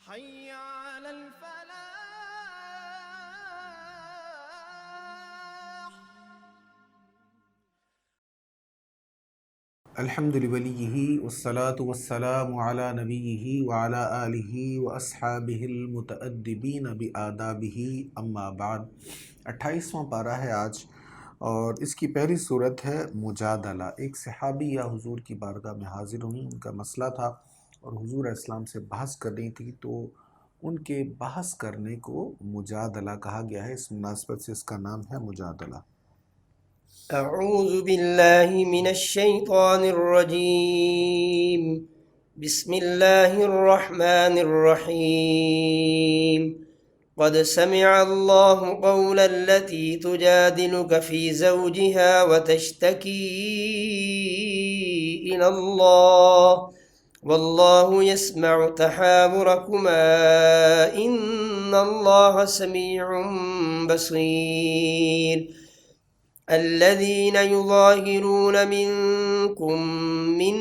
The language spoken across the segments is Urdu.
حي على الفلاح. الحمد لوليه والصلاة والسلام على نبيه وعلى آله وأصحابه المتأدبين بآدابه اما بعد 28واں پارہ ہے آج، اور اس کی پہلی صورت ہے مجادلہ۔ ایک صحابی یا حضور کی بارگاہ میں حاضر ہوئیں، ان کا مسئلہ تھا اور حضور علیہ السلام سے بحث کرنی تھی، تو ان کے بحث کرنے کو مجادلہ کہا گیا ہے۔ اس مناسبت سے اس کا نام ہے مجادلہ۔ أعوذ بالله من الشيطان الرجيم. بسم الله الرحمن الرحيم. قد سمع الله قول التي تجادلك في زوجها وتشتكي إلى الله والله يسمع تحاوركما إن الله سميع بصير. الذين يظاهرون منكم من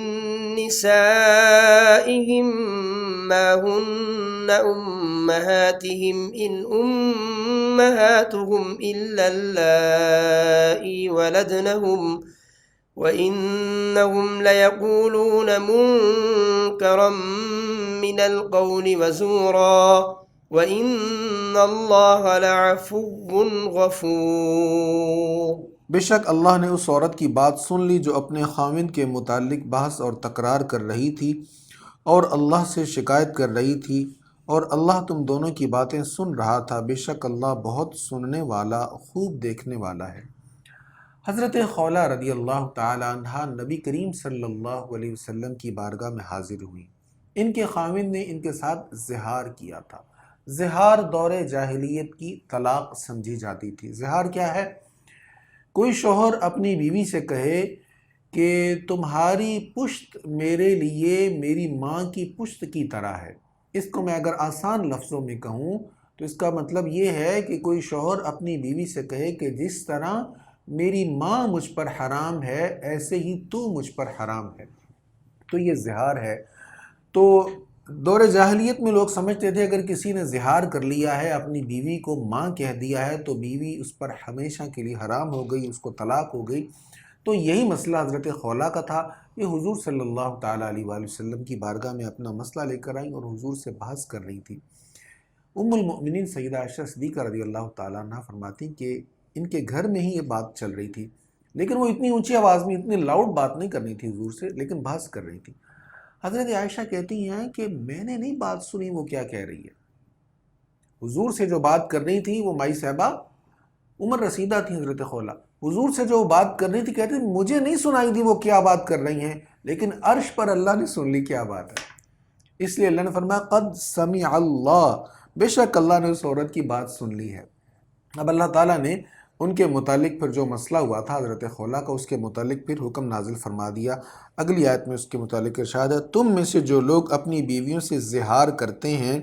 نسائهم ما هن أمهاتهم إن أمهاتهم إلا اللائي ولدنهم وإنهم ليقولون منكرا من القول وزورا وَإِنَّ اللَّهَ لَعَفُوٌّ غَفُورٌ. بے شک اللہ نے اس عورت کی بات سن لی جو اپنے خاوند کے متعلق بحث اور تکرار کر رہی تھی اور اللہ سے شکایت کر رہی تھی، اور اللہ تم دونوں کی باتیں سن رہا تھا۔ بے شک اللہ بہت سننے والا، خوب دیکھنے والا ہے۔ حضرت خولہ رضی اللہ تعالی عنہ نبی کریم صلی اللہ علیہ وسلم کی بارگاہ میں حاضر ہوئی۔ ان کے خاوند نے ان کے ساتھ زہار کیا تھا۔ زہار دور جاہلیت کی طلاق سمجھی جاتی تھی۔ زہار کیا ہے؟ کوئی شوہر اپنی بیوی سے کہے کہ تمہاری پشت میرے لیے میری ماں کی پشت کی طرح ہے۔ اس کو میں اگر آسان لفظوں میں کہوں تو اس کا مطلب یہ ہے کہ کوئی شوہر اپنی بیوی سے کہے کہ جس طرح میری ماں مجھ پر حرام ہے ایسے ہی تو مجھ پر حرام ہے، تو یہ زہار ہے۔ تو دور جاہلیت میں لوگ سمجھتے تھے اگر کسی نے زہار کر لیا ہے، اپنی بیوی کو ماں کہہ دیا ہے، تو بیوی اس پر ہمیشہ کے لیے حرام ہو گئی، اس کو طلاق ہو گئی۔ تو یہی مسئلہ حضرت خولہ کا تھا۔ یہ حضور صلی اللہ تعالیٰ علیہ وآلہ وسلم کی بارگاہ میں اپنا مسئلہ لے کر آئیں اور حضور سے بحث کر رہی تھی۔ ام المؤمنین سیدہ عائشہ صدیقہ رضی اللہ تعالیٰ عنہ فرماتی کہ ان کے گھر میں ہی یہ بات چل رہی تھی، لیکن وہ اتنی اونچی آواز میں، اتنی لاؤڈ بات نہیں کرنی تھی حضور سے، لیکن بحث کر رہی تھی۔ حضرت عائشہ کہتی ہیں کہ میں نے نہیں بات سنی وہ کیا کہہ رہی ہے۔ حضور سے جو بات کر رہی تھی وہ مائی صاحبہ عمر رسیدہ تھی حضرت خولہ، حضور سے جو بات کر رہی تھی کہتی مجھے نہیں سنائی دی وہ کیا بات کر رہی ہیں، لیکن عرش پر اللہ نے سن لی کیا بات ہے۔ اس لیے اللہ نے فرمایا قد سمع اللہ، بے شک اللہ نے اس عورت کی بات سن لی ہے۔ اب اللہ تعالیٰ نے ان کے متعلق پھر جو مسئلہ ہوا تھا حضرت خولہ کا، اس کے متعلق پھر حکم نازل فرما دیا۔ اگلی آیت میں اس کے متعلق ارشاد ہے تم میں سے جو لوگ اپنی بیویوں سے زہار کرتے ہیں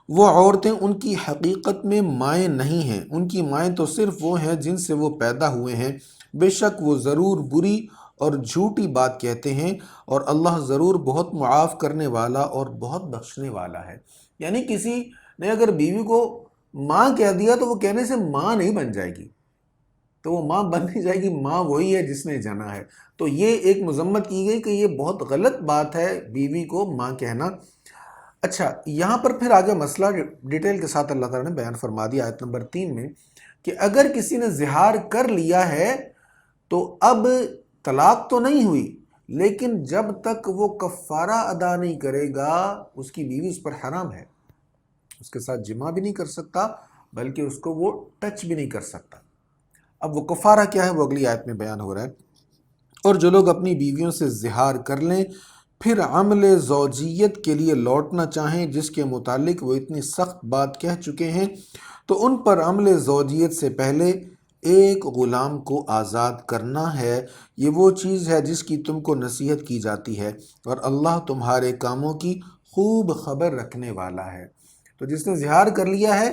وہ عورتیں ان کی حقیقت میں مائیں نہیں ہیں، ان کی مائیں تو صرف وہ ہیں جن سے وہ پیدا ہوئے ہیں، بے شک وہ ضرور بری اور جھوٹی بات کہتے ہیں، اور اللہ ضرور بہت معاف کرنے والا اور بہت بخشنے والا ہے۔ یعنی کسی نے اگر بیوی کو ماں کہہ دیا تو وہ کہنے سے ماں نہیں بن جائے گی، تو وہ ماں بن نہیں جائے گی، ماں وہی ہے جس نے جنا ہے۔ تو یہ ایک مذمت کی گئی کہ یہ بہت غلط بات ہے بیوی کو ماں کہنا۔ اچھا، یہاں پر پھر آگے مسئلہ ڈیٹیل کے ساتھ اللہ تعالیٰ نے بیان فرما دیا آیت نمبر 3 میں کہ اگر کسی نے زہار کر لیا ہے تو اب طلاق تو نہیں ہوئی، لیکن جب تک وہ کفارہ ادا نہیں کرے گا اس کی بیوی اس پر حرام ہے، اس کے ساتھ جمع بھی نہیں کر سکتا، بلکہ اس کو وہ ٹچ بھی نہیں کر سکتا۔ اب وہ کفارہ کیا ہے وہ اگلی آیت میں بیان ہو رہا ہے۔ اور جو لوگ اپنی بیویوں سے زہار کر لیں پھر عمل زوجیت کے لیے لوٹنا چاہیں جس کے متعلق وہ اتنی سخت بات کہہ چکے ہیں، تو ان پر عمل زوجیت سے پہلے ایک غلام کو آزاد کرنا ہے۔ یہ وہ چیز ہے جس کی تم کو نصیحت کی جاتی ہے، اور اللہ تمہارے کاموں کی خوب خبر رکھنے والا ہے۔ تو جس نے زہار کر لیا ہے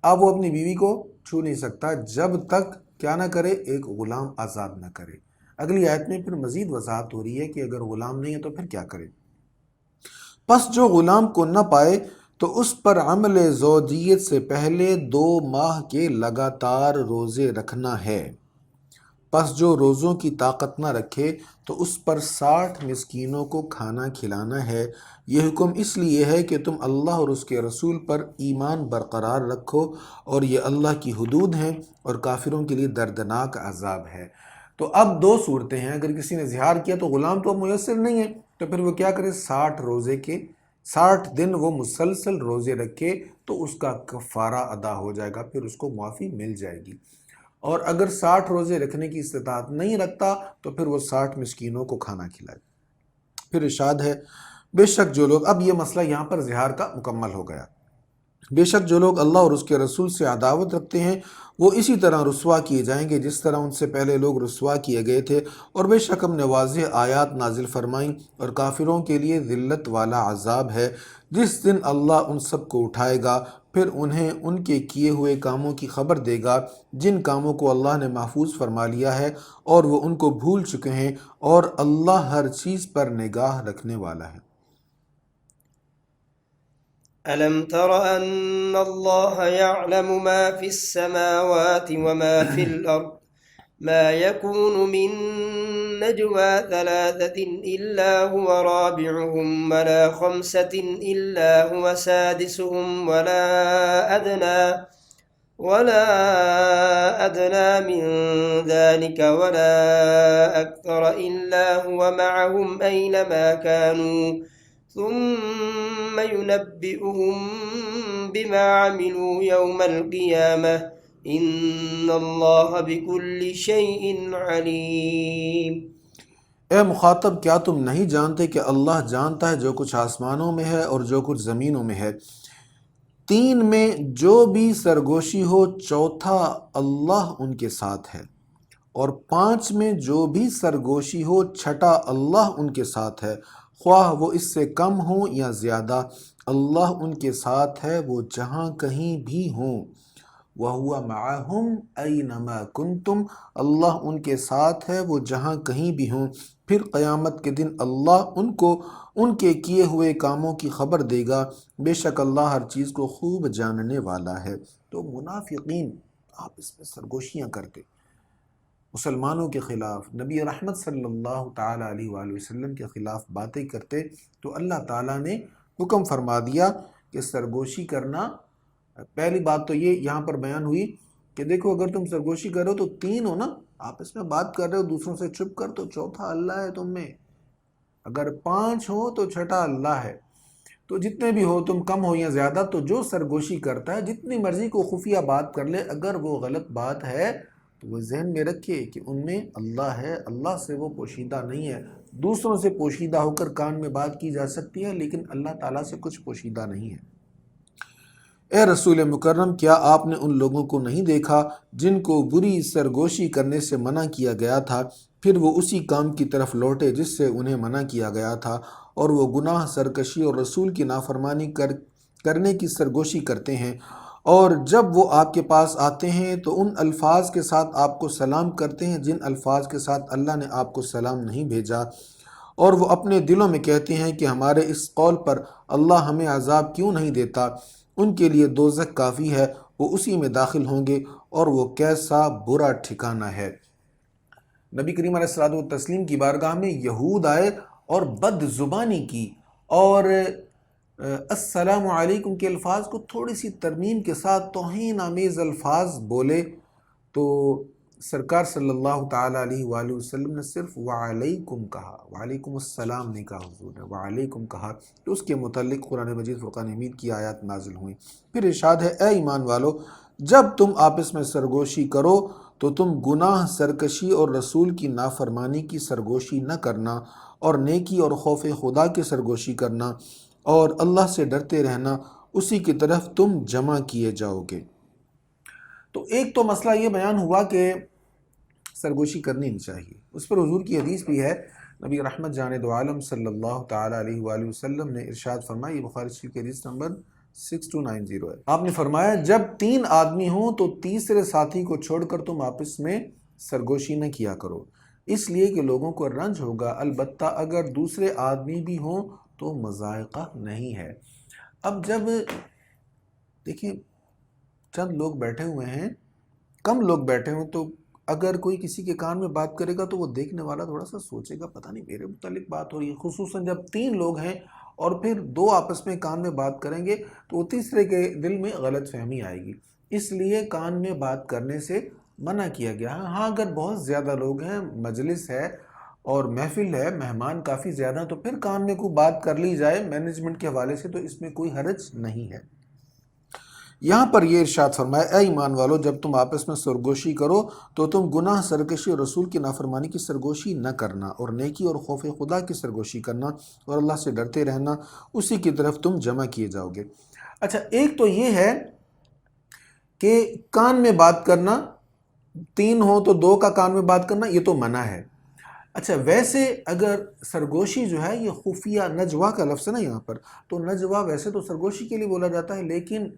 اب وہ اپنی بیوی کو چھو نہیں سکتا جب تک کیا نہ کرے، ایک غلام آزاد نہ کرے۔ اگلی آیت میں پھر مزید وضاحت ہو رہی ہے کہ اگر غلام نہیں ہے تو پھر کیا کرے۔ پس جو غلام کو نہ پائے تو اس پر عمل زوجیت سے پہلے 2 ماہ کے لگاتار روزے رکھنا ہے۔ پس جو روزوں کی طاقت نہ رکھے تو اس پر 60 مسکینوں کو کھانا کھلانا ہے۔ یہ حکم اس لیے ہے کہ تم اللہ اور اس کے رسول پر ایمان برقرار رکھو، اور یہ اللہ کی حدود ہیں اور کافروں کے لیے دردناک عذاب ہے۔ تو اب 2 صورتیں ہیں۔ اگر کسی نے زہار کیا تو غلام تو اب میسر نہیں ہے، تو پھر وہ کیا کرے؟ 60 روزے کے 60 دن وہ مسلسل روزے رکھے تو اس کا کفارہ ادا ہو جائے گا، پھر اس کو معافی مل جائے گی۔ اور اگر 60 روزے رکھنے کی استطاعت نہیں رکھتا تو پھر وہ 60 مسکینوں کو کھانا کھلائے۔ پھر ارشاد ہے بے شک جو لوگ، اب یہ مسئلہ یہاں پر زہار کا مکمل ہو گیا، بے شک جو لوگ اللہ اور اس کے رسول سے عداوت رکھتے ہیں وہ اسی طرح رسوا کیے جائیں گے جس طرح ان سے پہلے لوگ رسوا کیے گئے تھے، اور بے شک ہم نے واضح آیات نازل فرمائیں، اور کافروں کے لیے ذلت والا عذاب ہے جس دن اللہ ان سب کو اٹھائے گا، پھر انہیں ان کے کیے ہوئے کاموں کی خبر دے گا، جن کاموں کو اللہ نے محفوظ فرما لیا ہے اور وہ ان کو بھول چکے ہیں، اور اللہ ہر چیز پر نگاہ رکھنے والا ہے۔ ألم تر أن الله يعلم ما في السماوات وما في الأرض ما يكون من نجوى 3 إلا هو رابعهم ولا 5 إلا هو سادسهم ولا أدنى من ذلك ولا أكثر إلا هو معهم أينما كانوا ثم ينبئهم بما عملوا يوم القيامة إن الله بكل شيء عليم۔ اے مخاطب، کیا تم نہیں جانتے کہ اللہ جانتا ہے جو کچھ آسمانوں میں ہے اور جو کچھ زمینوں میں ہے؟ 3 میں جو بھی سرگوشی ہو، چوتھا اللہ ان کے ساتھ ہے، اور 5 میں جو بھی سرگوشی ہو، چھٹا اللہ ان کے ساتھ ہے، خواہ وہ اس سے کم ہوں یا زیادہ، اللہ ان کے ساتھ ہے وہ جہاں کہیں بھی ہوں۔ وَهُوَ مَعَهُمْ أَيْنَمَا كُنْتُمْ، اللہ ان کے ساتھ ہے وہ جہاں کہیں بھی ہوں۔ پھر قیامت کے دن اللہ ان کو ان کے کیے ہوئے کاموں کی خبر دے گا، بے شک اللہ ہر چیز کو خوب جاننے والا ہے۔ تو منافقین آپس میں سرگوشیاں کرتے، مسلمانوں کے خلاف، نبی رحمت صلی اللہ تعالیٰ علیہ وآلہ وسلم کے خلاف باتیں کرتے، تو اللہ تعالیٰ نے حکم فرما دیا کہ سرگوشی کرنا، پہلی بات تو یہ یہاں پر بیان ہوئی کہ دیکھو اگر تم سرگوشی کرو تو 3 ہو نا، آپس میں بات کر رہے ہو دوسروں سے چھپ کر، تو چوتھا اللہ ہے تم میں، اگر 5 ہو تو چھٹا اللہ ہے، تو جتنے بھی ہو تم، کم ہو یا زیادہ، تو جو سرگوشی کرتا ہے جتنی مرضی کو خفیہ بات کر لے، اگر وہ غلط بات ہے تو وہ ذہن میں رکھے کہ ان میں اللہ ہے، اللہ سے وہ پوشیدہ نہیں ہے۔ دوسروں سے پوشیدہ ہو کر کان میں بات کی جا سکتی ہے، لیکن اللہ تعالیٰ سے کچھ پوشیدہ نہیں ہے۔ اے رسول مکرم، کیا آپ نے ان لوگوں کو نہیں دیکھا جن کو بری سرگوشی کرنے سے منع کیا گیا تھا، پھر وہ اسی کام کی طرف لوٹے جس سے انہیں منع کیا گیا تھا، اور وہ گناہ، سرکشی اور رسول کی نافرمانی کرنے کی سرگوشی کرتے ہیں، اور جب وہ آپ کے پاس آتے ہیں تو ان الفاظ کے ساتھ آپ کو سلام کرتے ہیں جن الفاظ کے ساتھ اللہ نے آپ کو سلام نہیں بھیجا، اور وہ اپنے دلوں میں کہتے ہیں کہ ہمارے اس قول پر اللہ ہمیں عذاب کیوں نہیں دیتا۔ ان کے لیے دوزخ کافی ہے، وہ اسی میں داخل ہوں گے، اور وہ کیسا برا ٹھکانہ ہے۔ نبی کریم علیہ الصلوۃ والتسلیم کی بارگاہ میں یہود آئے اور بد زبانی کی، اور السلام علیکم کے الفاظ کو تھوڑی سی ترمیم کے ساتھ توہین آمیز الفاظ بولے، تو سرکار صلی اللہ تعالیٰ علیہ وآلہ وسلم نے صرف وعلیکم کہا، وعلیکم السلام نہیں کہا حضور نے، وعلیکم کہا، تو اس کے متعلق قرآن مجید فرقان حمید کی آیات نازل ہوئیں۔ پھر ارشاد ہے اے ایمان والو، جب تم آپس میں سرگوشی کرو تو تم گناہ، سرکشی اور رسول کی نافرمانی کی سرگوشی نہ کرنا، اور نیکی اور خوف خدا کی سرگوشی کرنا، اور اللہ سے ڈرتے رہنا، اسی کی طرف تم جمع کیے جاؤ گے۔ تو ایک تو مسئلہ یہ بیان ہوا کہ سرگوشی کرنی نہیں چاہیے، اس پر حضور کی حدیث بھی ہے، نبی رحمت جان دو عالم صلی اللہ تعالیٰ علیہ وآلہ وسلم نے ارشاد فرمایا، یہ بخاری شریف کی حدیث نمبر 6290 ہے، آپ نے فرمایا جب 3 آدمی ہوں تو تیسرے ساتھی کو چھوڑ کر تم آپس میں سرگوشی نہ کیا کرو، اس لیے کہ لوگوں کو رنج ہوگا، البتہ اگر دوسرے آدمی بھی ہوں تو مذائقہ نہیں ہے۔ اب جب دیکھیں چند لوگ بیٹھے ہوئے ہیں، کم لوگ بیٹھے ہوں، تو اگر کوئی کسی کے کان میں بات کرے گا تو وہ دیکھنے والا تھوڑا سا سوچے گا پتہ نہیں میرے متعلق بات ہو رہی ہے، خصوصاً جب 3 لوگ ہیں اور پھر 2 آپس میں کان میں بات کریں گے تو وہ تیسرے کے دل میں غلط فہمی آئے گی، اس لیے کان میں بات کرنے سے منع کیا گیا ہے۔ ہاں اگر بہت زیادہ لوگ ہیں، مجلس ہے اور محفل ہے، مہمان کافی زیادہ، تو پھر کان میں کوئی بات کر لی جائے مینجمنٹ کے حوالے سے تو اس میں کوئی حرج نہیں ہے۔ یہاں پر یہ ارشاد فرمایا، اے ایمان والو جب تم آپس میں سرگوشی کرو تو تم گناہ، سرکشی اور رسول کی نافرمانی کی سرگوشی نہ کرنا، اور نیکی اور خوف خدا کی سرگوشی کرنا، اور اللہ سے ڈرتے رہنا، اسی کی طرف تم جمع کیے جاؤ گے۔ اچھا، ایک تو یہ ہے کہ کان میں بات کرنا، 3 ہو تو 2 کا کان میں بات کرنا، یہ تو منع ہے۔ اچھا، ویسے اگر سرگوشی جو ہے یہ خفیہ، نجوا کا لفظ ہے نا یہاں پر، تو نجوا ویسے تو سرگوشی کے لیے بولا جاتا ہے، لیکن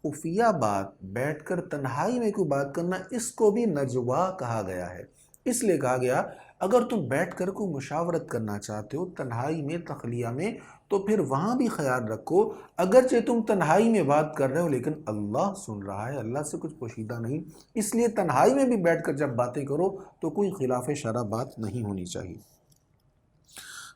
خفیہ بات، بیٹھ کر تنہائی میں کوئی بات کرنا، اس کو بھی نجوا کہا گیا ہے۔ اس لیے کہا گیا اگر تم بیٹھ کر کوئی مشاورت کرنا چاہتے ہو تنہائی میں، تخلیہ میں، تو پھر وہاں بھی خیال رکھو اگرچہ تم تنہائی میں بات کر رہے ہو لیکن اللہ سن رہا ہے، اللہ سے کچھ پوشیدہ نہیں، اس لیے تنہائی میں بھی بیٹھ کر جب باتیں کرو تو کوئی خلاف شرع بات نہیں ہونی چاہیے۔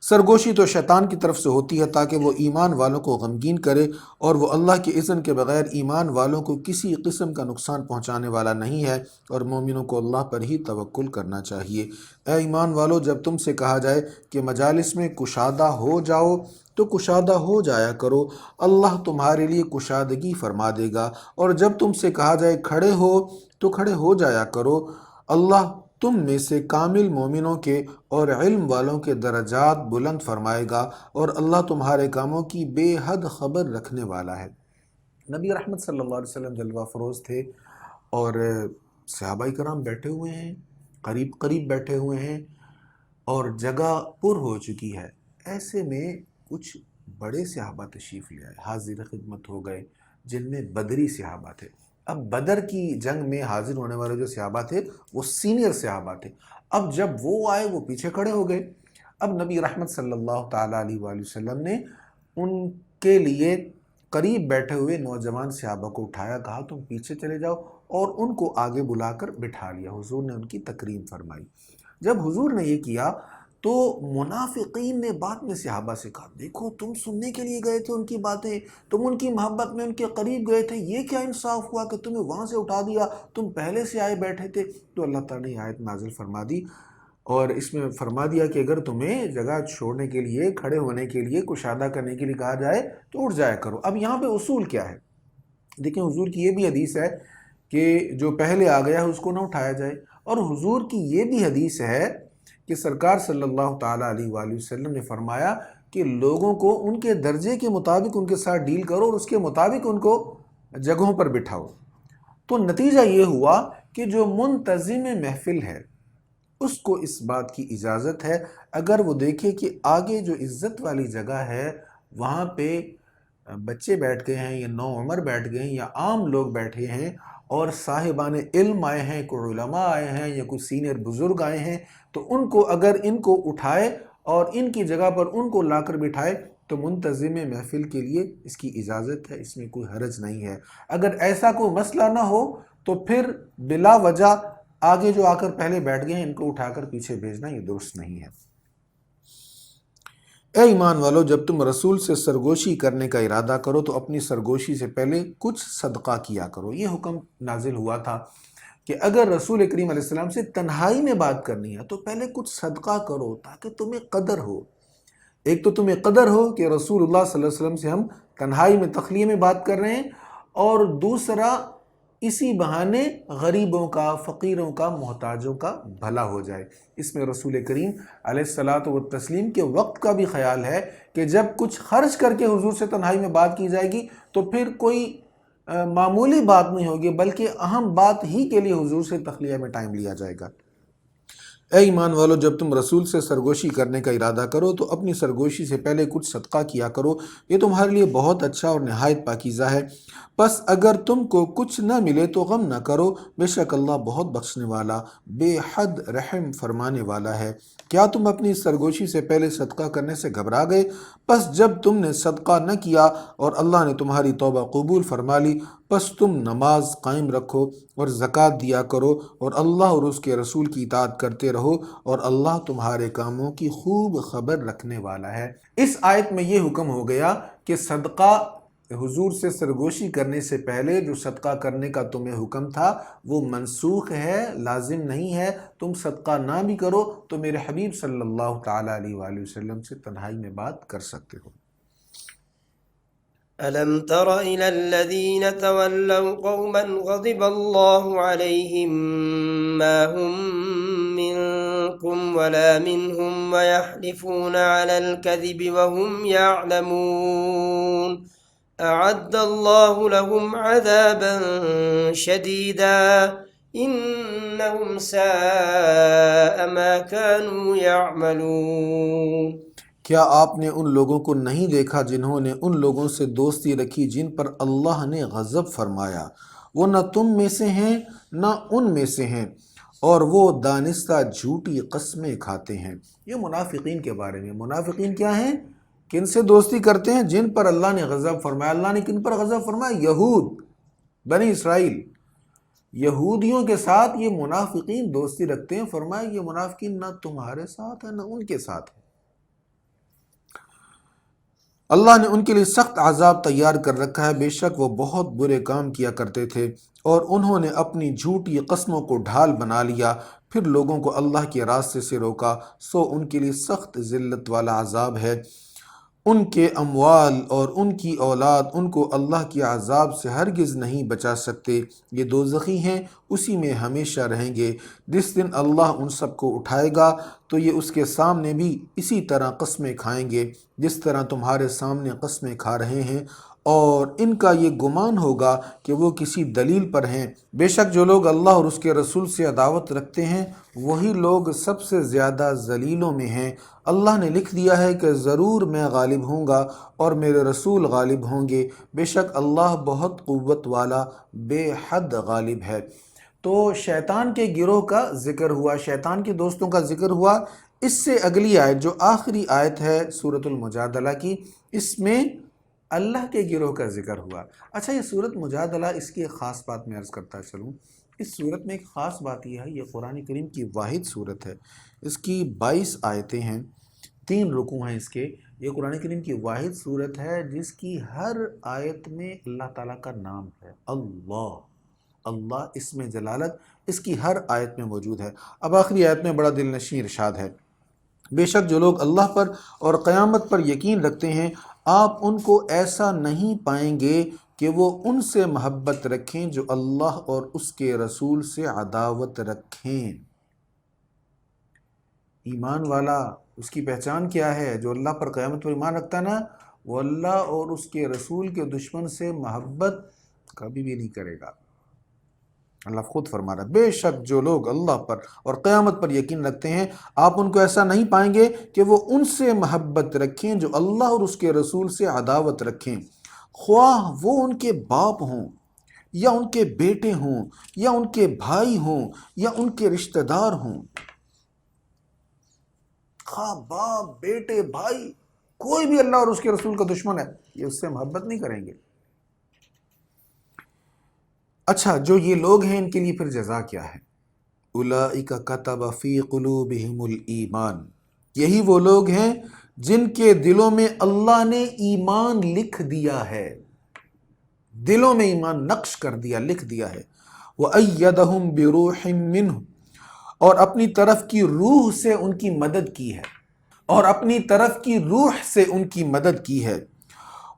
سرگوشی تو شیطان کی طرف سے ہوتی ہے تاکہ وہ ایمان والوں کو غمگین کرے، اور وہ اللہ کے اذن کے بغیر ایمان والوں کو کسی قسم کا نقصان پہنچانے والا نہیں ہے، اور مومنوں کو اللہ پر ہی توکل کرنا چاہیے۔ اے ایمان والو جب تم سے کہا جائے کہ مجالس میں کشادہ ہو جاؤ تو کشادہ ہو جایا کرو، اللہ تمہارے لیے کشادگی فرما دے گا، اور جب تم سے کہا جائے کھڑے ہو تو کھڑے ہو جایا کرو، اللہ تم میں سے کامل مومنوں کے اور علم والوں کے درجات بلند فرمائے گا، اور اللہ تمہارے کاموں کی بے حد خبر رکھنے والا ہے۔ نبی رحمت صلی اللہ علیہ وسلم جلوہ فروز تھے، اور صحابہ کرام بیٹھے ہوئے ہیں، قریب قریب بیٹھے ہوئے ہیں، اور جگہ پر ہو چکی ہے۔ ایسے میں کچھ بڑے صحابہ تشریف لے آئے، حاضر خدمت ہو گئے، جن میں بدری صحابہ تھے۔ اب بدر کی جنگ میں حاضر ہونے والے جو صحابہ تھے وہ سینئر صحابہ تھے، اب جب وہ آئے وہ پیچھے کھڑے ہو گئے۔ اب نبی رحمت صلی اللہ تعالیٰ علیہ وآلہ وسلم نے ان کے لیے قریب بیٹھے ہوئے نوجوان صحابہ کو اٹھایا، کہا تم پیچھے چلے جاؤ، اور ان کو آگے بلا کر بٹھا لیا۔ حضور نے ان کی تکریم فرمائی۔ جب حضور نے یہ کیا تو منافقین نے بعد میں صحابہ سے کہا، دیکھو تم سننے کے لیے گئے تھے ان کی باتیں، تم ان کی محبت میں ان کے قریب گئے تھے، یہ کیا انصاف ہوا کہ تمہیں وہاں سے اٹھا دیا، تم پہلے سے آئے بیٹھے تھے۔ تو اللہ تعالیٰ نے آیت نازل فرما دی، اور اس میں فرما دیا کہ اگر تمہیں جگہ چھوڑنے کے لیے، کھڑے ہونے کے لیے، کشادہ کرنے کے لیے کہا جائے تو اٹھ جایا کرو۔ اب یہاں پہ اصول کیا ہے؟ دیکھیں حضور کی یہ بھی حدیث ہے کہ جو پہلے آ گیا ہے اس کو نہ اٹھایا جائے، اور حضور کی یہ بھی حدیث ہے کہ سرکار صلی اللہ تعالیٰ علیہ وآلہ وسلم نے فرمایا کہ لوگوں کو ان کے درجے کے مطابق ان کے ساتھ ڈیل کرو، اور اس کے مطابق ان کو جگہوں پر بٹھاؤ۔ تو نتیجہ یہ ہوا کہ جو منتظم محفل ہے اس کو اس بات کی اجازت ہے، اگر وہ دیکھے کہ آگے جو عزت والی جگہ ہے وہاں پہ بچے بیٹھ گئے ہیں، یا نوعمر بیٹھ گئے ہیں، یا عام لوگ بیٹھے ہیں، اور صاحبان علم آئے ہیں، کوئی علماء آئے ہیں، یا کوئی سینئر بزرگ آئے ہیں، تو ان کو اگر ان کو اٹھائے اور ان کی جگہ پر ان کو لا کر بٹھائے تو منتظم محفل کے لیے اس کی اجازت ہے، اس میں کوئی حرج نہیں ہے۔ اگر ایسا کوئی مسئلہ نہ ہو تو پھر بلا وجہ آگے جو آ کر پہلے بیٹھ گئے ہیں ان کو اٹھا کر پیچھے بھیجنا یہ درست نہیں ہے۔ اے ایمان والو جب تم رسول سے سرگوشی کرنے کا ارادہ کرو تو اپنی سرگوشی سے پہلے کچھ صدقہ کیا کرو۔ یہ حکم نازل ہوا تھا کہ اگر رسول کریم علیہ السلام سے تنہائی میں بات کرنی ہے تو پہلے کچھ صدقہ کرو تاکہ تمہیں قدر ہو۔ ایک تو تمہیں قدر ہو کہ رسول اللہ صلی اللہ علیہ وسلم سے ہم تنہائی میں، تخلیہ میں بات کر رہے ہیں، اور دوسرا اسی بہانے غریبوں کا، فقیروں کا، محتاجوں کا بھلا ہو جائے۔ اس میں رسول کریم علیہ الصلاۃ والتسلیم کے وقت کا بھی خیال ہے کہ جب کچھ خرچ کر کے حضور سے تنہائی میں بات کی جائے گی تو پھر کوئی معمولی بات نہیں ہوگی، بلکہ اہم بات ہی کے لیے حضور سے تخلیہ میں ٹائم لیا جائے گا۔ اے ایمان والو، جب تم رسول سے سرگوشی کرنے کا ارادہ کرو تو اپنی سرگوشی سے پہلے کچھ صدقہ کیا کرو، یہ تمہارے لیے بہت اچھا اور نہایت پاکیزہ ہے۔ پس اگر تم کو کچھ نہ ملے تو غم نہ کرو، بے شک اللہ بہت بخشنے والا، بے حد رحم فرمانے والا ہے۔ کیا تم اپنی سرگوشی سے پہلے صدقہ کرنے سے گھبرا گئے؟ پس جب تم نے صدقہ نہ کیا اور اللہ نے تمہاری توبہ قبول فرما لی، پس تم نماز قائم رکھو اور زکوٰۃ دیا کرو اور اللہ اور اس کے رسول کی اطاعت کرتے رہو، اور اللہ تمہارے کاموں کی خوب خبر رکھنے والا ہے۔ اس آیت میں یہ حکم ہو گیا کہ صدقہ حضور سے سرگوشی کرنے سے پہلے جو صدقہ کرنے کا تمہیں حکم تھا وہ منسوخ ہے، لازم نہیں ہے۔ تم صدقہ نہ بھی کرو تو میرے حبیب صلی اللہ تعالیٰ علیہ وآلہ وسلم سے تنہائی میں بات کر سکتے ہو۔ ألم تر إلى الذين تولوا قوما غضب الله عليهم ما هم منكم ولا منهم ويحلفون على الكذب وهم يعلمون أعد الله لهم عذابا شديدا إنهم ساء ما كانوا يعملون۔ کیا آپ نے ان لوگوں کو نہیں دیکھا جنہوں نے ان لوگوں سے دوستی رکھی جن پر اللہ نے غضب فرمایا؟ وہ نہ تم میں سے ہیں نہ ان میں سے ہیں، اور وہ دانستہ جھوٹی قسمیں کھاتے ہیں۔ یہ منافقین کے بارے میں۔ منافقین کیا ہیں؟ کن سے دوستی کرتے ہیں؟ جن پر اللہ نے غضب فرمایا۔ اللہ نے کن پر غضب فرمایا؟ یہود، بنی اسرائیل، یہودیوں کے ساتھ یہ منافقین دوستی رکھتے ہیں۔ فرمایا یہ منافقین نہ تمہارے ساتھ ہیں نہ ان کے ساتھ ہیں۔ اللہ نے ان کے لیے سخت عذاب تیار کر رکھا ہے، بے شک وہ بہت برے کام کیا کرتے تھے، اور انہوں نے اپنی جھوٹی قسموں کو ڈھال بنا لیا، پھر لوگوں کو اللہ کے راستے سے روکا، سو ان کے لیے سخت ذلت والا عذاب ہے۔ ان کے اموال اور ان کی اولاد ان کو اللہ کے عذاب سے ہرگز نہیں بچا سکتے، یہ دوزخی ہیں، اسی میں ہمیشہ رہیں گے۔ جس دن اللہ ان سب کو اٹھائے گا تو یہ اس کے سامنے بھی اسی طرح قسمیں کھائیں گے جس طرح تمہارے سامنے قسمیں کھا رہے ہیں، اور ان کا یہ گمان ہوگا کہ وہ کسی دلیل پر ہیں۔ بے شک جو لوگ اللہ اور اس کے رسول سے عداوت رکھتے ہیں وہی لوگ سب سے زیادہ ذلیلوں میں ہیں۔ اللہ نے لکھ دیا ہے کہ ضرور میں غالب ہوں گا اور میرے رسول غالب ہوں گے، بے شک اللہ بہت قوت والا بے حد غالب ہے۔ تو شیطان کے گروہ کا ذکر ہوا، شیطان کے دوستوں کا ذکر ہوا۔ اس سے اگلی آیت جو آخری آیت ہے سورۃ المجادلہ کی، اس میں اللہ کے گروہ کا ذکر ہوا۔ اچھا، یہ سورۃ مجادلہ، اس کی ایک خاص بات میں عرض کرتا چلوں۔ اس سورت میں ایک خاص بات یہ ہے، یہ قرآن کریم کی واحد سورت ہے، اس کی 22 آیتیں ہیں، 3 رکوع ہیں اس کے۔ یہ قرآن کریم کی واحد سورت ہے جس کی ہر آیت میں اللہ تعالیٰ کا نام ہے، اللہ، اللہ اسم جلالت اس کی ہر آیت میں موجود ہے۔ اب آخری آیت میں بڑا دل نشیں ارشاد ہے، بے شک جو لوگ اللہ پر اور قیامت پر یقین رکھتے ہیں آپ ان کو ایسا نہیں پائیں گے کہ وہ ان سے محبت رکھیں جو اللہ اور اس کے رسول سے عداوت رکھیں۔ ایمان والا، اس کی پہچان کیا ہے؟ جو اللہ پر قیامت پر ایمان رکھتا ہے نا، وہ اللہ اور اس کے رسول کے دشمن سے محبت کبھی بھی نہیں کرے گا۔ اللہ خود فرما رہا ہے، بے شک جو لوگ اللہ پر اور قیامت پر یقین رکھتے ہیں آپ ان کو ایسا نہیں پائیں گے کہ وہ ان سے محبت رکھیں جو اللہ اور اس کے رسول سے عداوت رکھیں، خواہ وہ ان کے باپ ہوں یا ان کے بیٹے ہوں یا ان کے بھائی ہوں یا ان کے رشتہ دار ہوں۔ خواہ باپ، بیٹے، بھائی، کوئی بھی اللہ اور اس کے رسول کا دشمن ہے، یہ اس سے محبت نہیں کریں گے۔ اچھا، جو یہ لوگ ہیں ان کے لیے پھر جزا کیا ہے؟ اولئک کتب فی قلوبہم الایمان، یہی وہ لوگ ہیں جن کے دلوں میں اللہ نے ایمان لکھ دیا ہے، دلوں میں ایمان نقش کر دیا، لکھ دیا ہے۔ وَأَيَّدَهُمْ بِرُوحٍ مِّنْهُ، اور اپنی طرف کی روح سے ان کی مدد کی ہے، اور اپنی طرف کی روح سے ان کی مدد کی ہے۔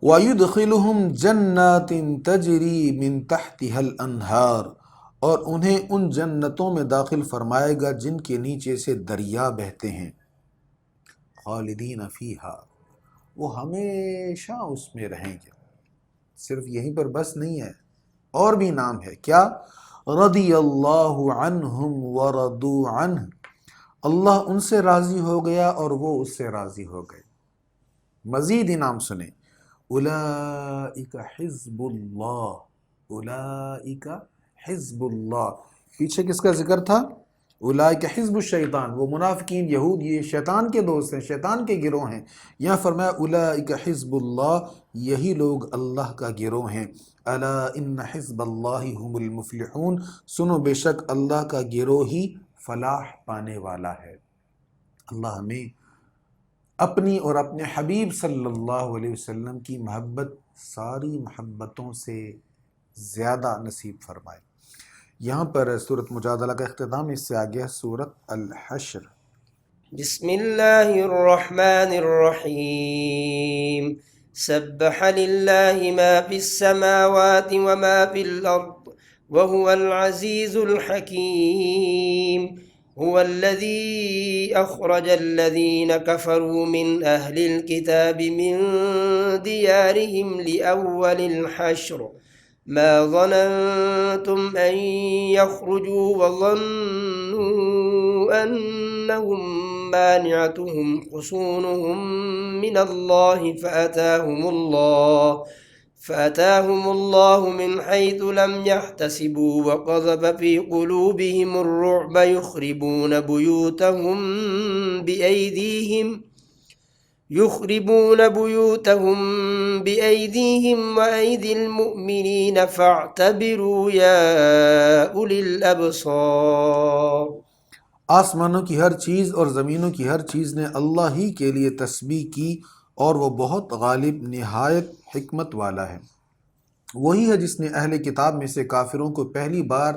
وَيُدْخِلُهُمْ جَنَّاتٍ تَجْرِي مِن تَحْتِهَا الْأَنْهَارُ، اور انہیں ان جنتوں میں داخل فرمائے گا جن کے نیچے سے دریا بہتے ہیں۔ خالدین فیہا، وہ ہمیشہ اس میں رہیں گے۔ صرف یہیں پر بس نہیں ہے، اور بھی نام ہے، کیا؟ رضی اللہ عنہم ورضوا عنہ، اللہ ان سے راضی ہو گیا اور وہ اس سے راضی ہو گئے۔ مزید انعام سنیں، اولئک حزب اللہ، اولئک حزب اللہ، پیچھے کس کا ذکر تھا؟ اولئک حزب الشیطان، وہ منافقین یہود یہ شیطان کے دوست ہیں، شیطان کے گروہ ہیں۔ یہاں فرمایا اولئک حزب اللہ، یہی لوگ اللہ کا گروہ ہیں۔ الا ان حزب اللہ هم المفلحون، سنو بے شک اللہ کا گروہ ہی فلاح پانے والا ہے۔ اللہ ہمیں اپنی اور اپنے حبیب صلی اللہ علیہ وسلم کی محبت ساری محبتوں سے زیادہ نصیب فرمائے۔ یہاں پر سورۃ مجادلہ کا اختتام، اس سے آگے سورۃ الحشر۔ بسم اللہ الرحمن الرحیم، سبح للہ ما فی السماوات وما فی الارض وهو العزیز الحکیم، هو الذي أخرج الذين كفروا من أهل الكتاب من ديارهم لأول الحشر ما ظننتم أن يخرجوا وظنوا أنهم مانعتهم حصونهم من الله فأتاهم الله من حيث لم يحتسبوا وقذف في قلوبهم الرعب يخربون بيوتهم بأيديهم وأيدي المؤمنين فاعتبروا يا أولي الأبصار۔ آسمانوں کی ہر چیز اور زمینوں کی ہر چیز نے اللہ ہی کے لیے تسبیح کی، اور وہ بہت غالب نہایت حکمت والا ہے۔ وہی ہے جس نے اہل کتاب میں سے کافروں کو پہلی بار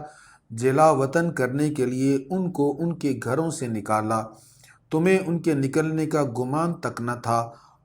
جلا وطن کرنے کے لیے ان کو ان کے گھروں سے نکالا، تمہیں ان کے نکلنے کا گمان تک نہ تھا،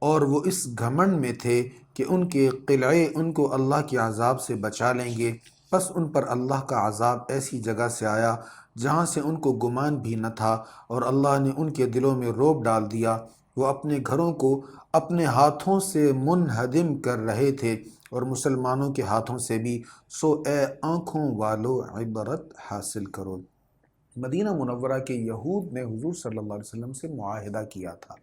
اور وہ اس گھمنڈ میں تھے کہ ان کے قلعے ان کو اللہ کے عذاب سے بچا لیں گے، پس ان پر اللہ کا عذاب ایسی جگہ سے آیا جہاں سے ان کو گمان بھی نہ تھا، اور اللہ نے ان کے دلوں میں رعب ڈال دیا، وہ اپنے گھروں کو اپنے ہاتھوں سے منہدم کر رہے تھے، اور مسلمانوں کے ہاتھوں سے بھی، سو اے آنکھوں والو عبرت حاصل کرو۔ مدینہ منورہ کے یہود نے حضور صلی اللہ علیہ وسلم سے معاہدہ کیا تھا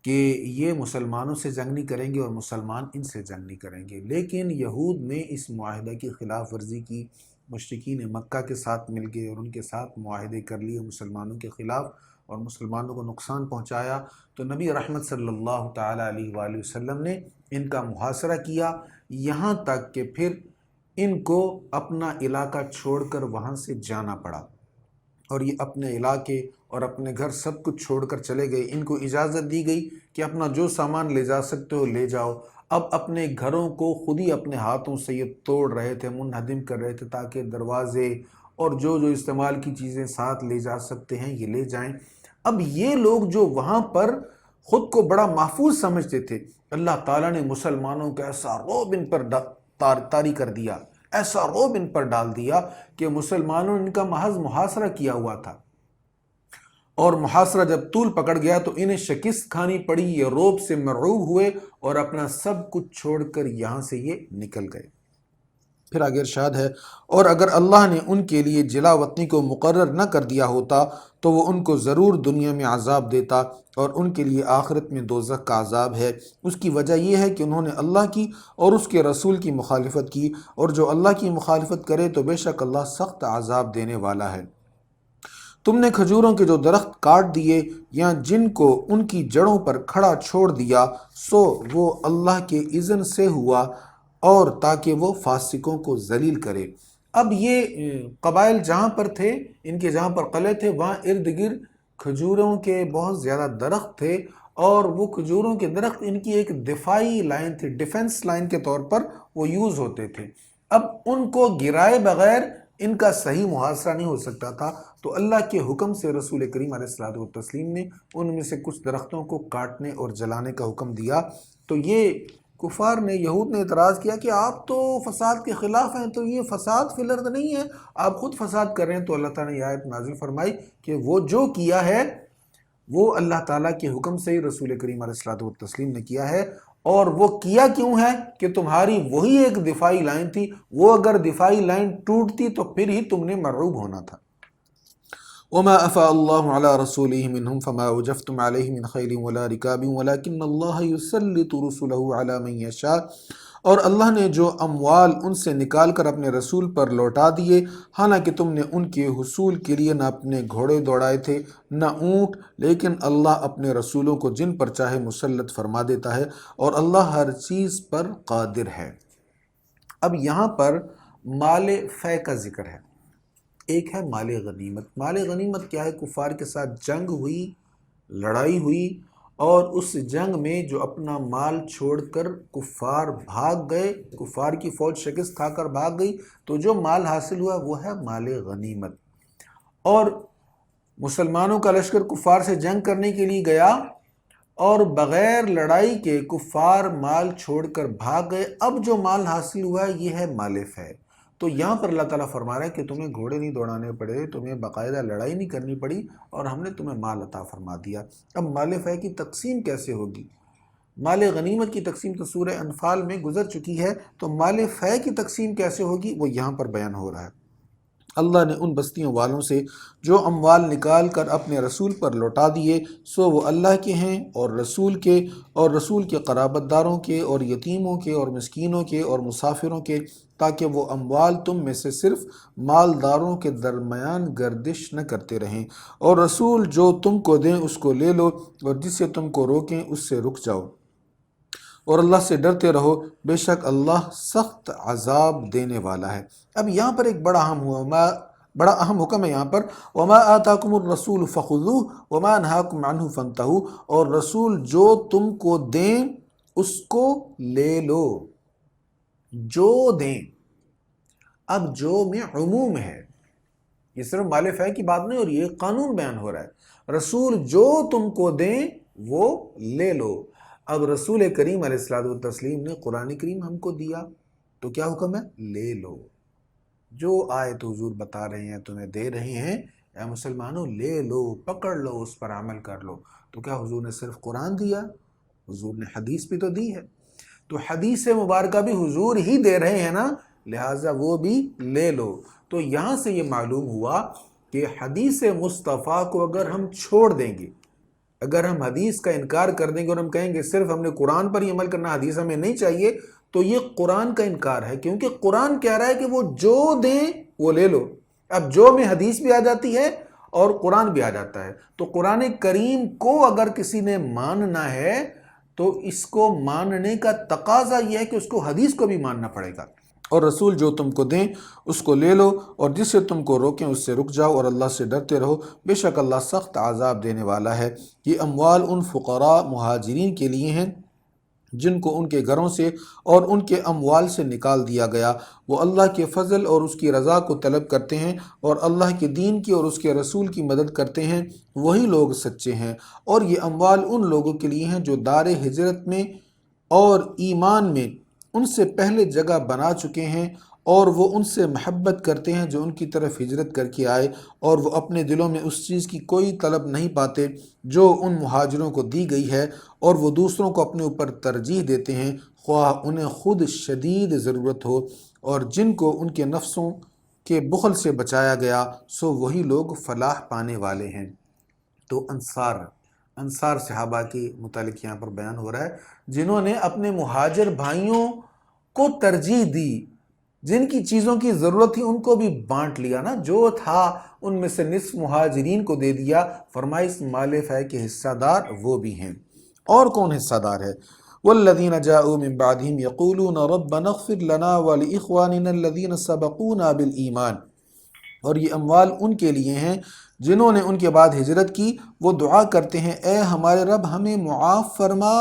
کہ یہ مسلمانوں سے جنگ نہیں کریں گے اور مسلمان ان سے جنگ نہیں کریں گے، لیکن یہود نے اس معاہدہ کی خلاف ورزی کی، مشرکین مکہ کے ساتھ مل گئے اور ان کے ساتھ معاہدے کر لیے مسلمانوں کے خلاف، اور مسلمانوں کو نقصان پہنچایا۔ تو نبی رحمت صلی اللہ تعالیٰ علیہ وآلہ وسلم نے ان کا محاصرہ کیا، یہاں تک کہ پھر ان کو اپنا علاقہ چھوڑ کر وہاں سے جانا پڑا، اور یہ اپنے علاقے اور اپنے گھر سب کچھ چھوڑ کر چلے گئے۔ ان کو اجازت دی گئی کہ اپنا جو سامان لے جا سکتے ہو لے جاؤ۔ اب اپنے گھروں کو خود ہی اپنے ہاتھوں سے یہ توڑ رہے تھے، منہدم کر رہے تھے، تاکہ دروازے اور جو استعمال کی چیزیں ساتھ لے جا سکتے ہیں یہ لے جائیں۔ اب یہ لوگ جو وہاں پر خود کو بڑا محفوظ سمجھتے تھے، اللہ تعالیٰ نے مسلمانوں کا ایسا رعب ان پر طاری کر دیا، ایسا رعب ان پر ڈال دیا کہ مسلمانوں نے ان کا محض محاصرہ کیا ہوا تھا، اور محاصرہ جب طول پکڑ گیا تو انہیں شکست کھانی پڑی، یہ رعب سے مرعوب ہوئے اور اپنا سب کچھ چھوڑ کر یہاں سے یہ نکل گئے۔ پھر آگے ارشاد ہے، اور اگر اللہ نے ان کے لیے جلا وطنی کو مقرر نہ کر دیا ہوتا تو وہ ان کو ضرور دنیا میں عذاب دیتا، اور ان کے لیے آخرت میں دوزخ کا عذاب ہے۔ اس کی وجہ یہ ہے کہ انہوں نے اللہ کی اور اس کے رسول کی مخالفت کی، اور جو اللہ کی مخالفت کرے تو بے شک اللہ سخت عذاب دینے والا ہے۔ تم نے کھجوروں کے جو درخت کاٹ دیے یا جن کو ان کی جڑوں پر کھڑا چھوڑ دیا، سو وہ اللہ کے اذن سے ہوا، اور تاکہ وہ فاسقوں کو ذلیل کرے۔ اب یہ قبائل جہاں پر تھے، ان کے جہاں پر قلعے تھے، وہاں ارد گرد کھجوروں کے بہت زیادہ درخت تھے، اور وہ کھجوروں کے درخت ان کی ایک دفاعی لائن تھی، ڈیفنس لائن کے طور پر وہ یوز ہوتے تھے۔ اب ان کو گرائے بغیر ان کا صحیح محاصرہ نہیں ہو سکتا تھا، تو اللہ کے حکم سے رسول کریم علیہ الصلوۃ والتسلیم نے ان میں سے کچھ درختوں کو کاٹنے اور جلانے کا حکم دیا۔ تو یہ کفار نے، یہود نے اعتراض کیا کہ آپ تو فساد کے خلاف ہیں، تو یہ فساد فی الارض نہیں ہے، آپ خود فساد کر رہے ہیں۔ تو اللہ تعالیٰ نے یہ آیت نازل فرمائی کہ وہ جو کیا ہے وہ اللہ تعالیٰ کے حکم سے ہی رسول کریم علیہ الصلوۃ والتسلیم نے کیا ہے، اور وہ کیا کیوں ہے کہ تمہاری وہی ایک دفاعی لائن تھی، وہ اگر دفاعی لائن ٹوٹتی تو پھر ہی تم نے مرعوب ہونا تھا۔ وما أفاء الله على رسوله منهم فما وجفتم عليه من خيل ولا ركاب ولكن الله يسلط رسله على من يشاء، اور اللہ نے جو اموال ان سے نکال کر اپنے رسول پر لوٹا دیے، حالانکہ تم نے ان کے حصول کے لیے نہ اپنے گھوڑے دوڑائے تھے نہ اونٹ، لیکن اللہ اپنے رسولوں کو جن پر چاہے مسلط فرما دیتا ہے، اور اللہ ہر چیز پر قادر ہے۔ اب یہاں پر مال فے کا ذکر ہے، ایک ہے مال غنیمت۔ مال غنیمت کیا ہے؟ کفار کے ساتھ جنگ ہوئی، لڑائی ہوئی، اور اس جنگ میں جو اپنا مال چھوڑ کر کفار بھاگ گئے، کفار کی فوج شکست کھا کر بھاگ گئی، تو جو مال حاصل ہوا وہ ہے مال غنیمت۔ اور مسلمانوں کا لشکر کفار سے جنگ کرنے کے لیے گیا اور بغیر لڑائی کے کفار مال چھوڑ کر بھاگ گئے، اب جو مال حاصل ہوا یہ ہے مال فے۔ تو یہاں پر اللہ تعالیٰ فرما رہا ہے کہ تمہیں گھوڑے نہیں دوڑانے پڑے، تمہیں باقاعدہ لڑائی نہیں کرنی پڑی، اور ہم نے تمہیں مال عطا فرما دیا۔ اب مال فے کی تقسیم کیسے ہوگی؟ مال غنیمت کی تقسیم تو سورہ انفال میں گزر چکی ہے، تو مال فے کی تقسیم کیسے ہوگی وہ یہاں پر بیان ہو رہا ہے۔ اللہ نے ان بستیوں والوں سے جو اموال نکال کر اپنے رسول پر لوٹا دیے، سو وہ اللہ کے ہیں اور رسول کے قرابت داروں کے اور یتیموں کے اور مسکینوں کے اور مسافروں کے، تاکہ وہ اموال تم میں سے صرف مالداروں کے درمیان گردش نہ کرتے رہیں، اور رسول جو تم کو دیں اس کو لے لو، اور جس سے تم کو روکیں اس سے رک جاؤ، اور اللہ سے ڈرتے رہو، بے شک اللہ سخت عذاب دینے والا ہے۔ اب یہاں پر ایک بڑا اہم حکم ہے، یہاں پر وَمَا آتَاكُمُ الرَّسُولُ فَخُذُوهُ وَمَا نَهَاكُمْ عَنْهُ فَانْتَهُوا، اور رسول جو تم کو دیں اس کو لے لو، جو دیں۔ اب جو میں عموم ہے، یہ صرف مال فے کی بات نہیں ہو رہی ہے، یہ قانون بیان ہو رہا ہے۔ رسول جو تم کو دیں وہ لے لو۔ اب رسول کریم علیہ الصلوۃ والتسلیم نے قرآن کریم ہم کو دیا، تو کیا حکم ہے؟ لے لو۔ جو آیت حضور بتا رہے ہیں تمہیں دے رہے ہیں، اے مسلمانوں لے لو، پکڑ لو، اس پر عمل کر لو۔ تو کیا حضور نے صرف قرآن دیا؟ حضور نے حدیث بھی تو دی ہے، تو حدیث مبارکہ بھی حضور ہی دے رہے ہیں نا، لہٰذا وہ بھی لے لو۔ تو یہاں سے یہ معلوم ہوا کہ حدیث مصطفیٰ کو اگر ہم چھوڑ دیں گے، اگر ہم حدیث کا انکار کر دیں گے اور ہم کہیں گے صرف ہم نے قرآن پر ہی عمل کرنا، حدیث ہمیں نہیں چاہیے، تو یہ قرآن کا انکار ہے، کیونکہ قرآن کہہ رہا ہے کہ وہ جو دیں وہ لے لو۔ اب جو میں حدیث بھی آ جاتی ہے اور قرآن بھی آ جاتا ہے، تو قرآن کریم کو اگر کسی نے ماننا ہے تو اس کو ماننے کا تقاضا یہ ہے کہ اس کو حدیث کو بھی ماننا پڑے گا، اور رسول جو تم کو دیں اس کو لے لو، اور جس سے تم کو روکیں اس سے رک جاؤ، اور اللہ سے ڈرتے رہو، بے شک اللہ سخت عذاب دینے والا ہے۔ یہ اموال ان فقراء مہاجرین کے لیے ہیں جن کو ان کے گھروں سے اور ان کے اموال سے نکال دیا گیا، وہ اللہ کے فضل اور اس کی رضا کو طلب کرتے ہیں اور اللہ کے دین کی اور اس کے رسول کی مدد کرتے ہیں، وہی لوگ سچے ہیں۔ اور یہ اموال ان لوگوں کے لیے ہیں جو دار ہجرت میں اور ایمان میں ان سے پہلے جگہ بنا چکے ہیں، اور وہ ان سے محبت کرتے ہیں جو ان کی طرف ہجرت کر کے آئے، اور وہ اپنے دلوں میں اس چیز کی کوئی طلب نہیں پاتے جو ان مہاجروں کو دی گئی ہے، اور وہ دوسروں کو اپنے اوپر ترجیح دیتے ہیں، خواہ انہیں خود شدید ضرورت ہو، اور جن کو ان کے نفسوں کے بخل سے بچایا گیا، سو وہی لوگ فلاح پانے والے ہیں۔ تو انصار صحابہ کے متعلق یہاں پر بیان ہو رہا ہے، جنہوں نے اپنے مہاجر بھائیوں کو ترجیح دی، جن کی چیزوں کی ضرورت تھی ان کو بھی بانٹ لیا نا، جو تھا ان میں سے نصف مہاجرین کو دے دیا۔ فرمایا اس مال فے کے حصہ دار وہ بھی ہیں۔ اور کون حصہ دار ہے؟ والذین جاءوا من بعدهم یقولون ربنا اغفر لنا ولاخواننا الذین سبقونا بالایمان، اور یہ اموال ان کے لیے ہیں جنہوں نے ان کے بعد ہجرت کی، وہ دعا کرتے ہیں اے ہمارے رب ہمیں معاف فرما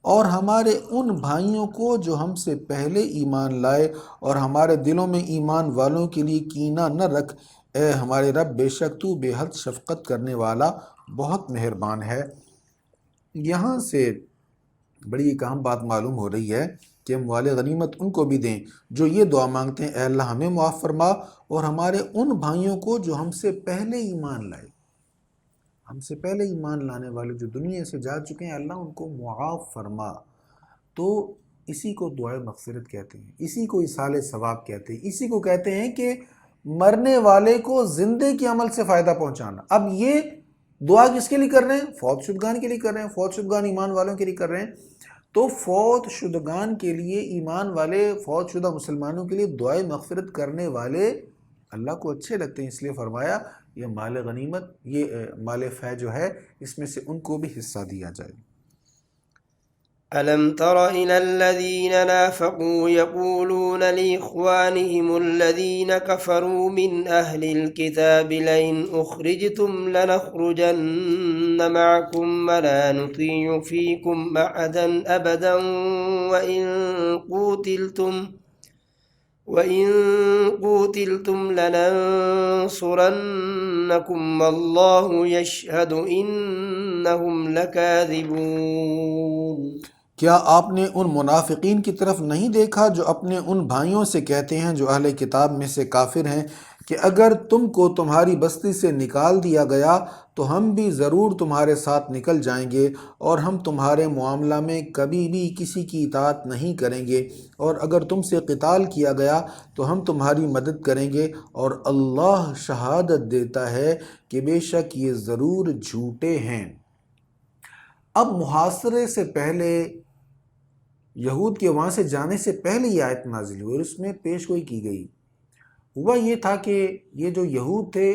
اور ہمارے ان بھائیوں کو جو ہم سے پہلے ایمان لائے، اور ہمارے دلوں میں ایمان والوں کے لیے کینہ نہ رکھ، اے ہمارے رب بے شک تو بے حد شفقت کرنے والا بہت مہربان ہے۔ یہاں سے بڑی ایک اہم بات معلوم ہو رہی ہے کہ اموال غنیمت ان کو بھی دیں جو یہ دعا مانگتے ہیں اے اللہ ہمیں معاف فرما اور ہمارے ان بھائیوں کو جو ہم سے پہلے ایمان لائے، ہم سے پہلے ایمان لانے والے جو دنیا سے جا چکے ہیں، اللہ ان کو معاف فرما۔ تو اسی کو دعائے مغفرت کہتے ہیں، اسی کو ایصال ثواب کہتے ہیں، اسی کو کہتے ہیں کہ مرنے والے کو زندے کے عمل سے فائدہ پہنچانا۔ اب یہ دعا کس کے لیے کر رہے ہیں؟ فوت شدگان کے لیے کر رہے ہیں، فوت شدگان ایمان والوں کے لیے کر رہے ہیں۔ تو فوت شدگان کے لیے، ایمان والے فوت شدہ مسلمانوں کے لیے دعائے مغفرت کرنے والے اللہ کو اچھے لگتے ہیں، اس لیے فرمایا یہ مال غنیمت، یہ مال فے جو ہے اس میں سے ان کو بھی حصہ دیا جائے۔ ألم تر إلى الذين نافقوا يقولون لإخوانهم الذين كفروا من أهل الكتاب لئن أخرجتم لنخرجن معكم ولا نطيع فيكم أحدا أبدا وإن قوتلتم لننصرنكم والله يشهد إنهم لكاذبون۔ کیا آپ نے ان منافقین کی طرف نہیں دیکھا جو اپنے ان بھائیوں سے کہتے ہیں جو اہل کتاب میں سے کافر ہیں کہ اگر تم کو تمہاری بستی سے نکال دیا گیا تو ہم بھی ضرور تمہارے ساتھ نکل جائیں گے اور ہم تمہارے معاملہ میں کبھی بھی کسی کی اطاعت نہیں کریں گے، اور اگر تم سے قتال کیا گیا تو ہم تمہاری مدد کریں گے، اور اللہ شہادت دیتا ہے کہ بے شک یہ ضرور جھوٹے ہیں۔ اب محاصرے سے پہلے، یہود کے وہاں سے جانے سے پہلے یہ آیت نازل ہوئی اور اس میں پیش گوئی کی گئی۔ ہوا یہ تھا کہ یہ جو یہود تھے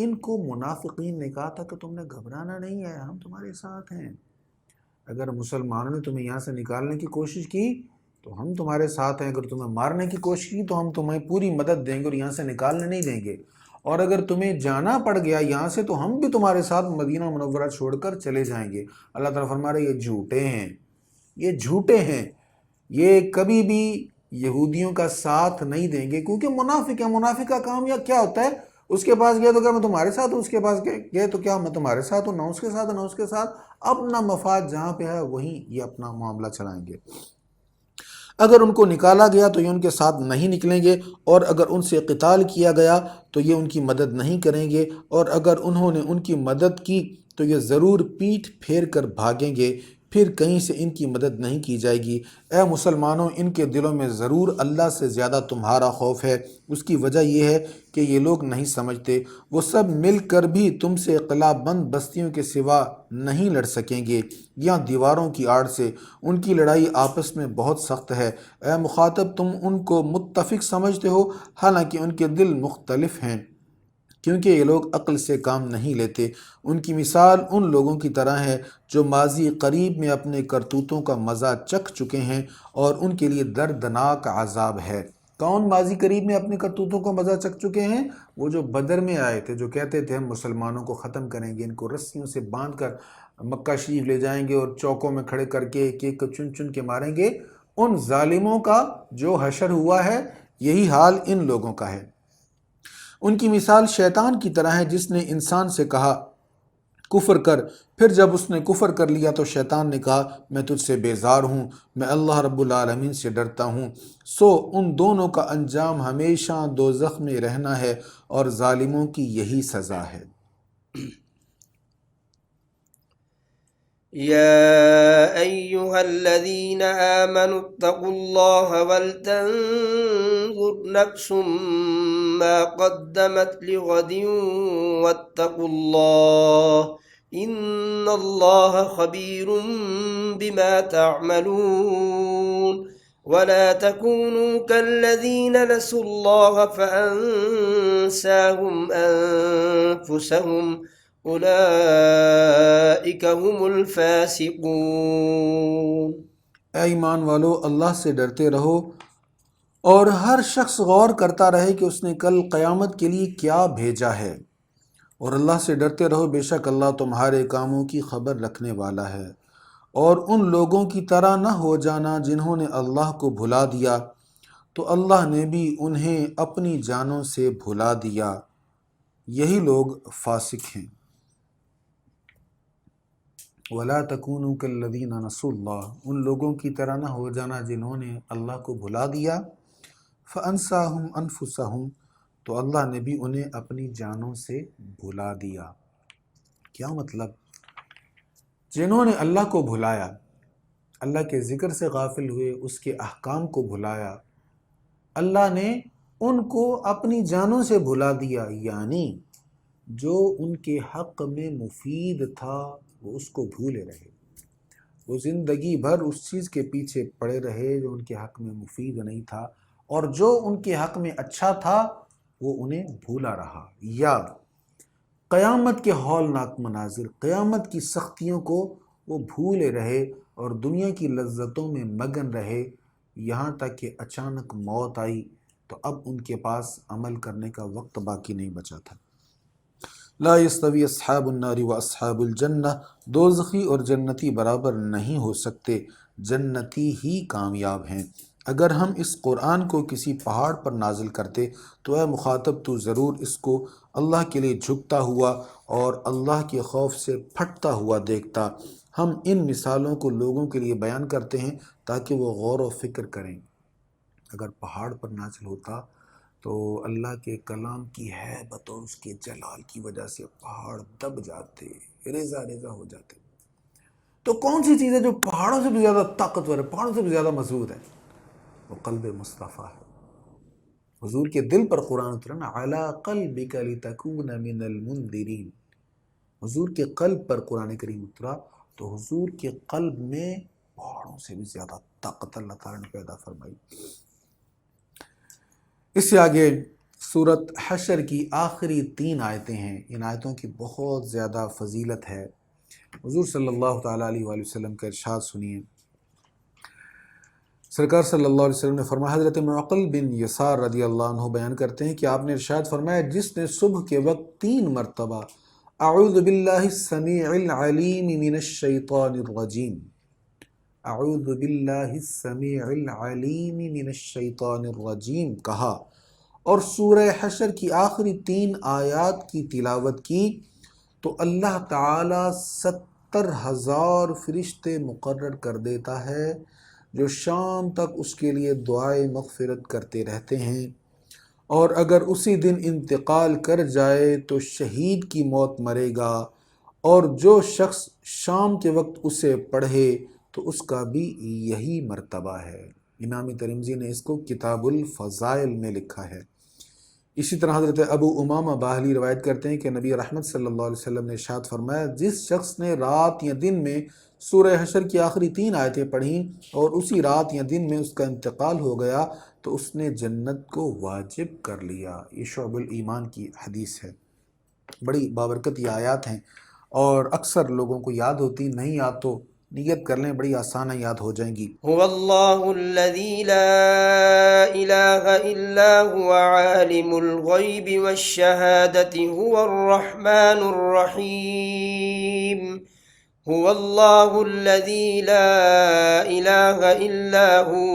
ان کو منافقین نے کہا تھا کہ تم نے گھبرانا نہیں ہے، ہم تمہارے ساتھ ہیں، اگر مسلمانوں نے تمہیں یہاں سے نکالنے کی کوشش کی تو ہم تمہارے ساتھ ہیں، اگر تمہیں مارنے کی کوشش کی تو ہم تمہیں پوری مدد دیں گے اور یہاں سے نکالنے نہیں دیں گے، اور اگر تمہیں جانا پڑ گیا یہاں سے تو ہم بھی تمہارے ساتھ مدینہ منورہ چھوڑ کر چلے جائیں گے۔ اللہ تعالیٰ فرما رہے یہ جھوٹے ہیں، یہ جھوٹے ہیں، یہ کبھی بھی یہودیوں کا ساتھ نہیں دیں گے، کیونکہ منافق ہے۔ منافق کا کام یا کیا ہوتا ہے؟ اس کے پاس گیا تو کیا میں تمہارے ساتھ ہوں، اس کے پاس گئے تو کیا میں تمہارے ساتھ ہوں، نہ اس کے ساتھ نہ اس کے ساتھ، اپنا مفاد جہاں پہ ہے وہیں یہ اپنا معاملہ چلائیں گے۔ اگر ان کو نکالا گیا تو یہ ان کے ساتھ نہیں نکلیں گے، اور اگر ان سے قتال کیا گیا تو یہ ان کی مدد نہیں کریں گے، اور اگر انہوں نے ان کی مدد کی تو یہ ضرور پیٹھ پھیر کر بھاگیں گے، پھر کہیں سے ان کی مدد نہیں کی جائے گی۔ اے مسلمانوں، ان کے دلوں میں ضرور اللہ سے زیادہ تمہارا خوف ہے، اس کی وجہ یہ ہے کہ یہ لوگ نہیں سمجھتے، وہ سب مل کر بھی تم سے قلعہ بند بستیوں کے سوا نہیں لڑ سکیں گے یا دیواروں کی آڑ سے، ان کی لڑائی آپس میں بہت سخت ہے۔ اے مخاطب، تم ان کو متفق سمجھتے ہو حالانکہ ان کے دل مختلف ہیں، کیونکہ یہ لوگ عقل سے کام نہیں لیتے۔ ان کی مثال ان لوگوں کی طرح ہے جو ماضی قریب میں اپنے کرتوتوں کا مزہ چکھ چکے ہیں اور ان کے لیے دردناک عذاب ہے۔ کون ماضی قریب میں اپنے کرتوتوں کا مزہ چکھ چکے ہیں؟ وہ جو بدر میں آئے تھے، جو کہتے تھے ہم مسلمانوں کو ختم کریں گے، ان کو رسیوں سے باندھ کر مکہ شریف لے جائیں گے اور چوکوں میں کھڑے کر کے ایک ایک کو چن چن کے ماریں گے۔ ان ظالموں کا جو حشر ہوا ہے یہی حال ان لوگوں کا ہے۔ ان کی مثال شیطان کی طرح ہے جس نے انسان سے کہا کفر کر، پھر جب اس نے کفر کر لیا تو شیطان نے کہا میں تجھ سے بیزار ہوں، میں اللہ رب العالمین سے ڈرتا ہوں۔ سو ان دونوں کا انجام ہمیشہ دوزخ میں رہنا ہے اور ظالموں کی یہی سزا ہے۔ يا أيها الذين آمنوا اتقوا الله ولتنظر نفس ما قدمت لغد واتقوا الله إن الله خبير بما تعملون ولا تكونوا كالذين نسوا الله فأنساهم أنفسهم اولئک هم الفاسقون۔ اے ایمان والو، اللہ سے ڈرتے رہو اور ہر شخص غور کرتا رہے کہ اس نے کل قیامت کے لیے کیا بھیجا ہے، اور اللہ سے ڈرتے رہو، بے شک اللہ تمہارے کاموں کی خبر رکھنے والا ہے۔ اور ان لوگوں کی طرح نہ ہو جانا جنہوں نے اللہ کو بھلا دیا تو اللہ نے بھی انہیں اپنی جانوں سے بھلا دیا، یہی لوگ فاسق ہیں۔ وَلَا تَكُونُوا كَالَّذِينَ نَسُوا اللَّهَ، ان لوگوں کی طرح نہ ہو جانا جنہوں نے اللہ کو بھلا دیا، فَأَنسَاهُمْ أَنفُسَهُمْ، تو اللہ نے بھی انہیں اپنی جانوں سے بھلا دیا۔ کیا مطلب؟ جنہوں نے اللہ کو بھلایا، اللہ کے ذکر سے غافل ہوئے، اس کے احکام کو بھلایا، اللہ نے ان کو اپنی جانوں سے بھلا دیا، یعنی جو ان کے حق میں مفید تھا وہ اس کو بھولے رہے، وہ زندگی بھر اس چیز کے پیچھے پڑے رہے جو ان کے حق میں مفید نہیں تھا، اور جو ان کے حق میں اچھا تھا وہ انہیں بھولا رہا۔ یا قیامت کے ہولناک مناظر، قیامت کی سختیوں کو وہ بھولے رہے اور دنیا کی لذتوں میں مگن رہے، یہاں تک کہ اچانک موت آئی تو اب ان کے پاس عمل کرنے کا وقت باقی نہیں بچا تھا۔ لا یستوی اصحاب النار و اصحاب الجنہ، دوزخی اور جنتی برابر نہیں ہو سکتے، جنتی ہی کامیاب ہیں۔ اگر ہم اس قرآن کو کسی پہاڑ پر نازل کرتے تو اے مخاطب تو ضرور اس کو اللہ کے لیے جھکتا ہوا اور اللہ کے خوف سے پھٹتا ہوا دیکھتا۔ ہم ان مثالوں کو لوگوں کے لیے بیان کرتے ہیں تاکہ وہ غور و فکر کریں۔ اگر پہاڑ پر نازل ہوتا تو اللہ کے کلام کی ہیبت اور اس کے جلال کی وجہ سے پہاڑ دب جاتے، ریزہ ریزہ ہو جاتے۔ تو کون سی چیز ہے جو پہاڑوں سے بھی زیادہ طاقتور ہے، پہاڑوں سے بھی زیادہ مضبوط ہے؟ وہ قلب مصطفیٰ ہے۔ حضور کے دل پر قرآن اترا نا، علی قلبک لتکون من المنذرین، حضور کے قلب پر قرآن کریم اترا تو حضور کے قلب میں پہاڑوں سے بھی زیادہ طاقت اللہ تعالیٰ نے پیدا فرمائی۔ اس سے آگے سورت حشر کی آخری 3 آیتیں ہیں، ان آیتوں کی بہت زیادہ فضیلت ہے۔ حضور صلی اللہ تعالیٰ علیہ وآلہ وسلم کا ارشاد سنیے۔ سرکار صلی اللہ علیہ وسلم نے فرمایا، حضرت معقل بن یسار رضی اللہ عنہ بیان کرتے ہیں کہ آپ نے ارشاد فرمایا، جس نے صبح کے وقت 3 مرتبہ اعوذ باللہ السمیع العلیم من الشیطان الرجیم، اعوذ باللہ السمیع العلیم من الشیطان الرجیم کہا اور سورہ حشر کی آخری 3 آیات کی تلاوت کی تو اللہ تعالیٰ 70,000 فرشتے مقرر کر دیتا ہے جو شام تک اس کے لیے دعائے مغفرت کرتے رہتے ہیں، اور اگر اسی دن انتقال کر جائے تو شہید کی موت مرے گا، اور جو شخص شام کے وقت اسے پڑھے تو اس کا بھی یہی مرتبہ ہے۔ امام ترمذی نے اس کو کتاب الفضائل میں لکھا ہے۔ اسی طرح حضرت ابو امامہ باہلی روایت کرتے ہیں کہ نبی رحمت صلی اللہ علیہ وسلم نے ارشاد فرمایا، جس شخص نے رات یا دن میں سورہ حشر کی آخری 3 آیتیں پڑھیں اور اسی رات یا دن میں اس کا انتقال ہو گیا تو اس نے جنت کو واجب کر لیا۔ یہ شعب الایمان کی حدیث ہے۔ بڑی بابرکت یہ آیات ہیں اور اکثر لوگوں کو یاد ہوتی، نہیں یاد تو نیت کر لیں، بڑی آسان یاد ہو جائیں گی۔ هو اللہ الذی لا الہ الا هو عالم الغیب والشہادة هو الرحمن الرحیم، هو اللہ الذی لا الہ الا هو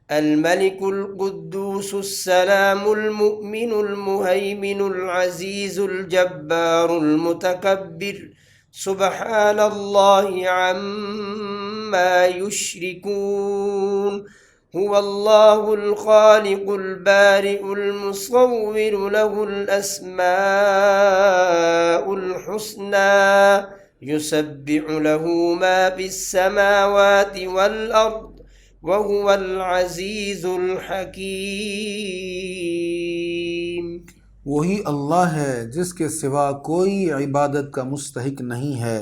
الملك القدوس السلام المؤمن المهيمن العزيز الجبار المتكبر سبحان الله عما يشركون، هو الله الخالق البارئ المصور له الأسماء الحسنى يسبح له ما في السماوات والأرض وَهُوَ الْعَزِيزُ الْحَكِيمُ۔ وہی اللہ ہے جس کے سوا کوئی عبادت کا مستحق نہیں ہے،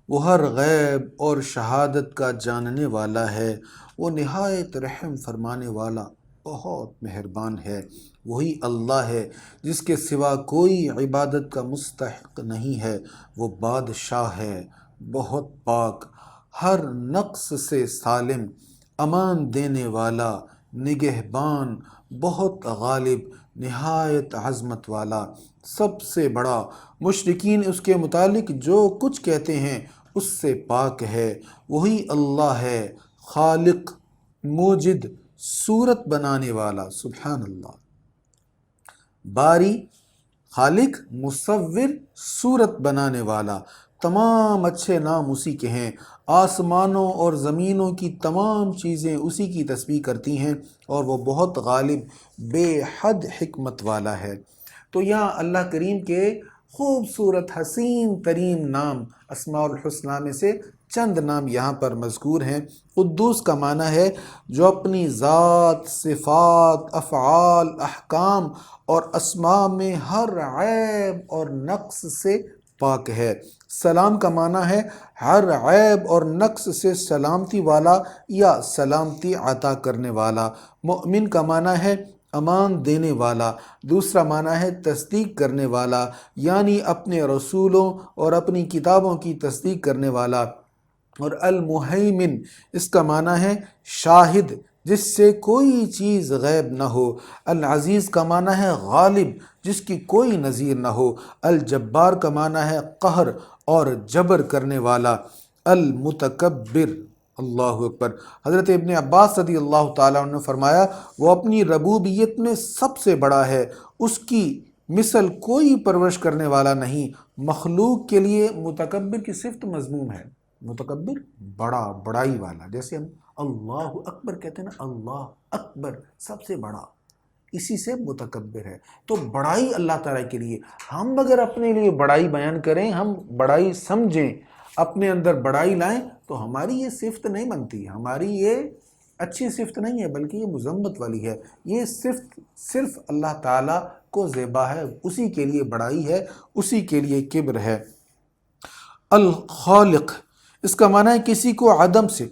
وہ ہر غیب اور شہادت کا جاننے والا ہے، وہ نہایت رحم فرمانے والا بہت مہربان ہے۔ وہی اللہ ہے جس کے سوا کوئی عبادت کا مستحق نہیں ہے، وہ بادشاہ ہے بہت پاک، ہر نقص سے سالم، امان دینے والا، نگہبان، بہت غالب، نہایت عظمت والا، سب سے بڑا۔ مشرکین اس کے متعلق جو کچھ کہتے ہیں اس سے پاک ہے۔ وہی اللہ ہے، خالق، موجد، صورت بنانے والا، سبحان اللہ، باری، خالق، مصور، صورت بنانے والا، تمام اچھے نام اسی کے ہیں۔ آسمانوں اور زمینوں کی تمام چیزیں اسی کی تسبیح کرتی ہیں اور وہ بہت غالب، بے حد حکمت والا ہے۔ تو یہاں اللہ کریم کے خوبصورت حسین ترین نام اسماء الحسنہ میں سے چند نام یہاں پر مذکور ہیں۔ قدوس کا معنی ہے جو اپنی ذات، صفات، افعال، احکام اور اسماء میں ہر عیب اور نقص سے پاک ہے۔ سلام کا معنی ہے ہر عیب اور نقص سے سلامتی والا یا سلامتی عطا کرنے والا۔ مؤمن کا معنی ہے امان دینے والا۔ دوسرا معنی ہے تصدیق کرنے والا، یعنی اپنے رسولوں اور اپنی کتابوں کی تصدیق کرنے والا۔ اور المہیمن اس کا معنی ہے شاہد، جس سے کوئی چیز غیب نہ ہو۔ العزیز کا معنی ہے غالب، جس کی کوئی نظیر نہ ہو۔ الجبار کا معنی ہے قہر اور جبر کرنے والا۔ المتکبر، اللہ اکبر۔ حضرت ابن عباس رضی اللہ تعالیٰ عنہ نے فرمایا وہ اپنی ربوبیت میں سب سے بڑا ہے، اس کی مثل کوئی پرورش کرنے والا نہیں۔ مخلوق کے لیے متکبر کی صفت مذموم ہے۔ متکبر بڑا، بڑائی والا، جیسے ہم اللہ اکبر کہتے ہیں نا، اللہ اکبر سب سے بڑا، اسی سے متکبر ہے۔ تو بڑائی اللہ تعالیٰ کے لیے، ہم اگر اپنے لیے بڑائی بیان کریں، ہم بڑائی سمجھیں، اپنے اندر بڑائی لائیں، تو ہماری یہ صفت نہیں بنتی، ہماری یہ اچھی صفت نہیں ہے، بلکہ یہ مذمت والی ہے۔ یہ صفت صرف اللہ تعالیٰ کو زیبا ہے، اسی کے لیے بڑائی ہے، اسی کے لیے کبر ہے۔ الخالق اس کا معنی ہے کسی کو عدم سے،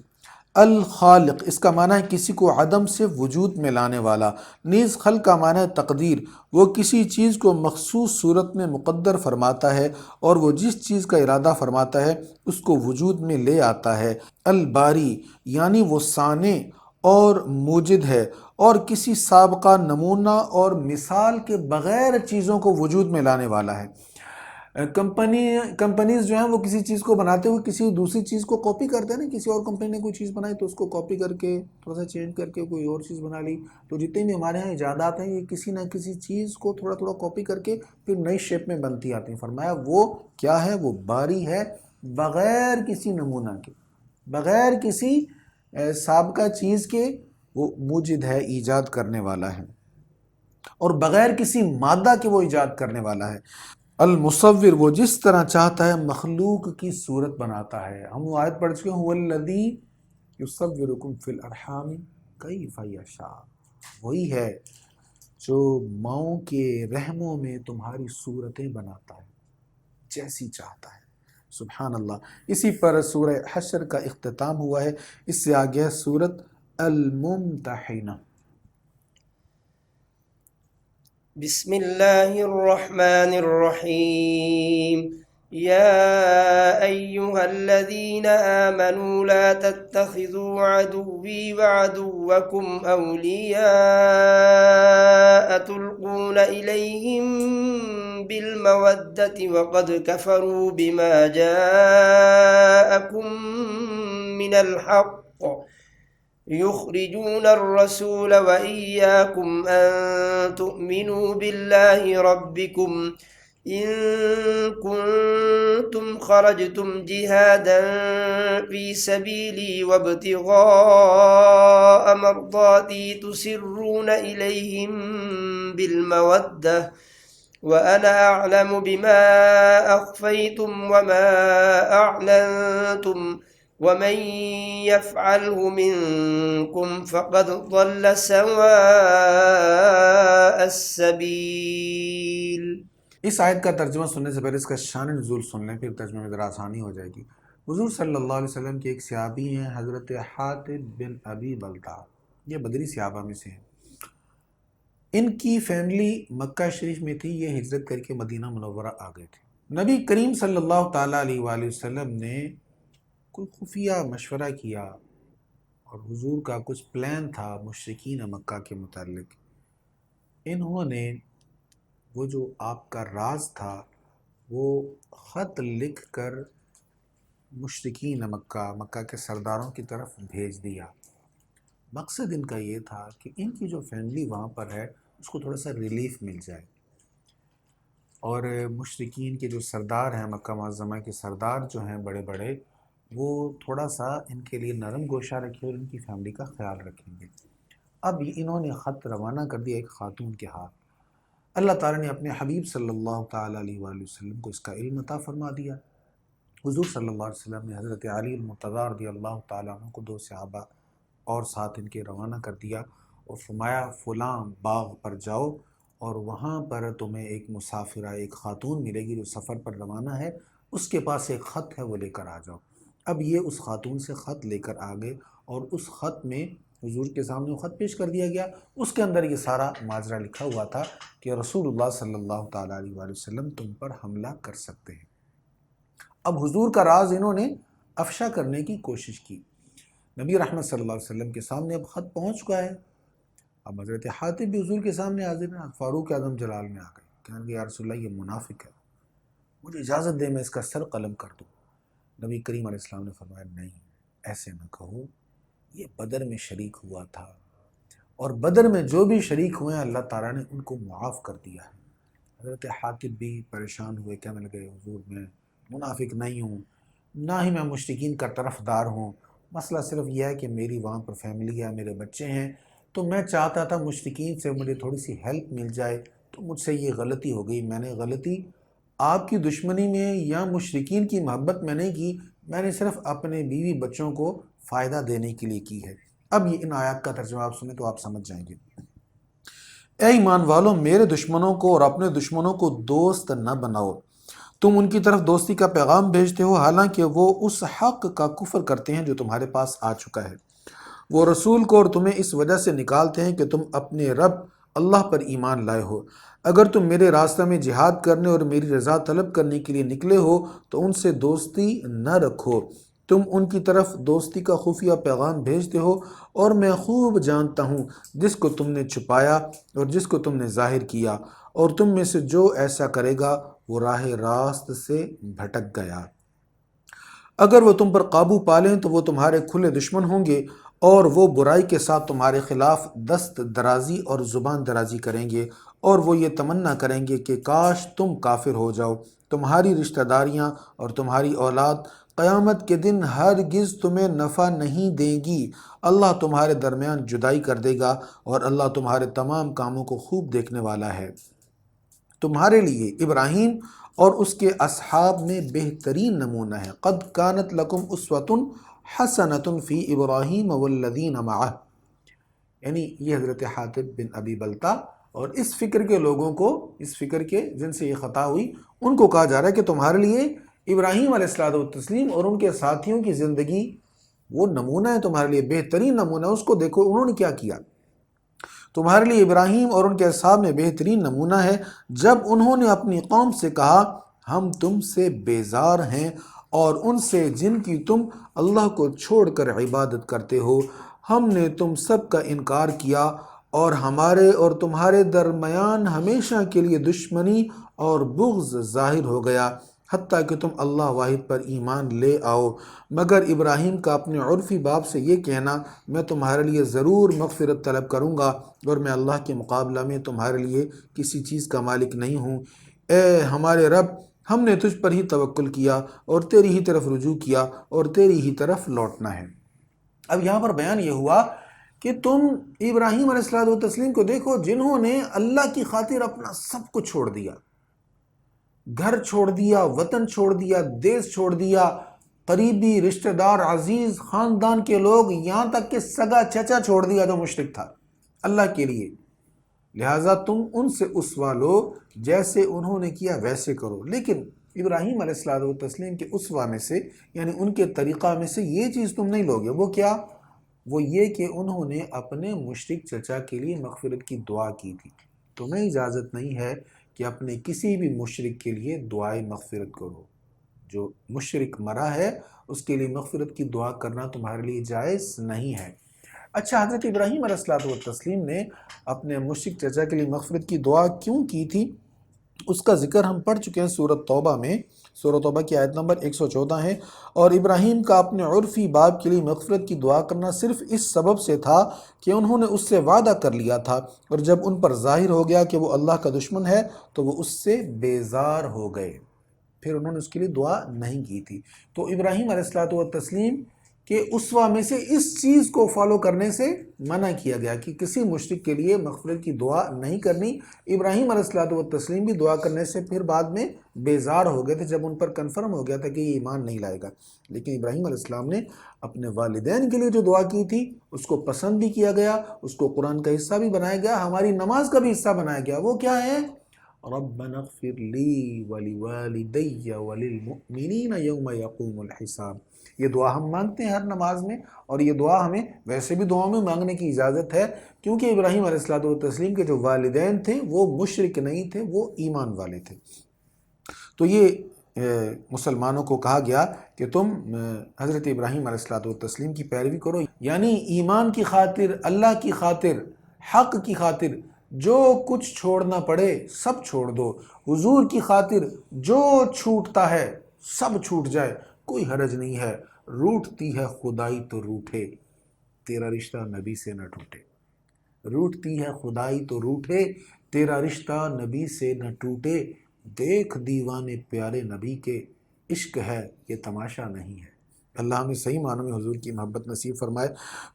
الخالق اس کا معنی ہے کسی کو عدم سے وجود میں لانے والا۔ نیز خلق کا معنی ہے تقدیر، وہ کسی چیز کو مخصوص صورت میں مقدر فرماتا ہے اور وہ جس چیز کا ارادہ فرماتا ہے اس کو وجود میں لے آتا ہے۔ الباری یعنی وہ صانع اور موجد ہے اور کسی سابقہ، نمونہ اور مثال کے بغیر چیزوں کو وجود میں لانے والا ہے۔ کمپنیز جو ہیں وہ کسی چیز کو بناتے ہوئے کسی دوسری چیز کو کاپی کرتے ہیں نا، کسی اور کمپنی نے کوئی چیز بنائی تو اس کو کاپی کر کے تھوڑا سا چینج کر کے کوئی اور چیز بنا لی۔ تو جتنے بھی ہمارے ہاں ایجادات ہیں یہ کسی نہ کسی چیز کو تھوڑا تھوڑا کاپی کر کے پھر نئی شیپ میں بنتی آتی ہیں۔ فرمایا وہ کیا ہے؟ وہ باری ہے، بغیر کسی نمونہ کے، بغیر کسی سابقہ چیز کے، وہ موجد ہے، ایجاد کرنے والا ہے، اور بغیر کسی مادہ کے وہ ایجاد کرنے والا ہے۔ المصور وہ جس طرح چاہتا ہے مخلوق کی صورت بناتا ہے۔ ہم وہ آیت پڑھ چکے ہیں، هو الذی یصورکم فی الارحام کیف یشاء، وہی ہے جو ماؤں کے رحموں میں تمہاری صورتیں بناتا ہے جیسی چاہتا ہے۔ سبحان اللہ۔ اسی پر سورہ حشر کا اختتام ہوا ہے۔ اس سے آگے سورۃ الممتحنہ۔ بسم الله الرحمن الرحيم. يا أيها الذين آمنوا لا تتخذوا عدوي وعدوكم أولياء تلقون إليهم بالمودة وقد كفروا بما جاءكم من الحق يخرجون الرسول وإياكم أن تؤمنوا بالله ربكم إن كنتم خرجتم جهادا في سبيلي وابتغاء مرضاتي تسرون إليهم بالمودة وأنا أعلم بما أخفيتم وما أعلنتم ومن يفعله منكم فقد ضل سواء السبيل. اس آیت کا ترجمہ سننے سے پہلے اس کا شان نزول سن لیں، پھر ترجمے میں ذرا آسانی ہو جائے گی۔ حضور صلی اللہ علیہ وسلم کے ایک صحابی ہیں حضرت حاطب بن ابی بلتع، یہ بدری صحابہ میں سے ہیں۔ ان کی فیملی مکہ شریف میں تھی، یہ ہجرت کر کے مدینہ منورہ آ گئے تھے۔ نبی کریم صلی اللہ تعالیٰ علیہ وآلہ وسلم نے کوئی خفیہ مشورہ کیا اور حضور کا کچھ پلان تھا مشرکین مکہ کے متعلق۔ انہوں نے وہ جو آپ کا راز تھا وہ خط لکھ کر مشرکین مکہ کے سرداروں کی طرف بھیج دیا۔ مقصد ان کا یہ تھا کہ ان کی جو فیملی وہاں پر ہے اس کو تھوڑا سا ریلیف مل جائے، اور مشرکین کے جو سردار ہیں، مکہ معظمہ کے سردار جو ہیں بڑے بڑے، وہ تھوڑا سا ان کے لیے نرم گوشہ رکھے اور ان کی فیملی کا خیال رکھیں گے۔ اب انہوں نے خط روانہ کر دیا ایک خاتون کے ہاتھ۔ اللہ تعالیٰ نے اپنے حبیب صلی اللہ تعالیٰ علیہ وآلہ وسلم کو اس کا علم عطا فرما دیا، حضور صلی اللہ علیہ وسلم نے حضرت علی المرتضیٰ رضی اللہ تعالیٰ عنہ کو 2 صحابہ اور ساتھ ان کے روانہ کر دیا اور فرمایا فلاں باغ پر جاؤ اور وہاں پر تمہیں ایک مسافرہ ایک خاتون ملے گی جو سفر پر روانہ ہے، اس کے پاس ایک خط ہے، وہ لے کر آ جاؤ۔ اب یہ اس خاتون سے خط لے کر آ گئے اور اس خط میں حضور کے سامنے وہ خط پیش کر دیا گیا، اس کے اندر یہ سارا ماجرا لکھا ہوا تھا کہ رسول اللہ صلی اللہ تعالیٰ علیہ وآلہ وسلم تم پر حملہ کر سکتے ہیں۔ اب حضور کا راز انہوں نے افشا کرنے کی کوشش کی۔ نبی رحمت صلی اللہ علیہ وسلم کے سامنے اب خط پہنچ چکا ہے۔ اب حضرت حاتب بھی حضور کے سامنے حاضر ہیں، فاروق اعظم جلال میں آ گئے، کہنے کہ یا رسول اللہ یہ منافق ہے، مجھے اجازت دے میں اس کا سر قلم کر دوں۔ نبی کریم علیہ السلام نے فرمایا نہیں، ایسے نہ کہو، یہ بدر میں شریک ہوا تھا اور بدر میں جو بھی شریک ہوئے ہیں اللہ تعالیٰ نے ان کو معاف کر دیا ہے۔ حضرت حاتب بھی پریشان ہوئے، کہنے لگے حضور میں منافق نہیں ہوں، نہ ہی میں مشرکین کا طرفدار ہوں، مسئلہ صرف یہ ہے کہ میری وہاں پر فیملی ہے، میرے بچے ہیں، تو میں چاہتا تھا مشرکین سے مجھے تھوڑی سی ہیلپ مل جائے، تو مجھ سے یہ غلطی ہو گئی، میں نے غلطی آپ کی دشمنی میں یا مشرکین کی محبت میں نہیں کی، میں نے صرف اپنے بیوی بچوں کو فائدہ دینے کے لیے کی ہے۔ اب یہ ان آیات کا ترجمہ آپ سنیں تو آپ سمجھ جائیں گے۔ اے ایمان والو، میرے دشمنوں کو اور اپنے دشمنوں کو دوست نہ بناؤ، تم ان کی طرف دوستی کا پیغام بھیجتے ہو حالانکہ وہ اس حق کا کفر کرتے ہیں جو تمہارے پاس آ چکا ہے، وہ رسول کو اور تمہیں اس وجہ سے نکالتے ہیں کہ تم اپنے رب اللہ پر ایمان لائے ہو۔ اگر تم میرے راستہ میں جہاد کرنے اور میری رضا طلب کرنے کے لیے نکلے ہو تو ان سے دوستی نہ رکھو، تم ان کی طرف دوستی کا خفیہ پیغام بھیجتے ہو اور میں خوب جانتا ہوں جس کو تم نے چھپایا اور جس کو تم نے ظاہر کیا، اور تم میں سے جو ایسا کرے گا وہ راہ راست سے بھٹک گیا۔ اگر وہ تم پر قابو پالیں تو وہ تمہارے کھلے دشمن ہوں گے اور وہ برائی کے ساتھ تمہارے خلاف دست درازی اور زبان درازی کریں گے، اور وہ یہ تمنا کریں گے کہ کاش تم کافر ہو جاؤ۔ تمہاری رشتہ داریاں اور تمہاری اولاد قیامت کے دن ہرگز تمہیں نفع نہیں دیں گی، اللہ تمہارے درمیان جدائی کر دے گا اور اللہ تمہارے تمام کاموں کو خوب دیکھنے والا ہے۔ تمہارے لیے ابراہیم اور اس کے اصحاب میں بہترین نمونہ ہے، قد کانت لکم اسوۃ حسنۃ فی ابراہیم والذین معہ، یعنی یہ حضرت حاتب بن ابی بلتہ اور اس فکر کے لوگوں کو، اس فکر کے جن سے یہ خطا ہوئی، ان کو کہا جا رہا ہے کہ تمہارے لیے ابراہیم علیہ الصلوۃ والتسلیم اور ان کے ساتھیوں کی زندگی وہ نمونہ ہے، تمہارے لیے بہترین نمونہ، اس کو دیکھو انہوں نے کیا کیا۔ تمہارے لیے ابراہیم اور ان کے اصحاب میں بہترین نمونہ ہے جب انہوں نے اپنی قوم سے کہا ہم تم سے بیزار ہیں اور ان سے جن کی تم اللہ کو چھوڑ کر عبادت کرتے ہو، ہم نے تم سب کا انکار کیا اور ہمارے اور تمہارے درمیان ہمیشہ کے لیے دشمنی اور بغض ظاہر ہو گیا حتیٰ کہ تم اللہ واحد پر ایمان لے آؤ، مگر ابراہیم کا اپنے عرفی باپ سے یہ کہنا میں تمہارے لیے ضرور مغفرت طلب کروں گا اور میں اللہ کے مقابلہ میں تمہارے لیے کسی چیز کا مالک نہیں ہوں۔ اے ہمارے رب، ہم نے تجھ پر ہی توکل کیا اور تیری ہی طرف رجوع کیا اور تیری ہی طرف لوٹنا ہے۔ اب یہاں پر بیان یہ ہوا کہ تم ابراہیم علیہ الصلوۃ والتسلیم کو دیکھو جنہوں نے اللہ کی خاطر اپنا سب کچھ چھوڑ دیا، گھر چھوڑ دیا، وطن چھوڑ دیا، دیش چھوڑ دیا، قریبی رشتہ دار عزیز خاندان کے لوگ، یہاں تک کہ سگا چچا چھوڑ دیا جو مشرک تھا اللہ کے لیے۔ لہٰذا تم ان سے اسوہ لو، جیسے انہوں نے کیا ویسے کرو۔ لیکن ابراہیم علیہ الصلوۃ والتسلیم کے اسوہ میں سے، یعنی ان کے طریقہ میں سے یہ چیز تم نہیں لوگے۔ وہ کیا؟ وہ یہ کہ انہوں نے اپنے مشرک چچا کے لیے مغفرت کی دعا کی تھی۔ تمہیں اجازت نہیں ہے کہ اپنے کسی بھی مشرک کے لیے دعائے مغفرت کرو۔ جو مشرک مرا ہے اس کے لیے مغفرت کی دعا کرنا تمہارے لیے جائز نہیں ہے۔ اچھا، حضرت ابراہیم علیہ الصلوۃ والتسلیم نے اپنے مشرک چچا کے لیے مغفرت کی دعا کیوں کی تھی، اس کا ذکر ہم پڑھ چکے ہیں سورۃ توبہ میں۔ سورۃ توبہ کی آیت نمبر 114 ہے، اور ابراہیم کا اپنے عرفی باپ کے لیے مغفرت کی دعا کرنا صرف اس سبب سے تھا کہ انہوں نے اس سے وعدہ کر لیا تھا، اور جب ان پر ظاہر ہو گیا کہ وہ اللہ کا دشمن ہے تو وہ اس سے بیزار ہو گئے، پھر انہوں نے اس کے لیے دعا نہیں کی تھی۔ تو ابراہیم علیہ الصلوۃ والتسلیم کہ اسوہ میں سے اس چیز کو فالو کرنے سے منع کیا گیا کہ کسی مشرک کے لیے مغفرت کی دعا نہیں کرنی۔ ابراہیم علیہ السلام بھی دعا کرنے سے پھر بعد میں بیزار ہو گئے تھے جب ان پر کنفرم ہو گیا تھا کہ یہ ایمان نہیں لائے گا، لیکن ابراہیم علیہ السلام نے اپنے والدین کے لیے جو دعا کی تھی اس کو پسند بھی کیا گیا، اس کو قرآن کا حصہ بھی بنایا گیا، ہماری نماز کا بھی حصہ بنایا گیا۔ وہ کیا ہے؟ ربنا اغفر لی ولوالدی وللمؤمنین یوم یقوم الحساب۔ یہ دعا ہم مانگتے ہیں ہر نماز میں، اور یہ دعا ہمیں ویسے بھی دعاؤں میں مانگنے کی اجازت ہے، کیونکہ ابراہیم علیہ السلام کے جو والدین تھے وہ مشرک نہیں تھے، وہ ایمان والے تھے۔ تو یہ مسلمانوں کو کہا گیا کہ تم حضرت ابراہیم علیہ السلام کی پیروی کرو، یعنی ایمان کی خاطر، اللہ کی خاطر، حق کی خاطر جو کچھ چھوڑنا پڑے سب چھوڑ دو، حضور کی خاطر جو چھوٹتا ہے سب چھوٹ جائے، کوئی حرج نہیں ہے۔ روٹتی ہے خدائی تو روٹھے، تیرا رشتہ نبی سے نہ ٹوٹے۔ روٹتی ہے خدائی تو روٹھے، تیرا رشتہ نبی سے نہ ٹوٹے۔ دیکھ دیوانے پیارے نبی کے، عشق ہے یہ تماشا نہیں ہے۔ اللہ ہمیں صحیح معنوں میں حضور کی محبت نصیب فرمائے۔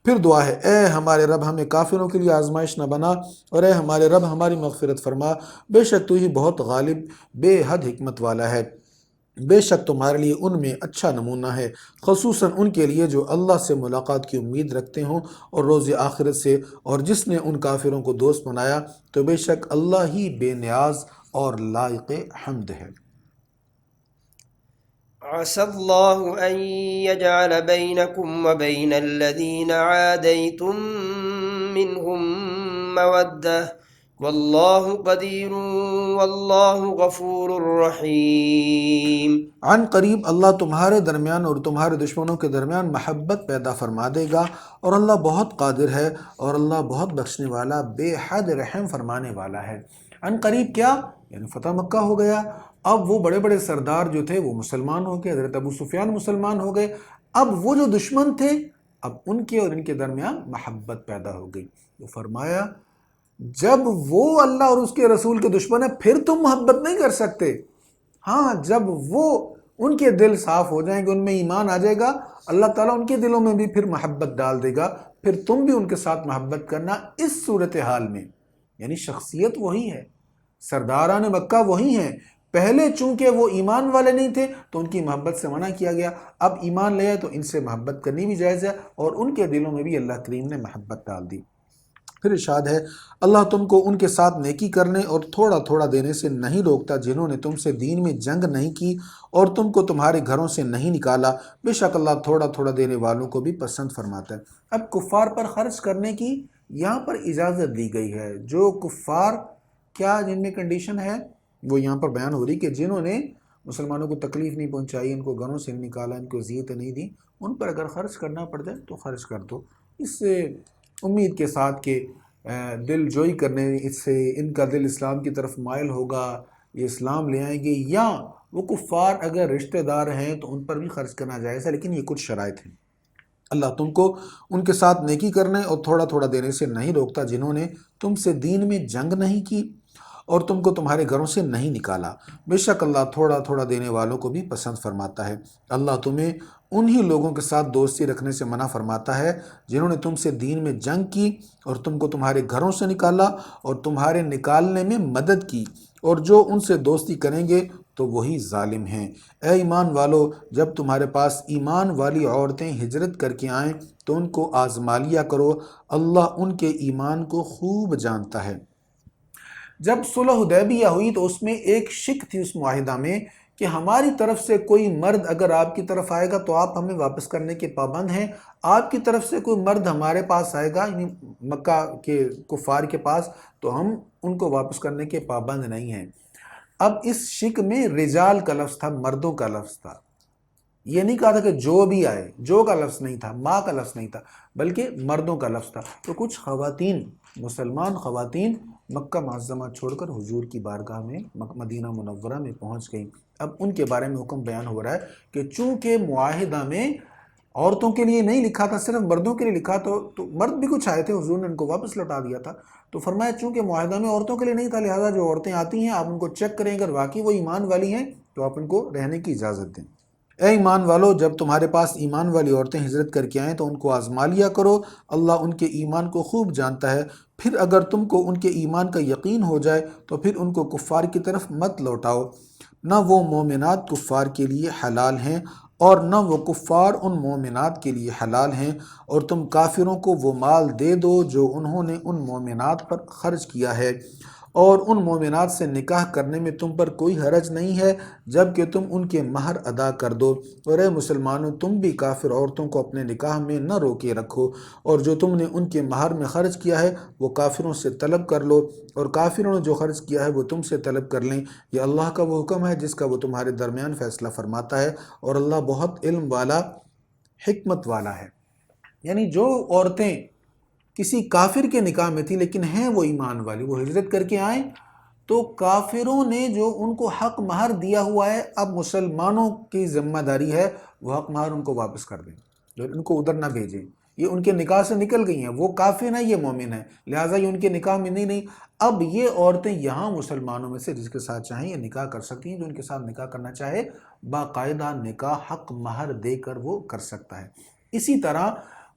پھر دعا ہے، اے ہمارے رب ہمیں کافروں کے لیے آزمائش نہ بنا، اور اے ہمارے رب ہماری مغفرت فرما، بے شک تو ہی بہت غالب بے حد حکمت والا ہے۔ بے شک تمہارے لیے ان میں اچھا نمونہ ہے، خصوصاً ان کے لیے جو اللہ سے ملاقات کی امید رکھتے ہوں اور روز آخرت سے، اور جس نے ان کافروں کو دوست بنایا تو بے شک اللہ ہی بے نیاز اور لائق حمد ہے۔ عسى الله أن يجعل بينكم وبين الذين عاديتم منهم مودة والله قدير والله غفور رحيم۔ عن قریب اللہ تمہارے درمیان اور تمہارے دشمنوں کے درمیان محبت پیدا فرما دے گا، اور اللہ بہت قادر ہے، اور اللہ بہت بخشنے والا بے حد رحم فرمانے والا ہے۔ عن قریب کیا؟ یعنی فتح مکہ ہو گیا، اب وہ بڑے بڑے سردار جو تھے وہ مسلمان ہو گئے، حضرت ابو سفیان مسلمان ہو گئے، اب وہ جو دشمن تھے اب ان کے اور ان کے درمیان محبت پیدا ہو گئی۔ وہ فرمایا جب وہ اللہ اور اس کے رسول کے دشمن ہیں پھر تم محبت نہیں کر سکتے، ہاں جب وہ ان کے دل صاف ہو جائیں گے، ان میں ایمان آ جائے گا، اللہ تعالیٰ ان کے دلوں میں بھی پھر محبت ڈال دے گا، پھر تم بھی ان کے ساتھ محبت کرنا۔ اس صورتحال میں یعنی شخصیت وہی ہے، سرداران مکہ وہی ہیں، پہلے چونکہ وہ ایمان والے نہیں تھے تو ان کی محبت سے منع کیا گیا، اب ایمان لے آئے تو ان سے محبت کرنی بھی جائز ہے، اور ان کے دلوں میں بھی اللہ کریم نے محبت ڈال دی۔ پھر ارشاد ہے، اللہ تم کو ان کے ساتھ نیکی کرنے اور تھوڑا تھوڑا دینے سے نہیں روکتا جنہوں نے تم سے دین میں جنگ نہیں کی اور تم کو تمہارے گھروں سے نہیں نکالا، بے شک اللہ تھوڑا تھوڑا دینے والوں کو بھی پسند فرماتا ہے۔ اب کفار پر خرچ کرنے کی یہاں پر اجازت دی گئی ہے۔ جو کفار کیا جن میں کنڈیشن ہے وہ یہاں پر بیان ہو رہی کہ جنہوں نے مسلمانوں کو تکلیف نہیں پہنچائی، ان کو گھروں سے نکالا، ان کو اذیتیں نہیں دی، ان پر اگر خرچ کرنا پڑ جائے تو خرچ کر دو، اس سے امید کے ساتھ کہ دل جوئی کرنے، اس سے ان کا دل اسلام کی طرف مائل ہوگا، یہ اسلام لے آئیں گے، یا وہ کفار اگر رشتہ دار ہیں تو ان پر بھی خرچ کرنا جائز ہے، لیکن یہ کچھ شرائط ہیں۔ اللہ تم کو ان کے ساتھ نیکی کرنے اور تھوڑا تھوڑا دینے سے نہیں روکتا جنہوں نے تم سے دین میں جنگ نہیں کی اور تم کو تمہارے گھروں سے نہیں نکالا، بے شک اللہ تھوڑا تھوڑا دینے والوں کو بھی پسند فرماتا ہے۔ اللہ تمہیں انہی لوگوں کے ساتھ دوستی رکھنے سے منع فرماتا ہے جنہوں نے تم سے دین میں جنگ کی اور تم کو تمہارے گھروں سے نکالا اور تمہارے نکالنے میں مدد کی، اور جو ان سے دوستی کریں گے تو وہی ظالم ہیں۔ اے ایمان والو، جب تمہارے پاس ایمان والی عورتیں ہجرت کر کے آئیں تو ان کو آزما لیا کرو، اللہ ان کے ایمان کو خوب جانتا ہے۔ جب صلح حدیبیہ ہوئی تو اس میں ایک شک تھی اس معاہدہ میں کہ ہماری طرف سے کوئی مرد اگر آپ کی طرف آئے گا تو آپ ہمیں واپس کرنے کے پابند ہیں، آپ کی طرف سے کوئی مرد ہمارے پاس آئے گا یعنی مکہ کے کفار کے پاس تو ہم ان کو واپس کرنے کے پابند نہیں ہیں۔ اب اس شک میں رجال کا لفظ تھا، مردوں کا لفظ تھا، یہ نہیں کہا تھا کہ جو بھی آئے، جو کا لفظ نہیں تھا، ماں کا لفظ نہیں تھا، بلکہ مردوں کا لفظ تھا۔ تو کچھ خواتین، مسلمان خواتین مکہ معظمہ چھوڑ کر حضور کی بارگاہ میں مدینہ منورہ میں پہنچ گئیں۔ اب ان کے بارے میں حکم بیان ہو رہا ہے کہ چونکہ معاہدہ میں عورتوں کے لیے نہیں لکھا تھا، صرف مردوں کے لیے لکھا، تو مرد بھی کچھ آئے تھے، حضور نے ان کو واپس لوٹا دیا تھا، تو فرمایا چونکہ معاہدہ میں عورتوں کے لیے نہیں تھا لہذا جو عورتیں آتی ہیں آپ ان کو چیک کریں، اگر واقعی وہ ایمان والی ہیں تو آپ ان کو رہنے کی اجازت دیں۔ اے ایمان والو، جب تمہارے پاس ایمان والی عورتیں ہجرت کر کے آئیں تو ان کو آزما لیا کرو، اللہ ان کے ایمان کو خوب جانتا ہے۔ پھر اگر تم کو ان کے ایمان کا یقین ہو جائے تو پھر ان کو کفار کی طرف مت لوٹاؤ، نہ وہ مومنات کفار کے لیے حلال ہیں اور نہ وہ کفار ان مومنات کے لیے حلال ہیں، اور تم کافروں کو وہ مال دے دو جو انہوں نے ان مومنات پر خرچ کیا ہے، اور ان مومنات سے نکاح کرنے میں تم پر کوئی حرج نہیں ہے جب کہ تم ان کے مہر ادا کر دو، اور اے مسلمانوں، تم بھی کافر عورتوں کو اپنے نکاح میں نہ روکے رکھو، اور جو تم نے ان کے مہر میں خرچ کیا ہے وہ کافروں سے طلب کر لو، اور کافروں نے جو خرچ کیا ہے وہ تم سے طلب کر لیں۔ یہ اللہ کا وہ حکم ہے جس کا وہ تمہارے درمیان فیصلہ فرماتا ہے، اور اللہ بہت علم والا، حکمت والا ہے۔ یعنی جو عورتیں کسی کافر کے نکاح میں تھی لیکن ہیں وہ ایمان والی، وہ ہجرت کر کے آئیں، تو کافروں نے جو ان کو حق مہر دیا ہوا ہے، اب مسلمانوں کی ذمہ داری ہے وہ حق مہر ان کو واپس کر دیں، جو ان کو ادھر نہ بھیجیں۔ یہ ان کے نکاح سے نکل گئی ہیں، وہ کافر ہیں، یہ مومن ہیں، لہٰذا یہ ان کے نکاح میں نہیں۔ اب یہ عورتیں یہاں مسلمانوں میں سے جس کے ساتھ چاہیں یہ نکاح کر سکتی ہیں، جو ان کے ساتھ نکاح کرنا چاہے باقاعدہ نکاح حق مہر دے کر وہ کر سکتا ہے۔ اسی طرح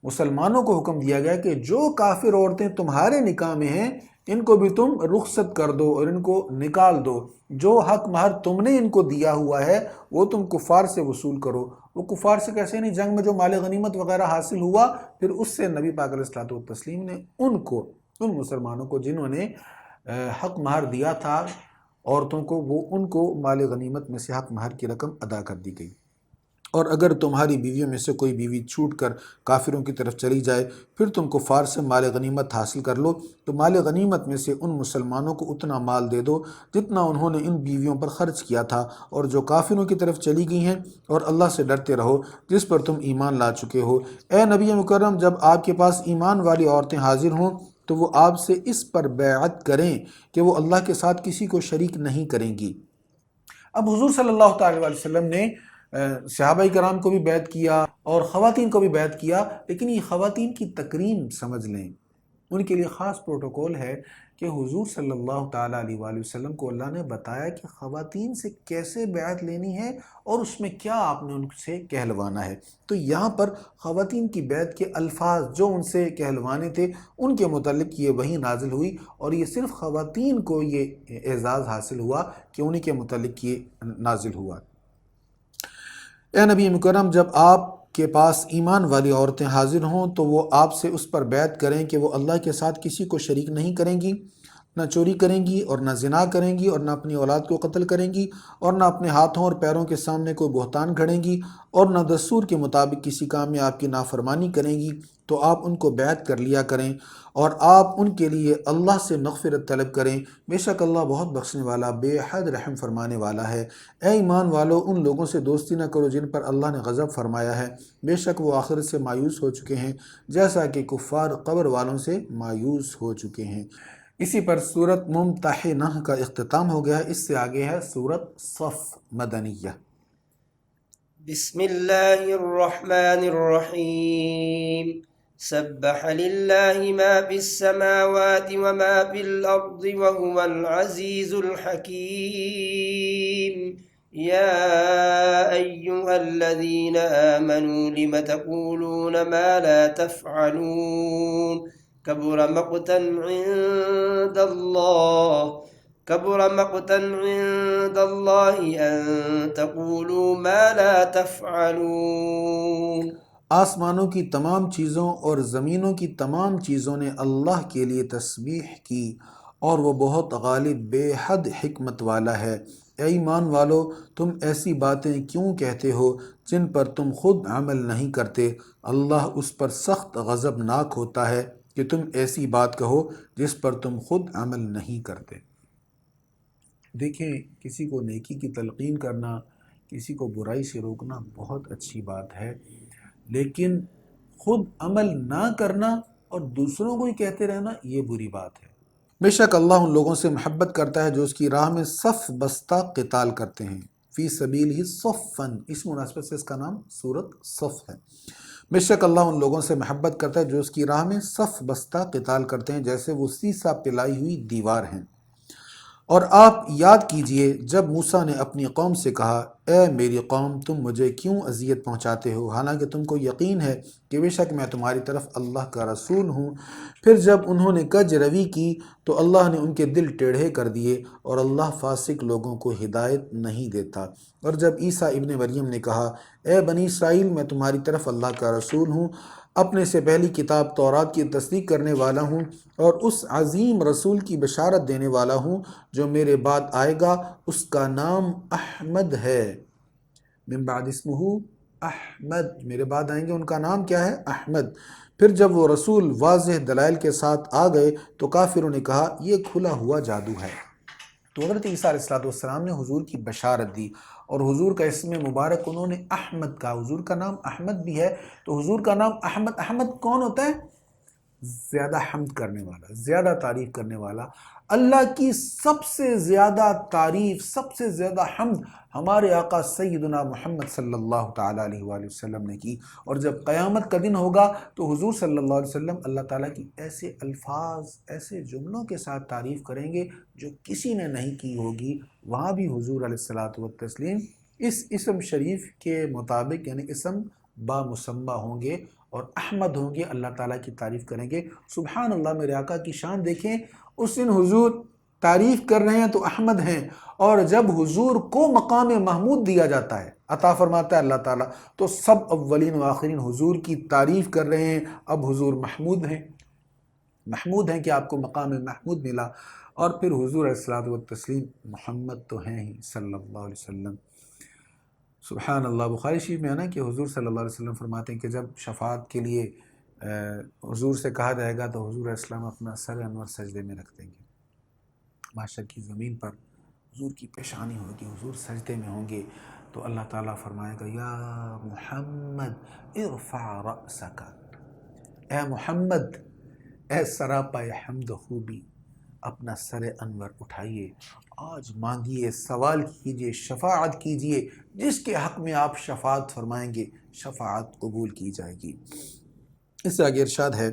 مسلمانوں کو حکم دیا گیا کہ جو کافر عورتیں تمہارے نکاح میں ہیں ان کو بھی تم رخصت کر دو اور ان کو نکال دو، جو حق مہر تم نے ان کو دیا ہوا ہے وہ تم کفار سے وصول کرو۔ وہ کفار سے کیسے؟ نہیں، جنگ میں جو مال غنیمت وغیرہ حاصل ہوا پھر اس سے نبی پاک علیہ الصلوۃ والتسلیم نے ان مسلمانوں کو جنہوں نے حق مہر دیا تھا عورتوں کو، وہ ان کو مال غنیمت میں سے حق مہر کی رقم ادا کر دی گئی۔ اور اگر تمہاری بیویوں میں سے کوئی بیوی چھوٹ کر کافروں کی طرف چلی جائے، پھر تم کفار سے مال غنیمت حاصل کر لو، تو مال غنیمت میں سے ان مسلمانوں کو اتنا مال دے دو جتنا انہوں نے ان بیویوں پر خرچ کیا تھا، اور جو کافروں کی طرف چلی گئی ہیں، اور اللہ سے ڈرتے رہو جس پر تم ایمان لا چکے ہو۔ اے نبی مکرم، جب آپ کے پاس ایمان والی عورتیں حاضر ہوں تو وہ آپ سے اس پر بیعت کریں کہ وہ اللہ کے ساتھ کسی کو شریک نہیں کریں گی۔ اب حضور صلی اللہ تعالی علیہ وسلم نے صحابہ کرام کو بھی بیعت کیا اور خواتین کو بھی بیعت کیا، لیکن یہ خواتین کی تکریم سمجھ لیں، ان کے لیے خاص پروٹوکول ہے کہ حضور صلی اللہ تعالیٰ علیہ وآلہ وسلم کو اللہ نے بتایا کہ خواتین سے کیسے بیعت لینی ہے اور اس میں کیا آپ نے ان سے کہلوانا ہے۔ تو یہاں پر خواتین کی بیعت کے الفاظ جو ان سے کہلوانے تھے ان کے متعلق یہ وحی نازل ہوئی، اور یہ صرف خواتین کو یہ اعزاز حاصل ہوا کہ انہی کے متعلق یہ نازل ہوا۔ اے نبی مکرم، جب آپ کے پاس ایمان والی عورتیں حاضر ہوں تو وہ آپ سے اس پر بیعت کریں کہ وہ اللہ کے ساتھ کسی کو شریک نہیں کریں گی، نہ چوری کریں گی اور نہ زنا کریں گی اور نہ اپنی اولاد کو قتل کریں گی اور نہ اپنے ہاتھوں اور پیروں کے سامنے کوئی بہتان گھڑیں گی اور نہ دستور کے مطابق کسی کام میں آپ کی نافرمانی کریں گی، تو آپ ان کو بیعت کر لیا کریں اور آپ ان کے لیے اللہ سے مغفرت طلب کریں، بے شک اللہ بہت بخشنے والا، بے حد رحم فرمانے والا ہے۔ اے ایمان والو، ان لوگوں سے دوستی نہ کرو جن پر اللہ نے غضب فرمایا ہے، بے شک وہ آخرت سے مایوس ہو چکے ہیں جیسا کہ کفار قبر والوں سے مایوس ہو چکے ہیں۔ اسی پر سورت ممتحنہ کا اختتام ہو گیا ہے۔ اس سے آگے ہے سورت صف مدنیہ۔ بسم اللہ الرحمن الرحیم سبح للہ ما فی السماوات وما فی الارض وهو العزیز الحکیم یا ایہا الذین آمنوا لم تقولون ما لا تفعلون كبر مقتا عند الله أن تقولوا ما لا تفعلون۔ آسمانوں کی تمام چیزوں اور زمینوں کی تمام چیزوں نے اللہ کے لیے تسبیح کی، اور وہ بہت غالب، بے حد حکمت والا ہے۔ اے ایمان والو، تم ایسی باتیں کیوں کہتے ہو جن پر تم خود عمل نہیں کرتے؟ اللہ اس پر سخت غضبناک ہوتا ہے کہ تم ایسی بات کہو جس پر تم خود عمل نہیں کرتے۔ دیکھیں، کسی کو نیکی کی تلقین کرنا، کسی کو برائی سے روکنا بہت اچھی بات ہے، لیکن خود عمل نہ کرنا اور دوسروں کو ہی کہتے رہنا یہ بری بات ہے۔ بے شک اللہ ان لوگوں سے محبت کرتا ہے جو اس کی راہ میں صف بستہ قتال کرتے ہیں، فی سبیلہ صفاً، اس مناسبت سے اس کا نام سورت صف ہے۔ بے شک اللہ ان لوگوں سے محبت کرتا ہے جو اس کی راہ میں صف بستہ قتال کرتے ہیں، جیسے وہ سیسہ پلائی ہوئی دیوار ہیں۔ اور آپ یاد کیجئے جب موسیٰ نے اپنی قوم سے کہا اے میری قوم تم مجھے کیوں اذیت پہنچاتے ہو حالانکہ تم کو یقین ہے کہ بے شک میں تمہاری طرف اللہ کا رسول ہوں۔ پھر جب انہوں نے کج روی کی تو اللہ نے ان کے دل ٹیڑھے کر دیے اور اللہ فاسق لوگوں کو ہدایت نہیں دیتا۔ اور جب عیسیٰ ابن مریم نے کہا اے بنی اسرائیل میں تمہاری طرف اللہ کا رسول ہوں، اپنے سے پہلی کتاب تورات کی تصدیق کرنے والا ہوں اور اس عظیم رسول کی بشارت دینے والا ہوں جو میرے بعد آئے گا، اس کا نام احمد ہے۔ من بعد اسمہ احمد، میرے بعد آئیں گے ان کا نام کیا ہے؟ احمد۔ پھر جب وہ رسول واضح دلائل کے ساتھ آ گئے تو کافروں نے کہا یہ کھلا ہوا جادو ہے۔ تو حضرت عیسیٰ علیہ السلام نے حضور کی بشارت دی اور حضور کا اسم مبارک انہوں نے احمد کہا۔ حضور کا نام احمد بھی ہے، تو حضور کا نام احمد، احمد کون ہوتا ہے؟ زیادہ حمد کرنے والا، زیادہ تعریف کرنے والا۔ اللہ کی سب سے زیادہ تعریف، سب سے زیادہ حمد ہمارے آقا سیدنا محمد صلی اللہ تعالیٰ علیہ وآلہ وسلم نے کی۔ اور جب قیامت کا دن ہوگا تو حضور صلی اللہ علیہ وسلم اللہ تعالیٰ کی ایسے الفاظ، ایسے جملوں کے ساتھ تعریف کریں گے جو کسی نے نہیں کی ہوگی۔ وہاں بھی حضور علیہ الصلوۃ والتسلیم اس اسم شریف کے مطابق یعنی اسم با مسمہ ہوں گے اور احمد ہوں گے، اللہ تعالیٰ کی تعریف کریں گے۔ سبحان اللہ، میرے آقا کی شان دیکھیں، اس دن حضور تعریف کر رہے ہیں تو احمد ہیں، اور جب حضور کو مقام محمود دیا جاتا ہے، عطا فرماتا ہے اللہ تعالیٰ، تو سب اولین و آخرین حضور کی تعریف کر رہے ہیں۔ اب حضور محمود ہیں، محمود ہیں کہ آپ کو مقام محمود ملا، اور پھر حضور علیہ الصلوۃ والتسلیم محمد تو ہیں ہی صلی اللہ علیہ وسلم۔ سبحان اللہ، بخاری شریف میں ہے نا کہ حضور صلی اللہ علیہ وسلم فرماتے ہیں کہ جب شفاعت کے لیے حضور سے کہا جائے گا تو حضور علیہ السلام اپنا سر انور سجدے میں رکھ دیں گے۔ محشر کی زمین پر حضور کی پیشانی ہوگی، حضور سجدے میں ہوں گے، تو اللہ تعالیٰ فرمائے گا یا محمد ارفع رأسک، اے محمد، اے سراپا حمد و خوبی، اپنا سر انور اٹھائیے، آج مانگیے، سوال کیجئے، شفاعت کیجئے، جس کے حق میں آپ شفاعت فرمائیں گے شفاعت قبول کی جائے گی۔ اس سے آگے ارشاد ہے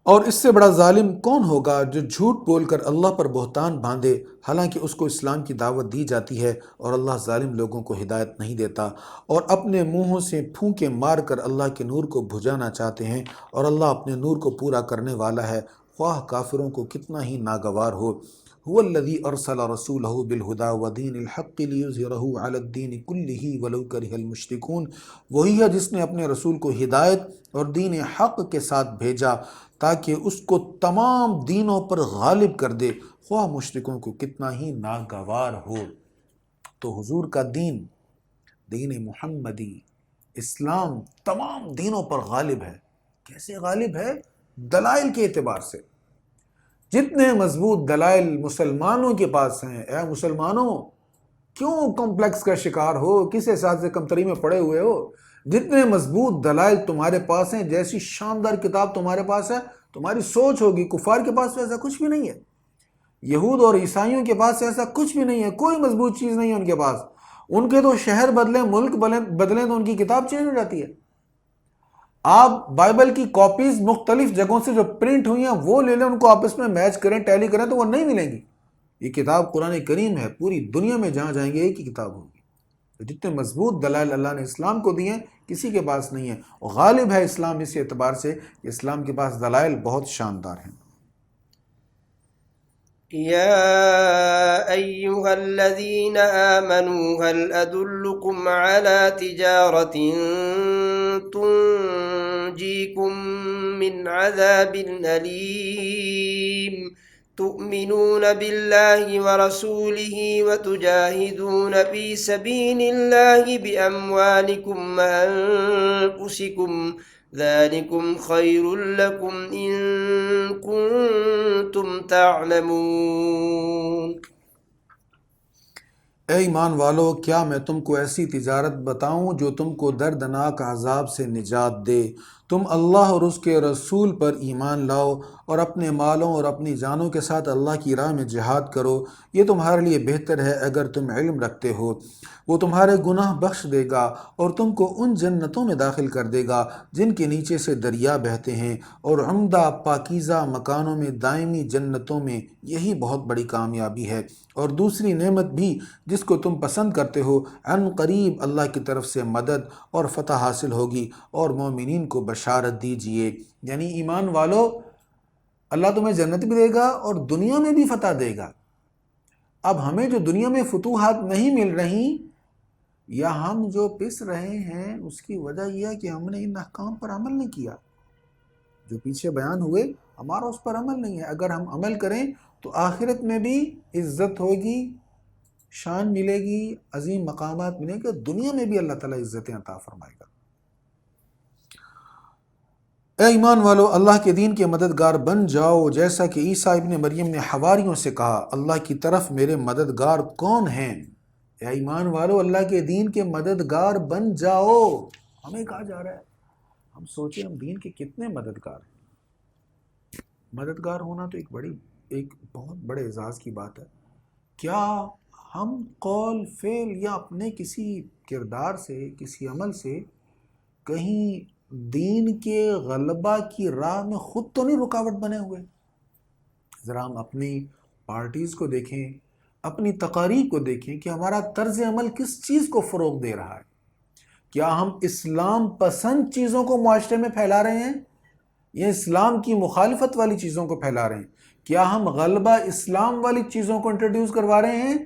اور اس سے بڑا ظالم کون ہوگا جو جھوٹ بول کر اللہ پر بہتان باندھے حالانکہ اس کو اسلام کی دعوت دی جاتی ہے اور اللہ ظالم لوگوں کو ہدایت نہیں دیتا، اور اپنے منہوں سے پھونکے مار کر اللہ کے نور کو بجھانا چاہتے ہیں اور اللہ اپنے نور کو پورا کرنے والا ہے، خواہ کافروں کو کتنا ہی ناگوار ہو۔ هو الذي ارسل رسوله بالهدى ودين الحق ليظهره على الدين كله ولو كره المشركون، وہی ہے جس نے اپنے رسول کو ہدایت اور دین حق کے ساتھ بھیجا تاکہ اس کو تمام دینوں پر غالب کر دے، خواہ مشرکوں کو کتنا ہی ناگوار ہو۔ تو حضور کا دین، دین محمدی، اسلام تمام دینوں پر غالب ہے۔ کیسے غالب ہے؟ دلائل کے اعتبار سے۔ جتنے مضبوط دلائل مسلمانوں کے پاس ہیں، اے مسلمانوں کیوں کمپلیکس کا شکار ہو، کس احساس سے کمتری میں پڑے ہوئے ہو؟ جتنے مضبوط دلائل تمہارے پاس ہیں، جیسی شاندار کتاب تمہارے پاس ہے، تمہاری سوچ ہوگی، کفار کے پاس تو ایسا کچھ بھی نہیں ہے، یہود اور عیسائیوں کے پاس ایسا کچھ بھی نہیں ہے، کوئی مضبوط چیز نہیں ہے ان کے پاس۔ ان کے تو شہر بدلیں، ملک بدلیں تو ان کی کتاب چینج ہو جاتی ہے۔ آپ بائبل کی کاپیز مختلف جگہوں سے جو پرنٹ ہوئی ہیں وہ لے لیں، ان کو آپس میں میچ کریں، ٹیلی کریں تو وہ نہیں ملیں گی۔ یہ کتاب قرآن کریم ہے، پوری دنیا میں جہاں جائیں گے ایک ہی کتاب ہوگی۔ تو جتنے مضبوط دلائل اللہ نے اسلام کو دیے ہیں کسی کے پاس نہیں ہے، اور غالب ہے اسلام اس اعتبار سے کہ اسلام کے پاس دلائل بہت شاندار ہیں۔ يا أيها الذين آمنوا هل أدلكم على تجارة تنجيكم من عذاب أليم تؤمنون بالله ورسوله وتجاهدون في سبيل الله بأموالكم وأنفسكم ذلكم خير لكم إن كنتم تعلمون۔ اے ایمان والو، کیا میں تم کو ایسی تجارت بتاؤں جو تم کو دردناک عذاب سے نجات دے؟ تم اللہ اور اس کے رسول پر ایمان لاؤ اور اپنے مالوں اور اپنی جانوں کے ساتھ اللہ کی راہ میں جہاد کرو، یہ تمہارے لیے بہتر ہے اگر تم علم رکھتے ہو۔ وہ تمہارے گناہ بخش دے گا اور تم کو ان جنتوں میں داخل کر دے گا جن کے نیچے سے دریا بہتے ہیں، اور عمدہ پاکیزہ مکانوں میں، دائمی جنتوں میں۔ یہی بہت بڑی کامیابی ہے، اور دوسری نعمت بھی جس کو تم پسند کرتے ہو، عن قریب اللہ کی طرف سے مدد اور فتح حاصل ہوگی، اور مومنین کو بشارت دیجئے۔ یعنی ایمان والو، اللہ تمہیں جنت بھی دے گا اور دنیا میں بھی فتح دے گا۔ اب ہمیں جو دنیا میں فتوحات نہیں مل رہی، یا ہم جو پس رہے ہیں، اس کی وجہ یہ ہے کہ ہم نے ان احکام پر عمل نہیں کیا جو پیچھے بیان ہوئے، ہمارا اس پر عمل نہیں ہے۔ اگر ہم عمل کریں تو آخرت میں بھی عزت ہوگی، شان ملے گی، عظیم مقامات ملیں گے، دنیا میں بھی اللہ تعالیٰ عزتیں عطا فرمائے گا۔ اے ایمان والو، اللہ کے دین کے مددگار بن جاؤ، جیسا کہ عیسیٰ ابن مریم نے حواریوں سے کہا، اللہ کی طرف میرے مددگار کون ہیں؟ اے ایمان والو، اللہ کے دین کے مددگار بن جاؤ، ہمیں کہا جا رہا ہے۔ ہم سوچیں ہم دین کے کتنے مددگار ہیں۔ مددگار ہونا تو ایک بہت بڑے اعزاز کی بات ہے۔ کیا ہم قول، فعل یا اپنے کسی کردار سے، کسی عمل سے کہیں دین کے غلبہ کی راہ میں خود تو نہیں رکاوٹ بنے ہوئے؟ ذرا ہم اپنی پارٹیز کو دیکھیں، اپنی تقاریب کو دیکھیں کہ ہمارا طرز عمل کس چیز کو فروغ دے رہا ہے۔ کیا ہم اسلام پسند چیزوں کو معاشرے میں پھیلا رہے ہیں یا اسلام کی مخالفت والی چیزوں کو پھیلا رہے ہیں؟ کیا ہم غلبہ اسلام والی چیزوں کو انٹروڈیوس کروا رہے ہیں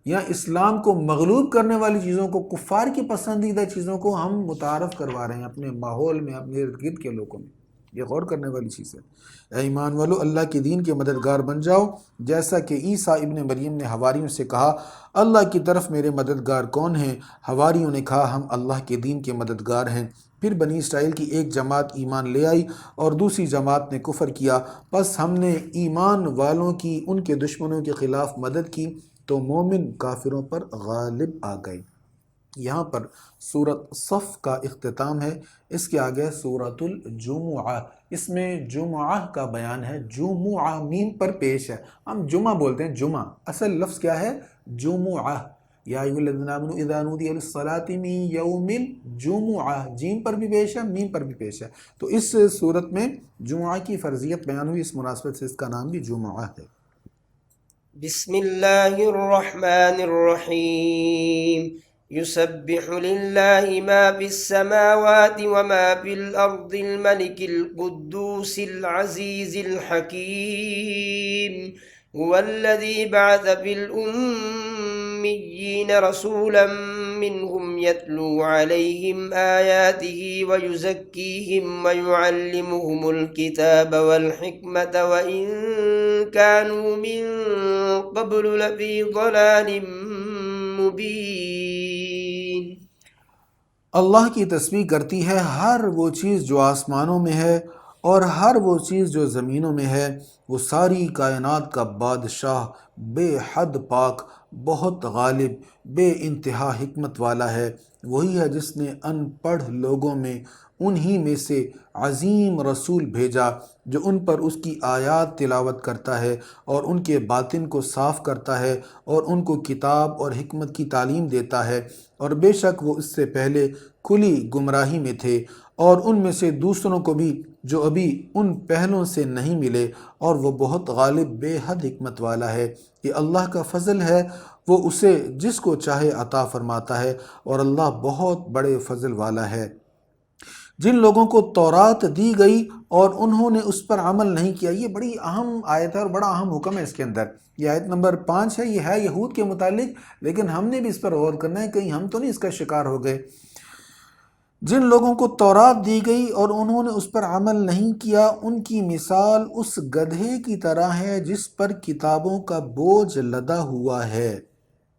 یا اسلام کو مغلوب کرنے والی چیزوں کو، کفار کی پسندیدہ چیزوں کو ہم متعارف کروا رہے ہیں اپنے ماحول میں، اپنے ارد گرد کے لوگوں میں؟ یہ غور کرنے والی چیز ہے۔ اے ایمان والو، اللہ کے دین کے مددگار بن جاؤ، جیسا کہ عیسیٰ ابن مریم نے حواریوں سے کہا، اللہ کی طرف میرے مددگار کون ہیں؟ حواریوں نے کہا، ہم اللہ کے دین کے مددگار ہیں۔ پھر بنی اسرائیل کی ایک جماعت ایمان لے آئی اور دوسری جماعت نے کفر کیا، پس ہم نے ایمان والوں کی ان کے دشمنوں کے خلاف مدد کی تو مومن کافروں پر غالب آ گئے۔ یہاں پر سورۃ صف کا اختتام ہے، اس کے آگے سورۃ الجمعہ، اس میں جمعہ کا بیان ہے۔ جمعہ میم پر پیش ہے، ہم جمعہ بولتے ہیں، جمعہ اصل لفظ کیا ہے؟ جمعہ۔ یا ایھا الذین آمنوا اذا نودی للصلاۃ من یوم الجمعہ، جیم پر بھی پیش ہے، میم پر بھی پیش ہے۔ تو اس صورت میں جمعہ کی فرضیت بیان ہوئی، اس مناسبت سے اس کا نام بھی جمعہ ہے۔ بسم اللہ الرحمن الرحیم يسبح لله ما في السماوات وما في الأرض الملك القدوس العزيز الحكيم هو الذي بعث في الأميين رسولا منهم يتلو عليهم آياته ويزكيهم ويعلمهم الكتاب والحكمة وإن كانوا من قبل لفي ضلال مبين۔ اللہ کی تسبیح کرتی ہے ہر وہ چیز جو آسمانوں میں ہے اور ہر وہ چیز جو زمینوں میں ہے، وہ ساری کائنات کا بادشاہ، بے حد پاک، بہت غالب، بے انتہا حکمت والا ہے۔ وہی ہے جس نے ان پڑھ لوگوں میں انہی میں سے عظیم رسول بھیجا جو ان پر اس کی آیات تلاوت کرتا ہے اور ان کے باطن کو صاف کرتا ہے اور ان کو کتاب اور حکمت کی تعلیم دیتا ہے، اور بے شک وہ اس سے پہلے کھلی گمراہی میں تھے، اور ان میں سے دوسروں کو بھی جو ابھی ان پہلوں سے نہیں ملے، اور وہ بہت غالب، بے حد حکمت والا ہے۔ یہ اللہ کا فضل ہے، وہ اسے جس کو چاہے عطا فرماتا ہے، اور اللہ بہت بڑے فضل والا ہے۔ جن لوگوں کو تورات دی گئی اور انہوں نے اس پر عمل نہیں کیا، یہ بڑی اہم آیت ہے اور بڑا اہم حکم ہے اس کے اندر۔ یہ آیت نمبر 5 ہے، یہ ہے یہود کے متعلق، لیکن ہم نے بھی اس پر غور کرنا ہے، کہیں ہم تو نہیں اس کا شکار ہو گئے۔ جن لوگوں کو تورات دی گئی اور انہوں نے اس پر عمل نہیں کیا، ان کی مثال اس گدھے کی طرح ہے جس پر کتابوں کا بوجھ لدا ہوا ہے۔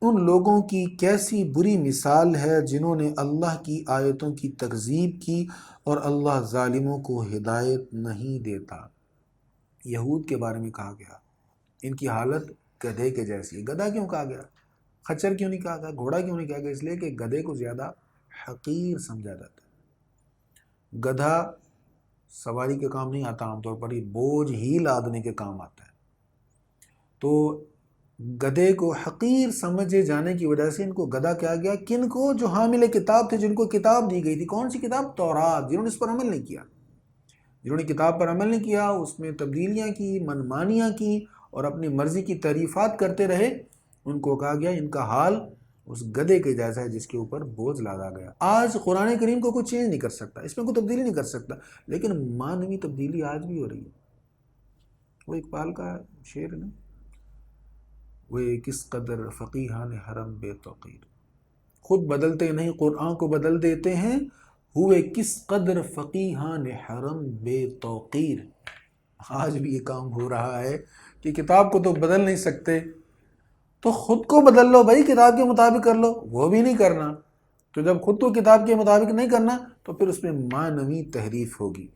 ان لوگوں کی کیسی بری مثال ہے جنہوں نے اللہ کی آیتوں کی تکذیب کی، اور اللہ ظالموں کو ہدایت نہیں دیتا۔ یہود کے بارے میں کہا گیا ان کی حالت گدھے کے جیسی ہے۔ گدھا کیوں کہا گیا؟ خچر کیوں نہیں کہا گیا؟ گھوڑا کیوں نہیں کہا گیا؟ اس لیے کہ گدھے کو زیادہ حقیر سمجھا جاتا ہے۔ گدھا سواری کے کام نہیں آتا، عام طور پر یہ بوجھ ہی لادنے کے کام آتا ہے۔ تو گدھے کو حقیر سمجھے جانے کی وجہ سے ان کو گدھا کیا گیا، کن کو؟ جو حامل کتاب تھے، جن کو کتاب دی گئی تھی۔ کون سی کتاب؟ تورات، جنہوں نے اس پر عمل نہیں کیا، جنہوں نے کتاب پر عمل نہیں کیا، اس میں تبدیلیاں کی، منمانیاں کی اور اپنی مرضی کی تعریفات کرتے رہے، ان کو کہا گیا ان کا حال اس گدھے کے جیسا ہے جس کے اوپر بوجھ لادا گیا۔ آج قرآن کریم کو کوئی چینج نہیں کر سکتا، اس میں کوئی تبدیلی نہیں کر سکتا، لیکن مانوی تبدیلی آج بھی ہو رہی ہے۔ وہ اقبال کا شعر ہے نا، وہ کس قدر فقیہان حرم بے توقیر، خود بدلتے نہیں قرآن کو بدل دیتے ہیں، ہوئے کس قدر فقیہان حرم بے توقیر۔ آج بھی یہ کام ہو رہا ہے کہ کتاب کو تو بدل نہیں سکتے، تو خود کو بدل لو بھائی، کتاب کے مطابق کر لو، وہ بھی نہیں کرنا۔ تو جب خود کو کتاب کے مطابق نہیں کرنا تو پھر اس میں معنوی تحریف ہوگی۔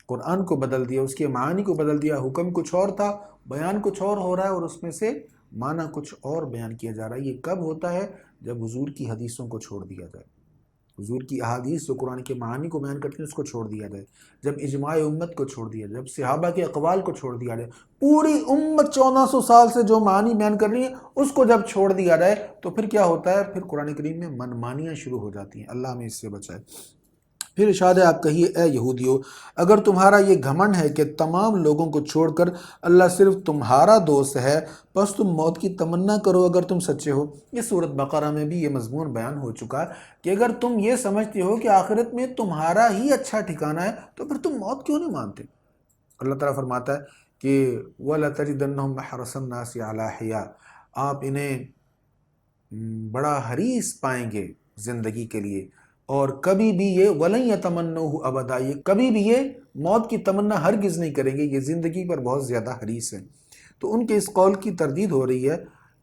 قرآن کو بدل دیا، اس کے معانی کو بدل دیا، حکم کچھ اور تھا، بیان کچھ اور ہو رہا ہے، اور اس میں سے معنی کچھ اور بیان کیا جا رہا ہے۔ یہ کب ہوتا ہے؟ جب حضور کی حدیثوں کو چھوڑ دیا جائے، حضور کی احادیث جو قرآن کے معانی کو بیان کرتی ہیں اس کو چھوڑ دیا جائے، جب اجماع امت کو چھوڑ دیا جائے، جب صحابہ کے اقوال کو چھوڑ دیا جائے، پوری امت 1400 سال سے جو معانی بیان کر رہی ہے اس کو جب چھوڑ دیا جائے تو پھر کیا ہوتا ہے؟ پھر قرآن کریم میں منمانیاں شروع ہو جاتی ہیں۔ اللہ ہمیں اس سے بچائے۔ پھر ارشاد ہے، آپ کہیے اے یہودیو، اگر تمہارا یہ گھمنڈ ہے کہ تمام لوگوں کو چھوڑ کر اللہ صرف تمہارا دوست ہے، بس تم موت کی تمنا کرو اگر تم سچے ہو۔ یہ سورۃ بقرہ میں بھی یہ مضمون بیان ہو چکا کہ اگر تم یہ سمجھتے ہو کہ آخرت میں تمہارا ہی اچھا ٹھکانہ ہے تو پھر تم موت کیوں نہیں مانتے؟ اللہ تعالیٰ فرماتا ہے کہ وَلَتَجِدَنَّهُمْ أَحْرَصَ النَّاسِ عَلَىٰ حَيَاءٍ، آپ انہیں بڑا حریص پائیں گے زندگی کے لیے، اور کبھی بھی یہ وَلَن يَتَمَنَّوهُ أَبَدًا، یہ کبھی بھی یہ موت کی تمنا ہرگز نہیں کریں گے، یہ زندگی پر بہت زیادہ حریص ہیں۔ تو ان کے اس قول کی تردید ہو رہی ہے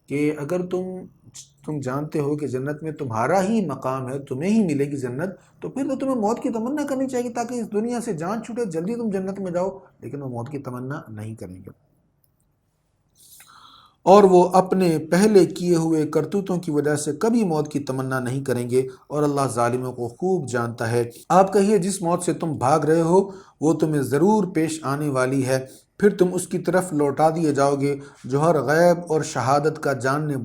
کہ اگر تم جانتے ہو کہ جنت میں تمہارا ہی مقام ہے، تمہیں ہی ملے گی جنت، تو پھر تو تمہیں موت کی تمنا کرنی چاہیے تاکہ اس دنیا سے جان چھوٹے، جلدی تم جنت میں جاؤ، لیکن وہ موت کی تمنا نہیں کریں گے۔ اور وہ اپنے پہلے کیے ہوئے کرتوتوں کی وجہ سے کبھی موت کی تمنا نہیں کریں گے، اور اللہ ظالموں کو خوب جانتا ہے۔ آپ کہیے جس موت سے تم بھاگ رہے ہو وہ تمہیں ضرور پیش آنے والی ہے، پھر تم اس کی طرف لوٹا دیے جاؤ گے، جو ہر غیب اور شہادت کا جاننے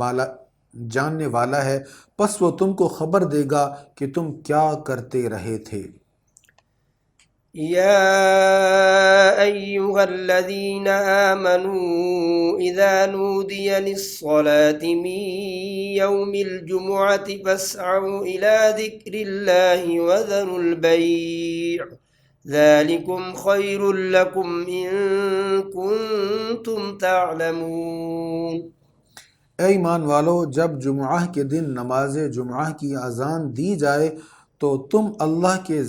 والا ہے، پس وہ تم کو خبر دے گا کہ تم کیا کرتے رہے تھے۔ يا أيها الذين آمنوا إذا نودي للصلاة من يوم الجمعة فاسعوا إلى ذكر الله وذروا البيع ذلكم خير لكم إن كنتم تعلمون۔ اے ایمان والو، جب جمعہ کے دن نماز جمعہ کی اذان دی جائے تو تم اللہ کے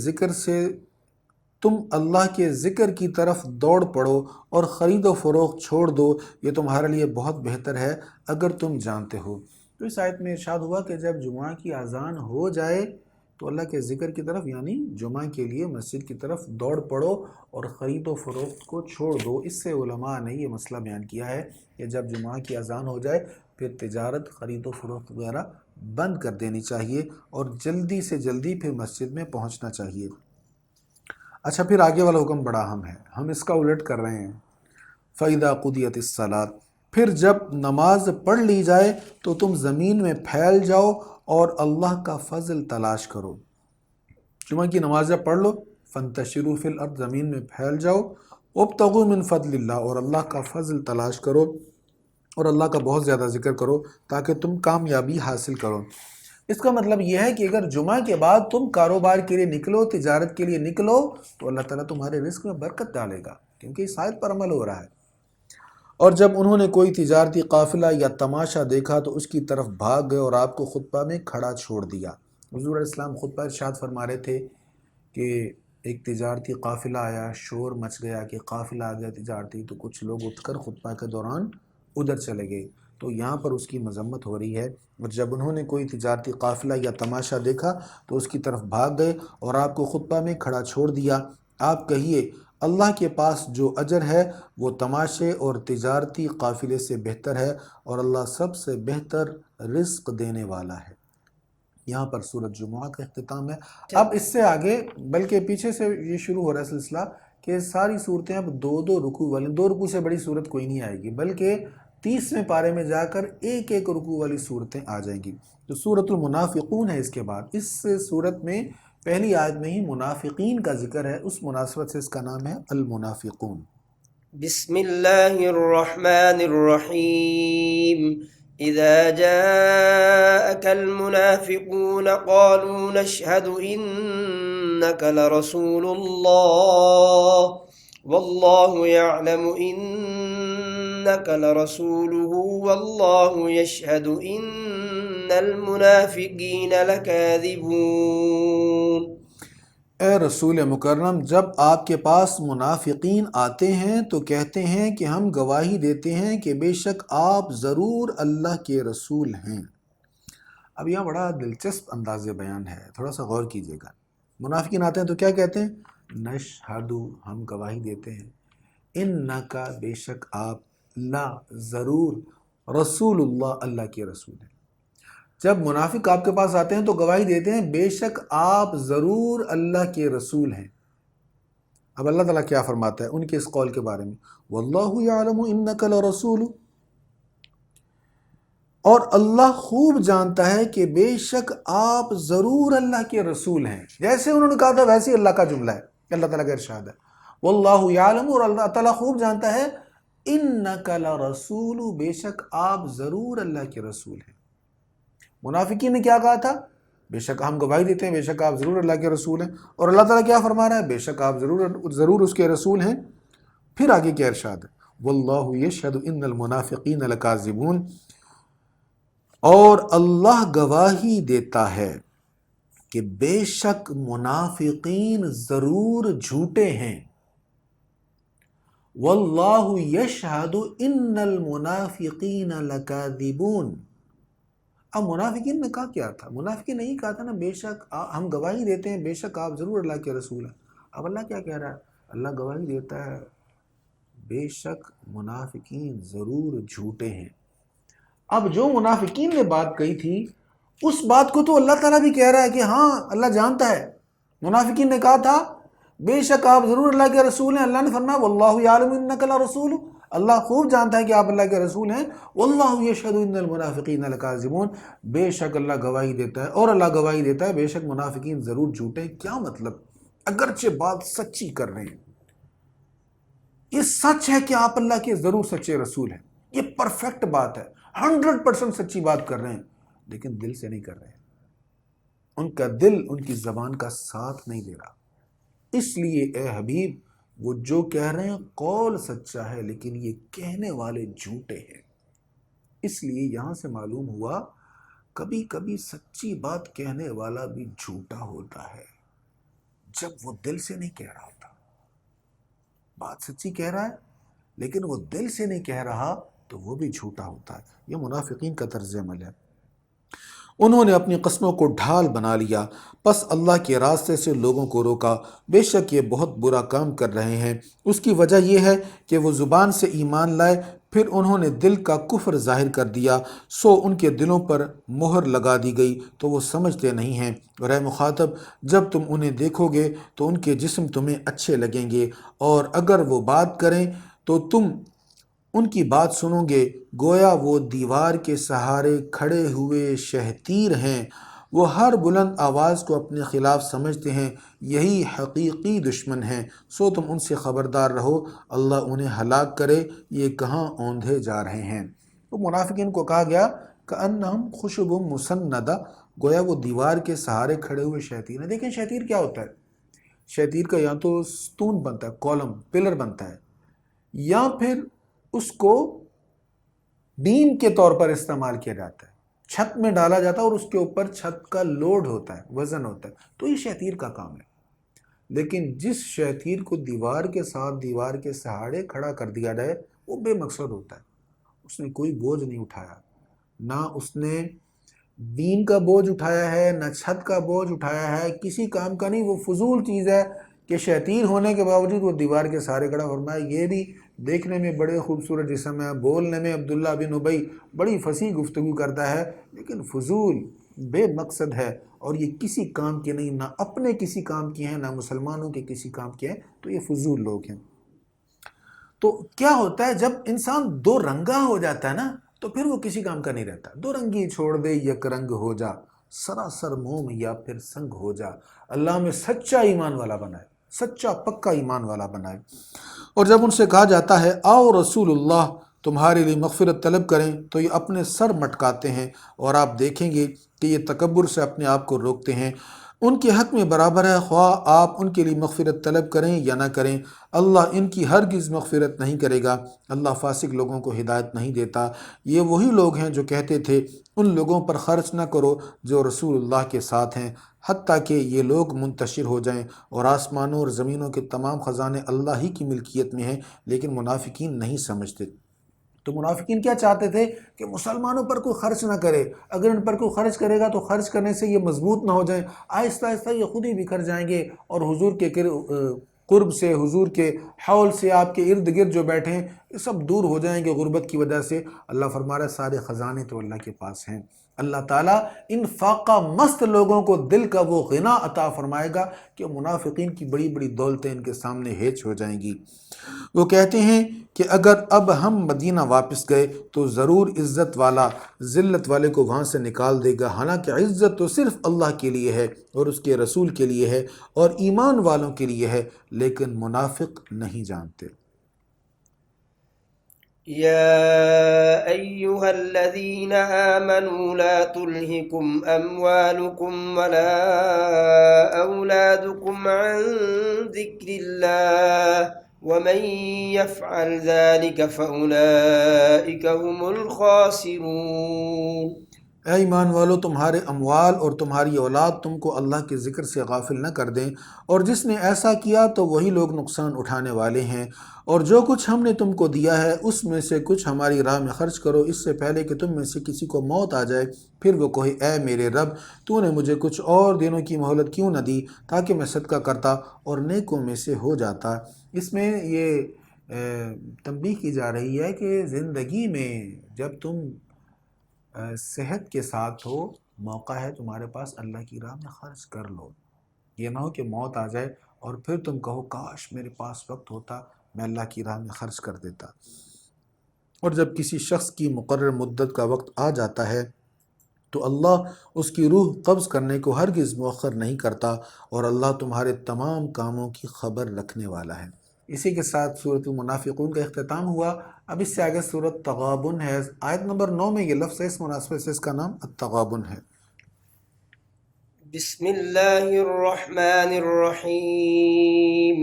ذکر کی طرف دوڑ پڑو اور خرید و فروخت چھوڑ دو، یہ تمہارے لیے بہت بہتر ہے اگر تم جانتے ہو۔ تو اس آیت میں ارشاد ہوا کہ جب جمعہ کی اذان ہو جائے تو اللہ کے ذکر کی طرف، یعنی جمعہ کے لیے مسجد کی طرف دوڑ پڑو اور خرید و فروخت کو چھوڑ دو۔ اس سے علماء نے یہ مسئلہ بیان کیا ہے کہ جب جمعہ کی اذان ہو جائے پھر تجارت، خرید و فروخت وغیرہ بند کر دینی چاہیے اور جلدی سے جلدی پھر مسجد میں پہنچنا چاہیے۔ اچھا، پھر آگے والا حکم بڑا اہم ہے، ہم اس کا الٹ کر رہے ہیں۔ فَإِذَا قُضِيَتِ الصَّلَاةُ، پھر جب نماز پڑھ لی جائے تو تم زمین میں پھیل جاؤ اور اللہ کا فضل تلاش کرو۔ جمعہ کی نماز جب پڑھ لو، فَانْتَشِرُوا فِي الْأَرْضِ، زمین میں پھیل جاؤ، وَابْتَغُوا مِنْ فَضْلِ اللَّهِ، اور اللہ کا فضل تلاش کرو اور اللہ کا بہت زیادہ ذکر کرو تاکہ تم کامیابی حاصل کرو۔ اس کا مطلب یہ ہے کہ اگر جمعہ کے بعد تم کاروبار کے لیے نکلو، تجارت کے لیے نکلو، تو اللہ تعالیٰ تمہارے رزق میں برکت ڈالے گا، کیونکہ اس آیت پر عمل ہو رہا ہے۔ اور جب انہوں نے کوئی تجارتی قافلہ یا تماشا دیکھا تو اس کی طرف بھاگ گئے اور آپ کو خطبہ میں کھڑا چھوڑ دیا۔ حضور علیہ السلام خطبہ ارشاد فرما رہے تھے کہ ایک تجارتی قافلہ آیا، شور مچ گیا کہ قافلہ آ گیا تجارتی، تو کچھ لوگ اٹھ کر خطبہ کے دوران ادھر چلے گئے، تو یہاں پر اس کی مذمت ہو رہی ہے۔ اور جب انہوں نے کوئی تجارتی قافلہ یا تماشا دیکھا تو اس کی طرف بھاگ گئے اور آپ کو خطبہ میں کھڑا چھوڑ دیا۔ آپ کہیے اللہ کے پاس جو اجر ہے وہ تماشے اور تجارتی قافلے سے بہتر ہے، اور اللہ سب سے بہتر رزق دینے والا ہے۔ یہاں پر سورۃ جمعہ کا اختتام ہے۔ اب اس سے آگے بلکہ پیچھے سے یہ شروع ہو رہا ہے سلسلہ کہ ساری صورتیں اب دو دو رکوع والی، 2 رکوع سے بڑی صورت کوئی نہیں آئے گی، بلکہ 30ویں پارے میں جا کر ایک ایک رکوع والی صورتیں آ جائیں گی۔ تو سورۃ المنافقون ہے اس کے بعد۔ اس صورت میں پہلی آیت میں ہی منافقین کا ذکر ہے، اس مناسبت سے اس کا نام ہے المنافقون۔ بسم اللہ الرحمن الرحیم اذا جاءك المنافقون قالوا نشهد انك لرسول الله والله يعلم انك لرسوله والله يشهد ان المنافقين لكاذبون۔ اے رسول مکرم، جب آپ کے پاس منافقین آتے ہیں تو کہتے ہیں کہ ہم گواہی دیتے ہیں کہ بے شک آپ ضرور اللہ کے رسول ہیں۔ اب یہاں بڑا دلچسپ انداز بیان ہے، تھوڑا سا غور کیجئے گا۔ منافقین آتے ہیں تو کیا کہتے ہیں؟ نشہدو، ہم گواہی دیتے ہیں، انکا، بے شک آپ، لا، ضرور، رسول اللہ، اللہ کے رسول ہیں۔ جب منافق آپ کے پاس آتے ہیں تو گواہی دیتے ہیں بے شک آپ ضرور اللہ کے رسول ہیں۔ اب اللہ تعالیٰ کیا فرماتا ہے ان کے اس قول کے بارے میں؟ واللہ یعلم انک لرسول، اور اللہ خوب جانتا ہے کہ بے شک آپ ضرور اللہ کے رسول ہیں۔ جیسے انہوں نے کہا تھا ویسے اللہ کا جملہ ہے، اللہ تعالیٰ کا ارشاد ہے واللہ یعلم، اور اللہ تعالیٰ خوب جانتا ہے انک لرسول، بے شک آپ ضرور اللہ کے رسول ہیں۔ منافقین نے کیا کہا تھا؟ بے شک ہم گواہی دیتے ہیں بے شک آپ ضرور اللہ کے رسول ہیں، اور اللہ تعالیٰ کیا فرما رہا ہے؟ بے شک آپ ضرور اس کے رسول ہیں۔ پھر آگے کیا ارشاد ہے؟ واللہ یشہد ان المنافقین لکاذبون، اور اللہ گواہی دیتا ہے کہ بے شک منافقین ضرور جھوٹے ہیں۔ واللہ یشہد ان المنافقین لکاذبون۔ اب منافقین نے کہا کیا تھا؟ منافقین نے ہی کہا تھا نا بے شک ہم گواہی دیتے ہیں بے شک آپ ضرور اللہ کے رسول ہیں۔ اب اللہ کیا کہہ رہا ہے؟ اللہ گواہی دیتا ہے بے شک منافقین ضرور جھوٹے ہیں۔ اب جو منافقین نے بات کہی تھی اس بات کو تو اللہ تعالیٰ بھی کہہ رہا ہے کہ ہاں اللہ جانتا ہے۔ منافقین نے کہا تھا بے شک آپ ضرور اللہ کے رسول ہیں، اللہ نے فرمایا واللہ یعلم انک لرسول، اللہ خوب جانتا ہے کہ آپ اللہ کے رسول ہیں۔ واللہ یشہد ان المنافقین لکاذبون، بے شک اللہ گواہی دیتا ہے، اور اللہ گواہی دیتا ہے بے شک منافقین ضرور جھوٹے ہیں۔ کیا مطلب؟ اگرچہ بات سچی کر رہے ہیں، یہ سچ ہے کہ آپ اللہ کے ضرور سچے رسول ہیں، یہ پرفیکٹ بات ہے، 100% سچی بات کر رہے ہیں، لیکن دل سے نہیں کر رہے ہیں، ان کا دل ان کی زبان کا ساتھ نہیں دے رہا۔ اس لیے اے حبیب، وہ جو کہہ رہے ہیں قول سچا ہے لیکن یہ کہنے والے جھوٹے ہیں۔ اس لیے یہاں سے معلوم ہوا کبھی کبھی سچی بات کہنے والا بھی جھوٹا ہوتا ہے جب وہ دل سے نہیں کہہ رہا ہوتا۔ بات سچی کہہ رہا ہے لیکن وہ دل سے نہیں کہہ رہا تو وہ بھی جھوٹا ہوتا ہے۔ یہ منافقین کا طرز عمل ہے۔ انہوں نے اپنی قسموں کو ڈھال بنا لیا، پس اللہ کے راستے سے لوگوں کو روکا، بے شک یہ بہت برا کام کر رہے ہیں۔ اس کی وجہ یہ ہے کہ وہ زبان سے ایمان لائے، پھر انہوں نے دل کا کفر ظاہر کر دیا، سو ان کے دلوں پر مہر لگا دی گئی تو وہ سمجھتے نہیں ہیں۔ اور اے مخاطب، جب تم انہیں دیکھو گے تو ان کے جسم تمہیں اچھے لگیں گے، اور اگر وہ بات کریں تو تم ان کی بات سنو گے، گویا وہ دیوار کے سہارے کھڑے ہوئے شہتیر ہیں، وہ ہر بلند آواز کو اپنے خلاف سمجھتے ہیں، یہی حقیقی دشمن ہیں، سو تم ان سے خبردار رہو، اللہ انہیں ہلاک کرے، یہ کہاں اوندھے جا رہے ہیں۔ تو منافقین کو کہا گیا کأنہم خشب مسندہ، گویا وہ دیوار کے سہارے کھڑے ہوئے شہتیر ہیں۔ دیکھیں شہتیر کیا ہوتا ہے؟ شہتیر کا یا تو ستون بنتا ہے، کالم، پلر بنتا ہے، یا پھر اس کو بیم کے طور پر استعمال کیا جاتا ہے، چھت میں ڈالا جاتا ہے اور اس کے اوپر چھت کا لوڈ ہوتا ہے، وزن ہوتا ہے، تو یہ شہتیر کا کام ہے۔ لیکن جس شہتیر کو دیوار کے ساتھ دیوار کے سہارے کھڑا کر دیا جائے وہ بے مقصد ہوتا ہے، اس نے کوئی بوجھ نہیں اٹھایا، نہ اس نے بیم کا بوجھ اٹھایا ہے، نہ چھت کا بوجھ اٹھایا ہے، کسی کام کا نہیں، وہ فضول چیز ہے کہ شہتیر ہونے کے باوجود وہ دیوار کے سہارے کھڑا۔ فرمایا یہ بھی دیکھنے میں بڑے خوبصورت جسم ہے، بولنے میں عبداللہ بن ابی بڑی فصیح گفتگو کرتا ہے، لیکن فضول بے مقصد ہے اور یہ کسی کام کے نہیں، نہ اپنے کسی کام کے ہیں نہ مسلمانوں کے کسی کام کے ہیں، تو یہ فضول لوگ ہیں۔ تو کیا ہوتا ہے جب انسان دو رنگا ہو جاتا ہے نا تو پھر وہ کسی کام کا نہیں رہتا۔ دو رنگی چھوڑ دے یک رنگ ہو جا، سراسر موم یا پھر سنگ ہو جا، اللہ میں سچا ایمان والا بنائے، سچا پکا ایمان والا بنائے۔ اور جب ان سے کہا جاتا ہے آؤ رسول اللہ تمہارے لیے مغفرت طلب کریں، تو یہ اپنے سر مٹکاتے ہیں، اور آپ دیکھیں گے کہ یہ تکبر سے اپنے آپ کو روکتے ہیں۔ ان کے حق میں برابر ہے خواہ آپ ان کے لیے مغفرت طلب کریں یا نہ کریں، اللہ ان کی ہرگز مغفرت نہیں کرے گا۔ اللہ فاسق لوگوں کو ہدایت نہیں دیتا۔ یہ وہی لوگ ہیں جو کہتے تھے ان لوگوں پر خرچ نہ کرو جو رسول اللہ کے ساتھ ہیں، حتیٰ کہ یہ لوگ منتشر ہو جائیں، اور آسمانوں اور زمینوں کے تمام خزانے اللہ ہی کی ملکیت میں ہیں، لیکن منافقین نہیں سمجھتے۔ تو منافقین کیا چاہتے تھے کہ مسلمانوں پر کوئی خرچ نہ کرے، اگر ان پر کوئی خرچ کرے گا تو خرچ کرنے سے یہ مضبوط نہ ہو جائیں، آہستہ آہستہ یہ خود ہی بکھر جائیں گے، اور حضور کے قرب سے، حضور کے حول سے آپ کے ارد گرد جو بیٹھے ہیں یہ سب دور ہو جائیں گے غربت کی وجہ سے۔ اللہ فرما رہا ہے سارے خزانے تو اللہ کے پاس ہیں۔ اللہ تعالیٰ ان فاقہ مست لوگوں کو دل کا وہ غنا عطا فرمائے گا کہ منافقین کی بڑی بڑی دولتیں ان کے سامنے ہیچ ہو جائیں گی۔ وہ کہتے ہیں کہ اگر اب ہم مدینہ واپس گئے تو ضرور عزت والا ذلت والے کو وہاں سے نکال دے گا، حالانکہ عزت تو صرف اللہ کے لیے ہے اور اس کے رسول کے لیے ہے اور ایمان والوں کے لیے ہے، لیکن منافق نہیں جانتے۔ يا أيها الذين آمنوا لا تلهكم أموالكم ولا أولادكم عن ذكر الله ومن يفعل ذلك فأولئك هم الخاسرون۔ اے ایمان والو، تمہارے اموال اور تمہاری اولاد تم کو اللہ کے ذکر سے غافل نہ کر دیں، اور جس نے ایسا کیا تو وہی لوگ نقصان اٹھانے والے ہیں۔ اور جو کچھ ہم نے تم کو دیا ہے اس میں سے کچھ ہماری راہ میں خرچ کرو، اس سے پہلے کہ تم میں سے کسی کو موت آ جائے، پھر وہ کہے اے میرے رب تو نے مجھے کچھ اور دنوں کی مہلت کیوں نہ دی تاکہ میں صدقہ کرتا اور نیکوں میں سے ہو جاتا۔ اس میں یہ تنبیہ کی جا رہی ہے کہ زندگی میں جب تم صحت کے ساتھ ہو، موقع ہے تمہارے پاس، اللہ کی راہ میں خرچ کر لو۔ یہ نہ ہو کہ موت آ جائے اور پھر تم کہو کاش میرے پاس وقت ہوتا، میں اللہ کی راہ میں خرچ کر دیتا۔ اور جب کسی شخص کی مقرر مدت کا وقت آ جاتا ہے تو اللہ اس کی روح قبض کرنے کو ہرگز مؤخر نہیں کرتا، اور اللہ تمہارے تمام کاموں کی خبر رکھنے والا ہے۔ اسی کے ساتھ سورۃ المنافقون کا اختتام ہوا۔ اب اس سے آگے سورۃ تغابن ہے، آیت نمبر 9 میں یہ لفظ ہے، اس مناسبت سے اس کا نام التغابن ہے۔ بسم اللہ الرحمن الرحیم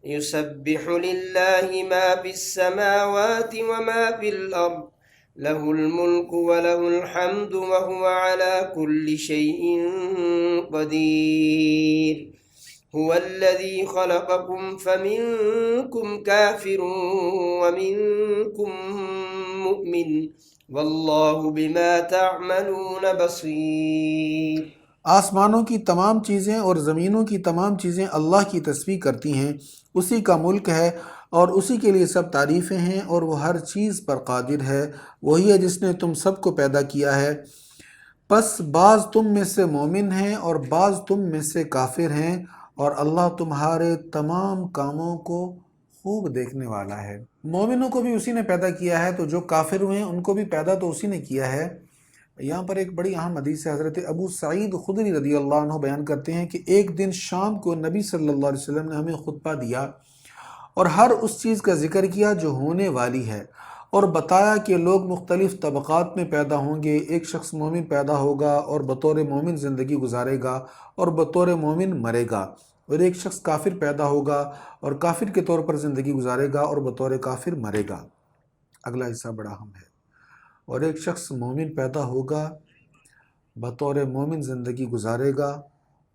یسبح للہ ما فی السماوات وما فی الارض له الملک وله الحمد وهو على كل شيء قدیر هو الذي خلقكم فمنكم كافر ومنكم مؤمن والله بما تعملون بصیر۔ آسمانوں کی تمام چیزیں اور زمینوں کی تمام چیزیں اللہ کی تسبیح کرتی ہیں، اسی کا ملک ہے اور اسی کے لیے سب تعریفیں ہیں، اور وہ ہر چیز پر قادر ہے۔ وہی ہے جس نے تم سب کو پیدا کیا ہے، پس بعض تم میں سے مومن ہیں اور بعض تم میں سے کافر ہیں، اور اللہ تمہارے تمام کاموں کو خوب دیکھنے والا ہے۔ مومنوں کو بھی اسی نے پیدا کیا ہے، تو جو کافر ہوئے ہیں ان کو بھی پیدا تو اسی نے کیا ہے۔ یہاں پر ایک بڑی اہم حدیث ہے، حضرت ابو سعید خدری رضی اللہ عنہ بیان کرتے ہیں کہ ایک دن شام کو نبی صلی اللہ علیہ وسلم نے ہمیں خطبہ دیا اور ہر اس چیز کا ذکر کیا جو ہونے والی ہے، اور بتایا کہ لوگ مختلف طبقات میں پیدا ہوں گے۔ ایک شخص مومن پیدا ہوگا اور بطور مومن زندگی گزارے گا اور بطور مومن مرے گا، اور ایک شخص کافر پیدا ہوگا اور کافر کے طور پر زندگی گزارے گا اور بطور کافر مرے گا۔ اگلا حصہ بڑا اہم ہے۔ اور ایک شخص مومن پیدا ہوگا، بطور مومن زندگی گزارے گا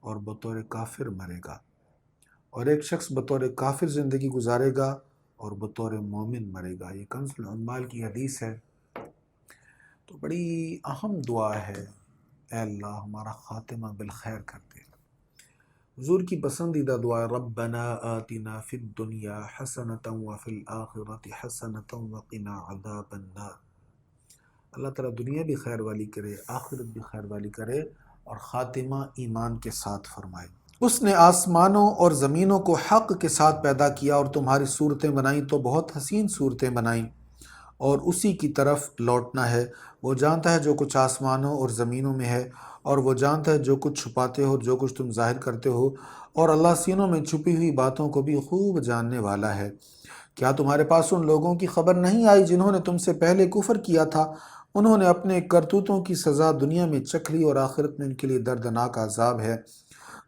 اور بطور کافر مرے گا، اور ایک شخص بطور کافر زندگی گزارے گا اور بطور مومن مرے گا۔ یہ کنز العمال کی حدیث ہے۔ تو بڑی اہم دعا ہے، اے اللہ ہمارا خاتمہ بالخیر کر دے۔ حضور کی پسندیدہ دعا ہے ربنا آتنا فی الدنیا حسنۃ وفی الآخرۃ حسنۃ وقنا عذاب النار۔ اللہ تعالیٰ دنیا بھی خیر والی کرے، آخرت بھی خیر والی کرے اور خاتمہ ایمان کے ساتھ فرمائے۔ اس نے آسمانوں اور زمینوں کو حق کے ساتھ پیدا کیا اور تمہاری صورتیں بنائیں تو بہت حسین صورتیں بنائیں، اور اسی کی طرف لوٹنا ہے۔ وہ جانتا ہے جو کچھ آسمانوں اور زمینوں میں ہے، اور وہ جانتا ہے جو کچھ چھپاتے ہو اور جو کچھ تم ظاہر کرتے ہو، اور اللہ سینوں میں چھپی ہوئی باتوں کو بھی خوب جاننے والا ہے۔ کیا تمہارے پاس ان لوگوں کی خبر نہیں آئی جنہوں نے تم سے پہلے کفر کیا تھا؟ انہوں نے اپنے کرتوتوں کی سزا دنیا میں چکھ لی اور آخرت میں ان کے لیے دردناک عذاب ہے۔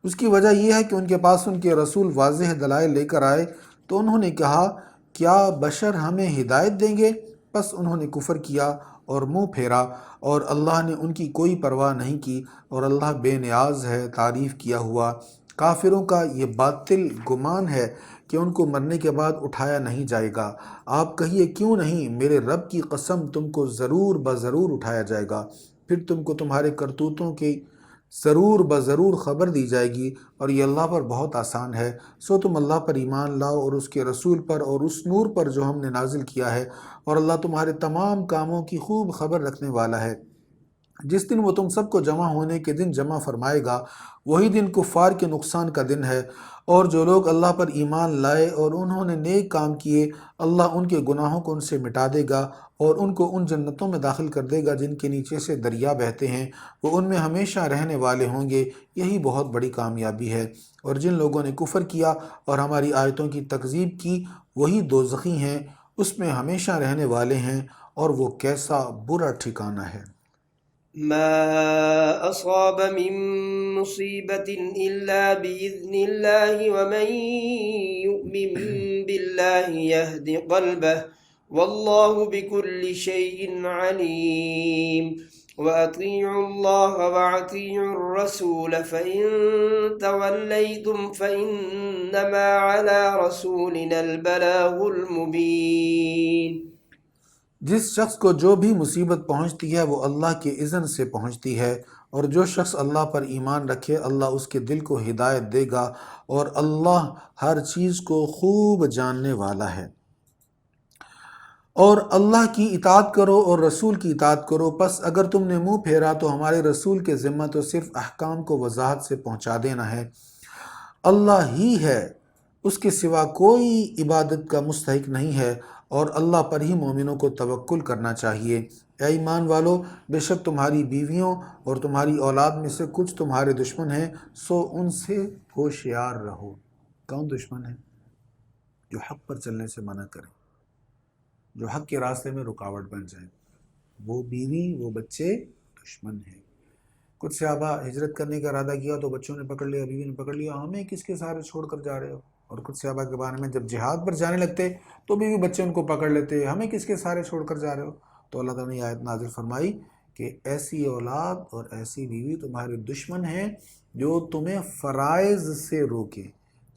اس کی وجہ یہ ہے کہ ان کے پاس ان کے رسول واضح دلائل لے کر آئے تو انہوں نے کہا کیا بشر ہمیں ہدایت دیں گے؟ پس انہوں نے کفر کیا اور منہ پھیرا، اور اللہ نے ان کی کوئی پرواہ نہیں کی، اور اللہ بے نیاز ہے تعریف کیا ہوا۔ کافروں کا یہ باطل گمان ہے کہ ان کو مرنے کے بعد اٹھایا نہیں جائے گا۔ آپ کہیے کیوں نہیں، میرے رب کی قسم تم کو ضرور بضرور اٹھایا جائے گا، پھر تم کو تمہارے کرتوتوں کی ضرور بضرور خبر دی جائے گی، اور یہ اللہ پر بہت آسان ہے۔ سو تم اللہ پر ایمان لاؤ اور اس کے رسول پر اور اس نور پر جو ہم نے نازل کیا ہے، اور اللہ تمہارے تمام کاموں کی خوب خبر رکھنے والا ہے۔ جس دن وہ تم سب کو جمع ہونے کے دن جمع فرمائے گا، وہی دن کفار کے نقصان کا دن ہے، اور جو لوگ اللہ پر ایمان لائے اور انہوں نے نیک کام کیے، اللہ ان کے گناہوں کو ان سے مٹا دے گا اور ان کو ان جنتوں میں داخل کر دے گا جن کے نیچے سے دریا بہتے ہیں، وہ ان میں ہمیشہ رہنے والے ہوں گے۔ یہی بہت بڑی کامیابی ہے۔ اور جن لوگوں نے کفر کیا اور ہماری آیتوں کی تکذیب کی، وہی دوزخی ہیں، اس میں ہمیشہ رہنے والے ہیں، اور وہ کیسا برا ٹھکانہ ہے۔ ما أصاب من مصيبة إلا بإذن الله ومن يؤمن بالله يهد قلبه والله بكل شيء عليم وأطيعوا الله وأطيعوا الرسول فإن توليتم فإنما على رسولنا البلاغ المبين۔ جس شخص کو جو بھی مصیبت پہنچتی ہے وہ اللہ کے اذن سے پہنچتی ہے، اور جو شخص اللہ پر ایمان رکھے اللہ اس کے دل کو ہدایت دے گا، اور اللہ ہر چیز کو خوب جاننے والا ہے۔ اور اللہ کی اطاعت کرو اور رسول کی اطاعت کرو، پس اگر تم نے منہ پھیرا تو ہمارے رسول کے ذمہ تو صرف احکام کو وضاحت سے پہنچا دینا ہے۔ اللہ ہی ہے، اس کے سوا کوئی عبادت کا مستحق نہیں ہے، اور اللہ پر ہی مومنوں کو توکل کرنا چاہیے۔ اے ایمان والو، بے شک تمہاری بیویوں اور تمہاری اولاد میں سے کچھ تمہارے دشمن ہیں، سو ان سے ہوشیار رہو۔ کون دشمن ہے؟ جو حق پر چلنے سے منع کریں، جو حق کے راستے میں رکاوٹ بن جائیں، وہ بیوی وہ بچے دشمن ہیں۔ کچھ صحابہ ہجرت کرنے کا ارادہ کیا تو بچوں نے پکڑ لیا، بیوی نے پکڑ لیا، ہمیں کس کے سہارے چھوڑ کر جا رہے ہو؟ اور کچھ صحابہ کے بارے میں جب جہاد پر جانے لگتے تو بیوی بچے ان کو پکڑ لیتے، ہمیں کس کے سہارے چھوڑ کر جا رہے ہو؟ تو اللہ تعالیٰ نے آیت نازل فرمائی کہ ایسی اولاد اور ایسی بیوی تمہارے دشمن ہیں جو تمہیں فرائض سے روکے۔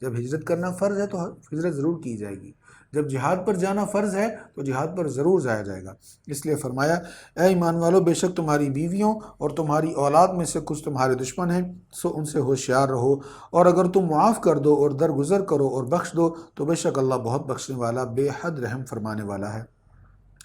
جب ہجرت کرنا فرض ہے تو ہجرت ضرور کی جائے گی، جب جہاد پر جانا فرض ہے تو جہاد پر ضرور جایا جائے گا۔ اس لیے فرمایا اے ایمان والو، بے شک تمہاری بیویوں اور تمہاری اولاد میں سے کچھ تمہارے دشمن ہیں، سو ان سے ہوشیار رہو، اور اگر تم معاف کر دو اور درگزر کرو اور بخش دو تو بے شک اللہ بہت بخشنے والا بے حد رحم فرمانے والا ہے۔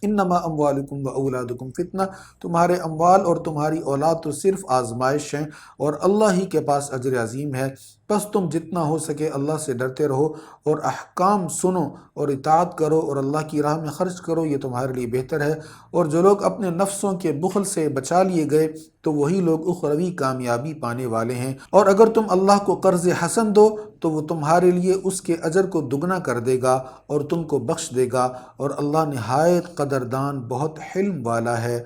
انما اموالکم و اولادکم فتنہ، تمہارے اموال اور تمہاری اولاد تو صرف آزمائش ہیں، اور اللہ ہی کے پاس اجر عظیم ہے۔ پس تم جتنا ہو سکے اللہ سے ڈرتے رہو اور احکام سنو اور اطاعت کرو اور اللہ کی راہ میں خرچ کرو، یہ تمہارے لیے بہتر ہے۔ اور جو لوگ اپنے نفسوں کے بخل سے بچا لیے گئے تو وہی لوگ اخروی کامیابی پانے والے ہیں۔ اور اگر تم اللہ کو قرض حسن دو تو وہ تمہارے لیے اس کے اجر کو دگنا کر دے گا اور تم کو بخش دے گا، اور اللہ نہایت قدردان بہت حلم والا ہے۔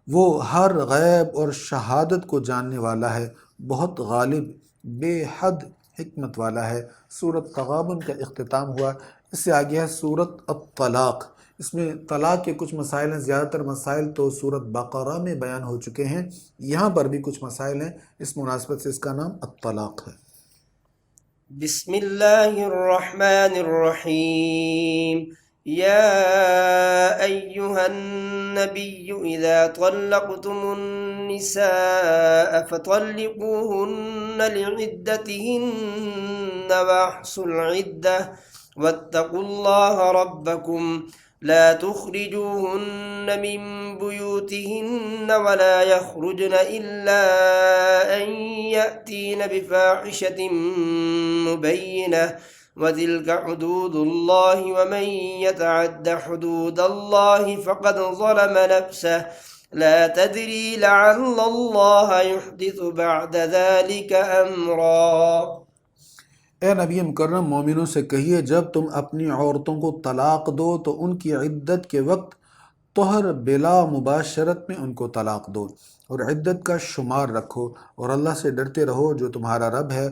وہ ہر غیب اور شہادت کو جاننے والا ہے، بہت غالب بے حد حکمت والا ہے۔ سورۃ تغابن کا اختتام ہوا۔ اس سے آگے ہے سورۃ الطلاق۔ اس میں طلاق کے کچھ مسائل ہیں، زیادہ تر مسائل تو سورۃ بقرہ میں بیان ہو چکے ہیں، یہاں پر بھی کچھ مسائل ہیں، اس مناسبت سے اس کا نام الطلاق ہے۔ بسم اللہ الرحمن الرحیم یا ایہا النبی اذا طلقتم النساء فطلقوهن لعدتهن واحصوا العدة واتقوا اللہ ربکم لا تخرجوهن من بيوتهن ولا يخرجن إلا أن يأتين بفاحشة مبينة وتلك حدود الله ومن يتعد حدود الله فقد ظلم نفسه لا تدري لعل الله يحدث بعد ذلك أمرا۔ اے نبی مکرم مومنوں سے کہیے جب تم اپنی عورتوں کو طلاق دو تو ان کی عدت کے وقت طہر بلا مباشرت میں ان کو طلاق دو اور عدت کا شمار رکھو اور اللہ سے ڈرتے رہو جو تمہارا رب ہے۔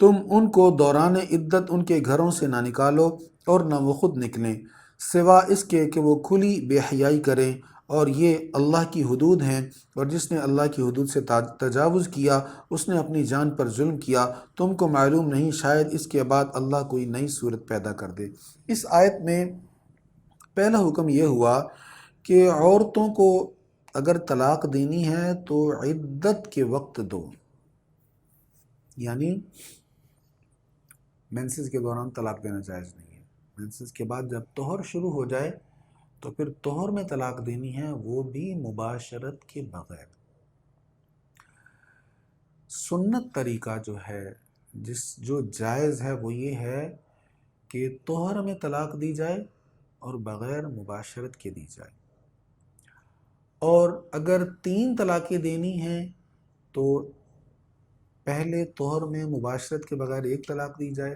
تم ان کو دوران عدت ان کے گھروں سے نہ نکالو اور نہ وہ خود نکلیں سوا اس کے کہ وہ کھلی بے حیائی کریں، اور یہ اللہ کی حدود ہیں، اور جس نے اللہ کی حدود سے تجاوز کیا اس نے اپنی جان پر ظلم کیا۔ تم کو معلوم نہیں شاید اس کے بعد اللہ کوئی نئی صورت پیدا کر دے۔ اس آیت میں پہلا حکم یہ ہوا کہ عورتوں کو اگر طلاق دینی ہے تو عدت کے وقت دو، یعنی مینسز کے دوران طلاق دینا جائز نہیں ہے۔ مینسز کے بعد جب طہر شروع ہو جائے تو پھر طہر میں طلاق دینی ہے، وہ بھی مباشرت کے بغیر۔ سنت طریقہ جو ہے جو جائز ہے وہ یہ ہے کہ طہر میں طلاق دی جائے اور بغیر مباشرت کے دی جائے، اور اگر 3 طلاقیں دینی ہیں تو پہلے طہر میں مباشرت کے بغیر 1 طلاق دی جائے،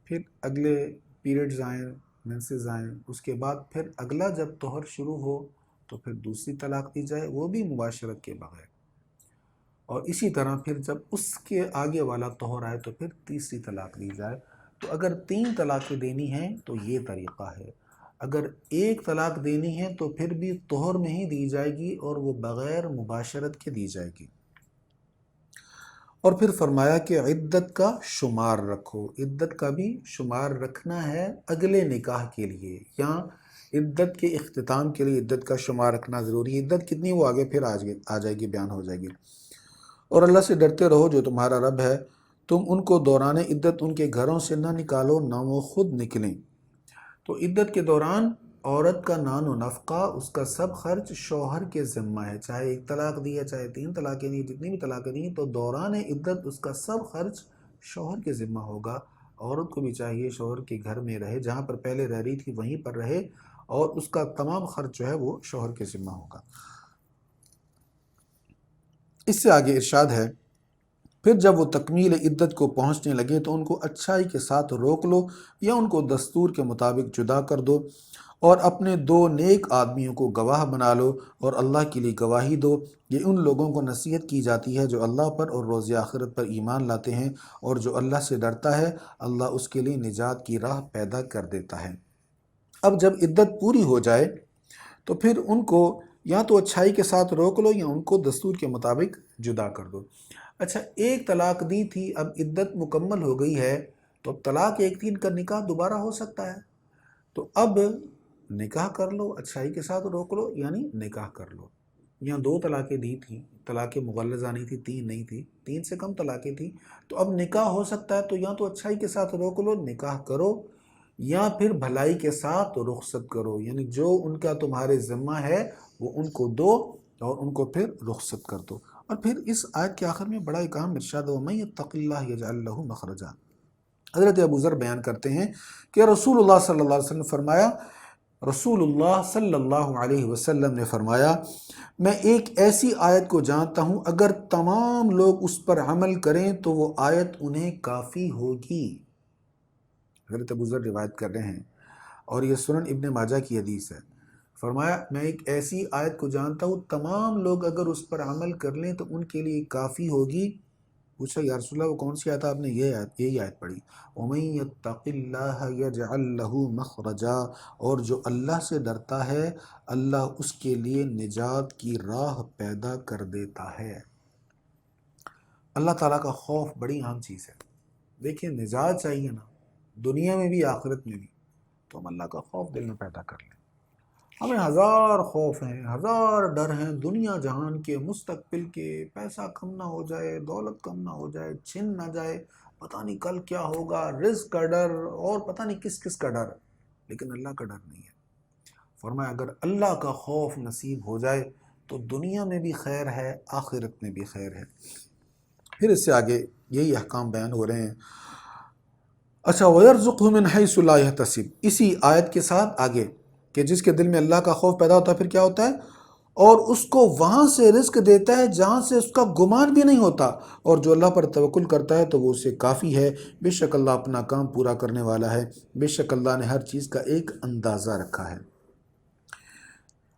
پھر اگلے پیریڈز آئیں، مینسز آئیں، اس کے بعد پھر اگلا جب طہر شروع ہو تو پھر دوسری طلاق دی جائے، وہ بھی مباشرت کے بغیر، اور اسی طرح پھر جب اس کے آگے والا طہر آئے تو پھر تیسری طلاق دی جائے۔ تو اگر 3 طلاقیں دینی ہیں تو یہ طریقہ ہے، اگر 1 طلاق دینی ہے تو پھر بھی طہر میں ہی دی جائے گی اور وہ بغیر مباشرت کے دی جائے گی۔ اور پھر فرمایا کہ عدت کا شمار رکھو، عدت کا بھی شمار رکھنا ہے اگلے نکاح کے لیے، یا عدت کے اختتام کے لیے عدت کا شمار رکھنا ضروری ہے۔ عدت کتنی وہ آگے پھر آ جائے گی، بیان ہو جائے گی۔ اور اللہ سے ڈرتے رہو جو تمہارا رب ہے، تم ان کو دوران عدت ان کے گھروں سے نہ نکالو نہ وہ خود نکلیں۔ تو عدت کے دوران عورت کا نان و نفقہ، اس کا سب خرچ شوہر کے ذمہ ہے، چاہے 1 طلاق دی ہے چاہے 3 طلاقیں دی، جتنی بھی طلاقیں دی ہیں تو دوران عدت اس کا سب خرچ شوہر کے ذمہ ہوگا۔ عورت کو بھی چاہیے شوہر کے گھر میں رہے، جہاں پر پہلے رہ رہی تھی وہیں پر رہے، اور اس کا تمام خرچ جو ہے وہ شوہر کے ذمہ ہوگا۔ اس سے آگے ارشاد ہے، پھر جب وہ تکمیل عدت کو پہنچنے لگے تو ان کو اچھائی کے ساتھ روک لو یا ان کو دستور کے مطابق جدا کر دو، اور اپنے 2 نیک آدمیوں کو گواہ بنا لو اور اللہ کے لیے گواہی دو۔ یہ ان لوگوں کو نصیحت کی جاتی ہے جو اللہ پر اور روز آخرت پر ایمان لاتے ہیں، اور جو اللہ سے ڈرتا ہے اللہ اس کے لیے نجات کی راہ پیدا کر دیتا ہے۔ اب جب عدت پوری ہو جائے تو پھر ان کو یا تو اچھائی کے ساتھ روک لو یا ان کو دستور کے مطابق جدا کر دو۔ اچھا، 1 طلاق دی تھی، اب عدت مکمل ہو گئی ہے تو اب طلاق 1 دن کا نکاح دوبارہ ہو سکتا ہے، تو اب نکاح کر لو، اچھائی کے ساتھ روک لو، یعنی نکاح کر لو۔ یا 2 طلاقیں دی تھیں، طلاقیں مغلظہ نہیں تھی، 3 نہیں تھی، 3 سے کم طلاقیں تھیں، تو اب نکاح ہو سکتا ہے، تو یا تو اچھائی کے ساتھ روک لو، نکاح کرو، یا پھر بھلائی کے ساتھ رخصت کرو، یعنی جو ان کا تمہارے ذمہ ہے وہ ان کو دو اور ان کو پھر رخصت کر دو۔ اور پھر اس آیت کے آخر میں بڑا ایک اہم ارشاد ہے، وَمَن يَتَّقِ اللَّهَ يَجْعَل لَّهُ مَخْرَجًا۔ حضرت ابو ذر بیان کرتے ہیں کہ رسول اللہ صلی اللہ علیہ وسلم فرمایا، رسول اللہ صلی اللہ علیہ وسلم نے فرمایا، میں ایک ایسی آیت کو جانتا ہوں اگر تمام لوگ اس پر عمل کریں تو وہ آیت انہیں کافی ہوگی۔ حضرت ابو ذر روایت کر رہے ہیں اور یہ سنن ابن ماجہ کی حدیث ہے۔ فرمایا میں ایک ایسی آیت کو جانتا ہوں تمام لوگ اگر اس پر عمل کر لیں تو ان کے لیے کافی ہوگی۔ پوچھا یا رسول اللہ وہ کون سی آیت؟ آپ نے یہی آیت پڑھی، وَمَن يَتَّقِ اللَّهَ يَجْعَل لَّهُ مَخْرَجًا، اور جو اللہ سے ڈرتا ہے اللہ اس کے لیے نجات کی راہ پیدا کر دیتا ہے۔ اللہ تعالیٰ کا خوف بڑی اہم چیز ہے۔ دیکھیں نجات چاہیے نا، دنیا میں بھی آخرت میں بھی، تو ہم اللہ کا خوف دل میں پیدا کر لیں۔ ہمیں 1000 خوف ہیں، 1000 ڈر ہیں دنیا جہان کے، مستقبل کے، پیسہ کم نہ ہو جائے، دولت کم نہ ہو جائے، چھن نہ جائے، پتہ نہیں کل کیا ہوگا، رزق کا ڈر، اور پتہ نہیں کس کس کا ڈر، لیکن اللہ کا ڈر نہیں ہے۔ فرمایا اگر اللہ کا خوف نصیب ہو جائے تو دنیا میں بھی خیر ہے، آخرت میں بھی خیر ہے۔ پھر اس سے آگے یہی احکام بیان ہو رہے ہیں۔ اچھا، وَيَرْزُقْهُ مِنْ حَيْثُ لَا يَحْتَسِبْ، اسی آیت کے ساتھ آگے کہ جس کے دل میں اللہ کا خوف پیدا ہوتا ہے پھر کیا ہوتا ہے، اور اس کو وہاں سے رزق دیتا ہے جہاں سے اس کا گمان بھی نہیں ہوتا، اور جو اللہ پر توکل کرتا ہے تو وہ اسے کافی ہے۔ بے شک اللہ اپنا کام پورا کرنے والا ہے، بے شک اللہ نے ہر چیز کا ایک اندازہ رکھا ہے۔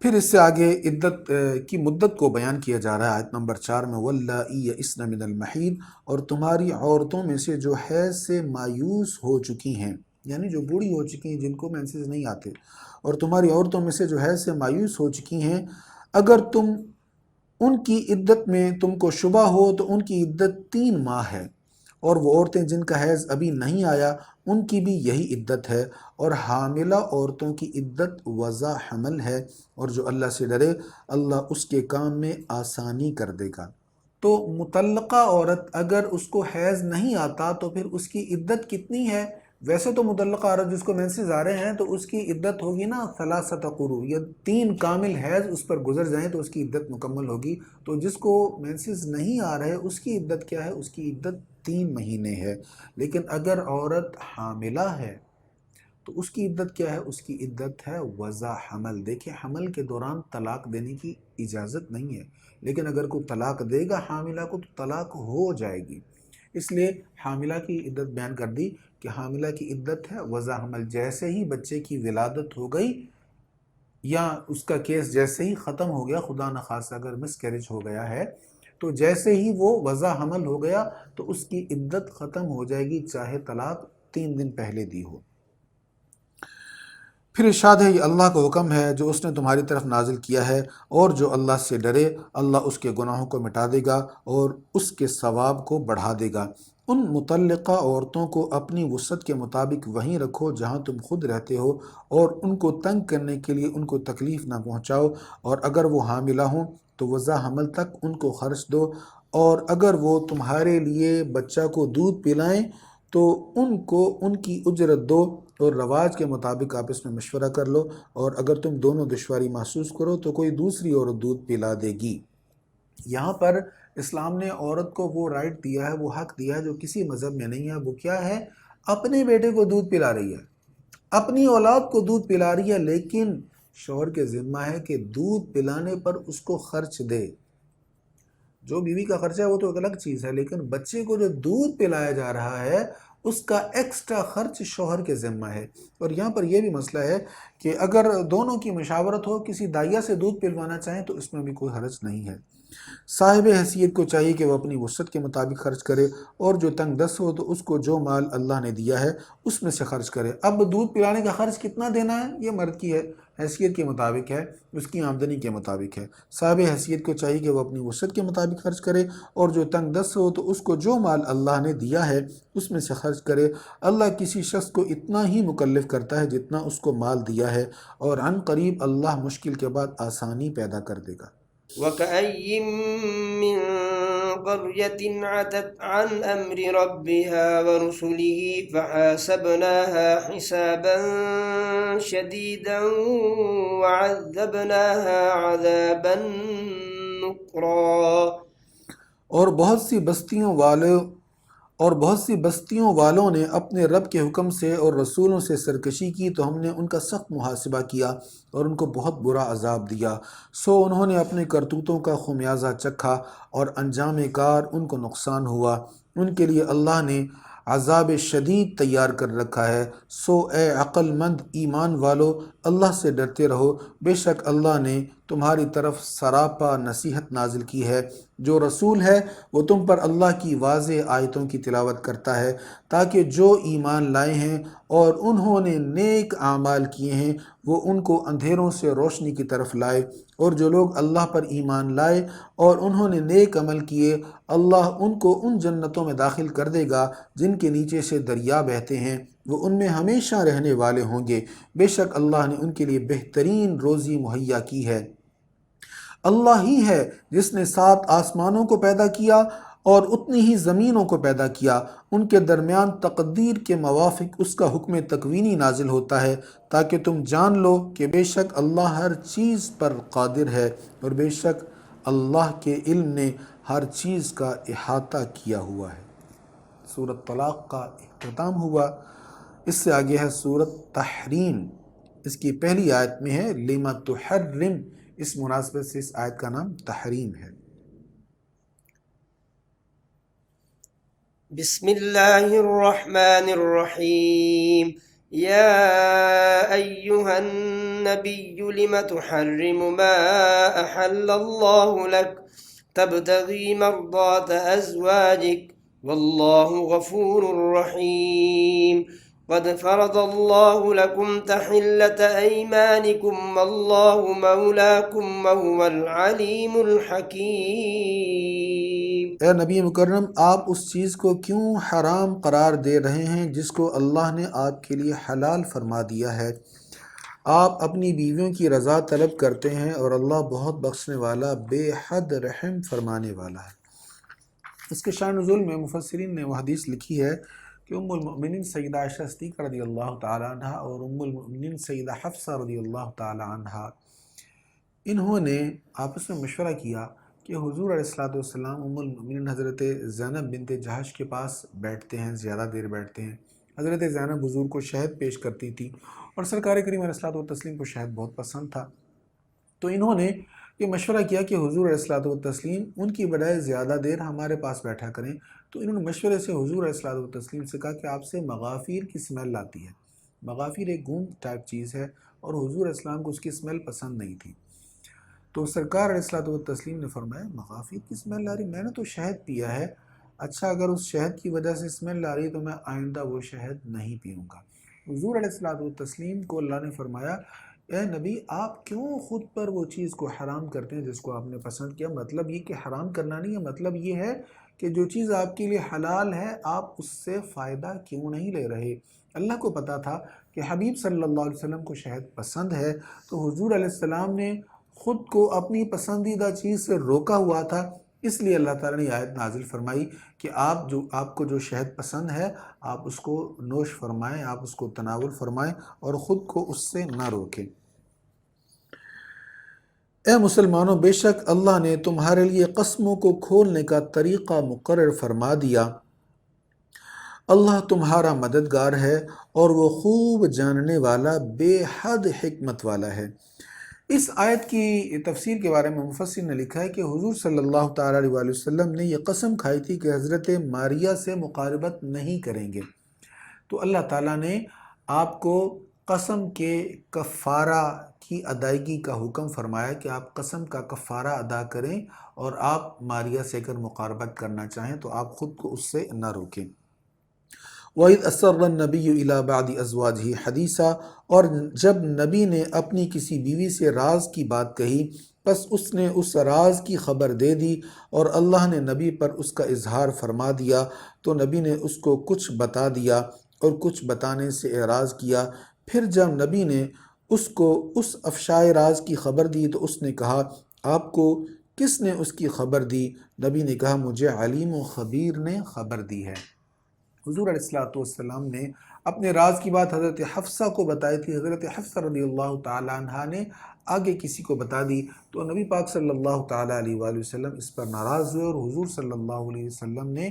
پھر اس سے آگے عدت کی مدت کو بیان کیا جا رہا ہے آیت نمبر 4 میں، وَاللَّائِي يَئِسْنَ مِنَ الْمَحِيضِ، اور تمہاری عورتوں میں سے جو حیض سے مایوس ہو چکی ہیں، یعنی جو بوڑھی ہو چکی ہیں، جن کو مینسز نہیں آتے، اور تمہاری عورتوں میں سے جو حیض سے مایوس ہو چکی ہیں، اگر تم ان کی عدت میں تم کو شبہ ہو تو ان کی عدت 3 ماہ ہے، اور وہ عورتیں جن کا حیض ابھی نہیں آیا ان کی بھی یہی عدت ہے، اور حاملہ عورتوں کی عدت وضع حمل ہے، اور جو اللہ سے ڈرے اللہ اس کے کام میں آسانی کر دے گا۔ تو مطلقہ عورت اگر اس کو حیض نہیں آتا تو پھر اس کی عدت کتنی ہے؟ ویسے تو مطلقہ عورت جس کو مینسز آ رہے ہیں تو اس کی عدت ہوگی نا 3 قروء، یا 3 کامل حیض اس پر گزر جائیں تو اس کی عدت مکمل ہوگی۔ تو جس کو مینسز نہیں آ رہے اس کی عدت کیا ہے؟ اس کی عدت 3 مہینے ہے۔ لیکن اگر عورت حاملہ ہے تو اس کی عدت کیا ہے؟ اس کی عدت ہے وضع حمل۔ دیکھیں، حمل کے دوران طلاق دینے کی اجازت نہیں ہے، لیکن اگر کوئی طلاق دے گا حاملہ کو تو طلاق ہو جائے گی، اس لیے حاملہ کی عدت بیان کر دی کہ حاملہ کی عدت ہے وضع حمل۔ جیسے ہی بچے کی ولادت ہو گئی یا اس کا کیس جیسے ہی ختم ہو گیا، خدا نخواستہ اگر مس کیریج ہو گیا ہے تو جیسے ہی وہ وضع حمل ہو گیا تو اس کی عدت ختم ہو جائے گی، چاہے طلاق 3 دن پہلے دی ہو۔ پھر ارشاد ہے، یہ اللہ کا حکم ہے جو اس نے تمہاری طرف نازل کیا ہے، اور جو اللہ سے ڈرے اللہ اس کے گناہوں کو مٹا دے گا اور اس کے ثواب کو بڑھا دے گا۔ ان مطلقہ عورتوں کو اپنی وسعت کے مطابق وہیں رکھو جہاں تم خود رہتے ہو، اور ان کو تنگ کرنے کے لیے ان کو تکلیف نہ پہنچاؤ، اور اگر وہ حاملہ ہوں تو وضع حمل تک ان کو خرچ دو، اور اگر وہ تمہارے لیے بچہ کو دودھ پلائیں تو ان کو ان کی اجرت دو، اور رواج کے مطابق آپ اس میں مشورہ کر لو، اور اگر تم دونوں دشواری محسوس کرو تو کوئی دوسری عورت دودھ پلا دے گی۔ یہاں پر اسلام نے عورت کو وہ رائٹ دیا ہے، وہ حق دیا ہے جو کسی مذہب میں نہیں ہے۔ وہ کیا ہے؟ اپنے بیٹے کو دودھ پلا رہی ہے، اپنی اولاد کو دودھ پلا رہی ہے، لیکن شوہر کے ذمہ ہے کہ دودھ پلانے پر اس کو خرچ دے۔ جو بیوی کا خرچہ ہے وہ تو ایک الگ چیز ہے، لیکن بچے کو جو دودھ پلایا جا رہا ہے اس کا ایکسٹرا خرچ شوہر کے ذمہ ہے۔ اور یہاں پر یہ بھی مسئلہ ہے کہ اگر دونوں کی مشاورت ہو، کسی دائیا سے دودھ پلوانا چاہیں تو اس میں بھی کوئی حرج نہیں ہے۔ صاحب حیثیت کو چاہیے کہ وہ اپنی وسعت کے مطابق خرچ کرے، اور جو تنگ دست ہو تو اس کو جو مال اللہ نے دیا ہے اس میں سے خرچ کرے۔ اب دودھ پلانے کا خرچ کتنا دینا ہے یہ مرد کی ہے حیثیت کے مطابق ہے، اس کی آمدنی کے مطابق ہے۔ صاحب حیثیت کو چاہیے کہ وہ اپنی وسعت کے مطابق خرچ کرے، اور جو تنگ دست ہو تو اس کو جو مال اللہ نے دیا ہے اس میں سے خرچ کرے۔ اللہ کسی شخص کو اتنا ہی مکلف کرتا ہے جتنا اس کو مال دیا ہے، اور عن قریب اللہ مشکل کے بعد آسانی پیدا کر دے گا۔ وكأي من قرية عتت عن أمر ربها ورسله فحاسبناها حسابا شديدا وعذبناها عذابا نكرا۔ اور بہت سی بستیوں والوں نے اپنے رب کے حکم سے اور رسولوں سے سرکشی کی تو ہم نے ان کا سخت محاسبہ کیا اور ان کو بہت برا عذاب دیا، سو انہوں نے اپنے کرتوتوں کا خمیازہ چکھا اور انجام کار ان کو نقصان ہوا۔ ان کے لیے اللہ نے عذاب شدید تیار کر رکھا ہے، سو اے عقل مند ایمان والو اللہ سے ڈرتے رہو، بے شک اللہ نے تمہاری طرف سراپا نصیحت نازل کی ہے۔ جو رسول ہے وہ تم پر اللہ کی واضح آیتوں کی تلاوت کرتا ہے تاکہ جو ایمان لائے ہیں اور انہوں نے نیک اعمال کیے ہیں وہ ان کو اندھیروں سے روشنی کی طرف لائے، اور جو لوگ اللہ پر ایمان لائے اور انہوں نے نیک عمل کیے اللہ ان کو ان جنتوں میں داخل کر دے گا جن کے نیچے سے دریا بہتے ہیں، وہ ان میں ہمیشہ رہنے والے ہوں گے، بے شک اللہ نے ان کے لیے بہترین روزی مہیا کی ہے۔ اللہ ہی ہے جس نے 7 آسمانوں کو پیدا کیا اور اتنی ہی زمینوں کو پیدا کیا، ان کے درمیان تقدیر کے موافق اس کا حکم تکوینی نازل ہوتا ہے تاکہ تم جان لو کہ بے شک اللہ ہر چیز پر قادر ہے، اور بے شک اللہ کے علم نے ہر چیز کا احاطہ کیا ہوا ہے۔ سورۃ طلاق کا اختتام ہوا۔ اس سے آگے ہے سورۃ تحریم۔ اس کی پہلی آیت میں ہے لِمَ تُحَرِّمُ، اس مناسبت سے اس آیت کا نام تحریم ہے۔ بسم اللہ الرحمن الرحیم یا ایہا النبی لم تحرم ما احل اللہ لک تبتغی مرضات ازواجک واللہ غفور رحیم قد فرض اللہ لکم تحلۃ ایمانکم واللہ مولاکم وہو العلیم الحکیم۔ اے نبی مکرم، آپ اس چیز کو کیوں حرام قرار دے رہے ہیں جس کو اللہ نے آپ کے لیے حلال فرما دیا ہے؟ آپ اپنی بیویوں کی رضا طلب کرتے ہیں اور اللہ بہت بخشنے والا بے حد رحم فرمانے والا ہے۔ اس کے شان نزول میں مفسرین نے وہ حدیث لکھی ہے کہ ام المؤمنین سیدہ عائشہ صدیقہ رضی اللہ تعالی عنہ اور ام المؤمنین سیدہ حفصہ رضی اللہ تعالی عنہ، انہوں نے آپس میں مشورہ کیا کہ حضور علیہ السلام ام المؤمنین حضرت زینب بنت جہش کے پاس بیٹھتے ہیں، زیادہ دیر بیٹھتے ہیں۔ حضرت زینب حضور کو شہد پیش کرتی تھی اور سرکار کریم علیہ السلام کو شہد بہت پسند تھا، تو انہوں نے یہ مشورہ کیا کہ حضور علیہ السلام ان کی بجائے زیادہ دیر ہمارے پاس بیٹھا کریں۔ تو انہوں نے مشورے سے حضور علیہ السلام سے کہا کہ آپ سے مغافیر کی سمیل آتی ہے۔ مغافیر ایک گوند ٹائپ چیز ہے اور حضور علیہ السلام کو اس کی سمیل پسند نہیں تھی۔ تو سرکار علیہ السلام نے فرمایا مغافیر کی سمیل آ رہی، میں نے تو شہد پیا ہے، اچھا اگر اس شہد کی وجہ سے سمیل آ رہی تو میں آئندہ وہ شہد نہیں پیوں گا۔ حضور علیہ السلام کو اللہ نے فرمایا اے نبی آپ کیوں خود پر وہ چیز کو حرام کرتے ہیں جس کو آپ نے پسند کیا؟ مطلب یہ کہ حرام کرنا نہیں ہے، مطلب یہ ہے کہ جو چیز آپ کے لیے حلال ہے آپ اس سے فائدہ کیوں نہیں لے رہے؟ اللہ کو پتا تھا کہ حبیب صلی اللہ علیہ وسلم کو شہد پسند ہے، تو حضور علیہ السلام نے خود کو اپنی پسندیدہ چیز سے روکا ہوا تھا، اس لیے اللہ تعالیٰ نے آیت نازل فرمائی کہ آپ کو جو شہد پسند ہے آپ اس کو نوش فرمائیں، آپ اس کو تناول فرمائیں اور خود کو اس سے نہ روکیں۔ اے مسلمانوں، بے شک اللہ نے تمہارے لیے قسموں کو کھولنے کا طریقہ مقرر فرما دیا۔ اللہ تمہارا مددگار ہے اور وہ خوب جاننے والا بے حد حکمت والا ہے۔ اس آیت کی تفسیر کے بارے میں مفسر نے لکھا ہے کہ حضور صلی اللہ تعالیٰ علیہ وسلم نے یہ قسم کھائی تھی کہ حضرت ماریہ سے مقاربت نہیں کریں گے، تو اللہ تعالیٰ نے آپ کو قسم کے کفارہ کی ادائیگی کا حکم فرمایا کہ آپ قسم کا کفارہ ادا کریں، اور آپ ماریہ سے اگر مقاربت کرنا چاہیں تو آپ خود کو اس سے نہ روکیں۔ وَإِذْ أَسَرَّ النَّبِيُّ إِلَىٰ بَعْضِ أَزْوَاجِهِ حَدِيثًا، اور جب نبی نے اپنی کسی بیوی سے راز کی بات کہی پس اس نے اس راز کی خبر دے دی اور اللہ نے نبی پر اس کا اظہار فرما دیا، تو نبی نے اس کو کچھ بتا دیا اور کچھ بتانے سے اعراض کیا۔ پھر جب نبی نے اس کو اس افشائے راز کی خبر دی تو اس نے کہا آپ کو کس نے اس کی خبر دی؟ نبی نے کہا مجھے علیم و خبیر نے خبر دی ہے۔ حضور علیہ السلام نے اپنے راز کی بات حضرت حفصہ کو بتائی تھی، حضرت حفصہ رضی اللہ تعالی عنہ نے آگے کسی کو بتا دی، تو نبی پاک صلی اللہ تعالی علیہ وآلہ وسلم اس پر ناراض ہوئے اور حضور صلی اللہ علیہ وسلم نے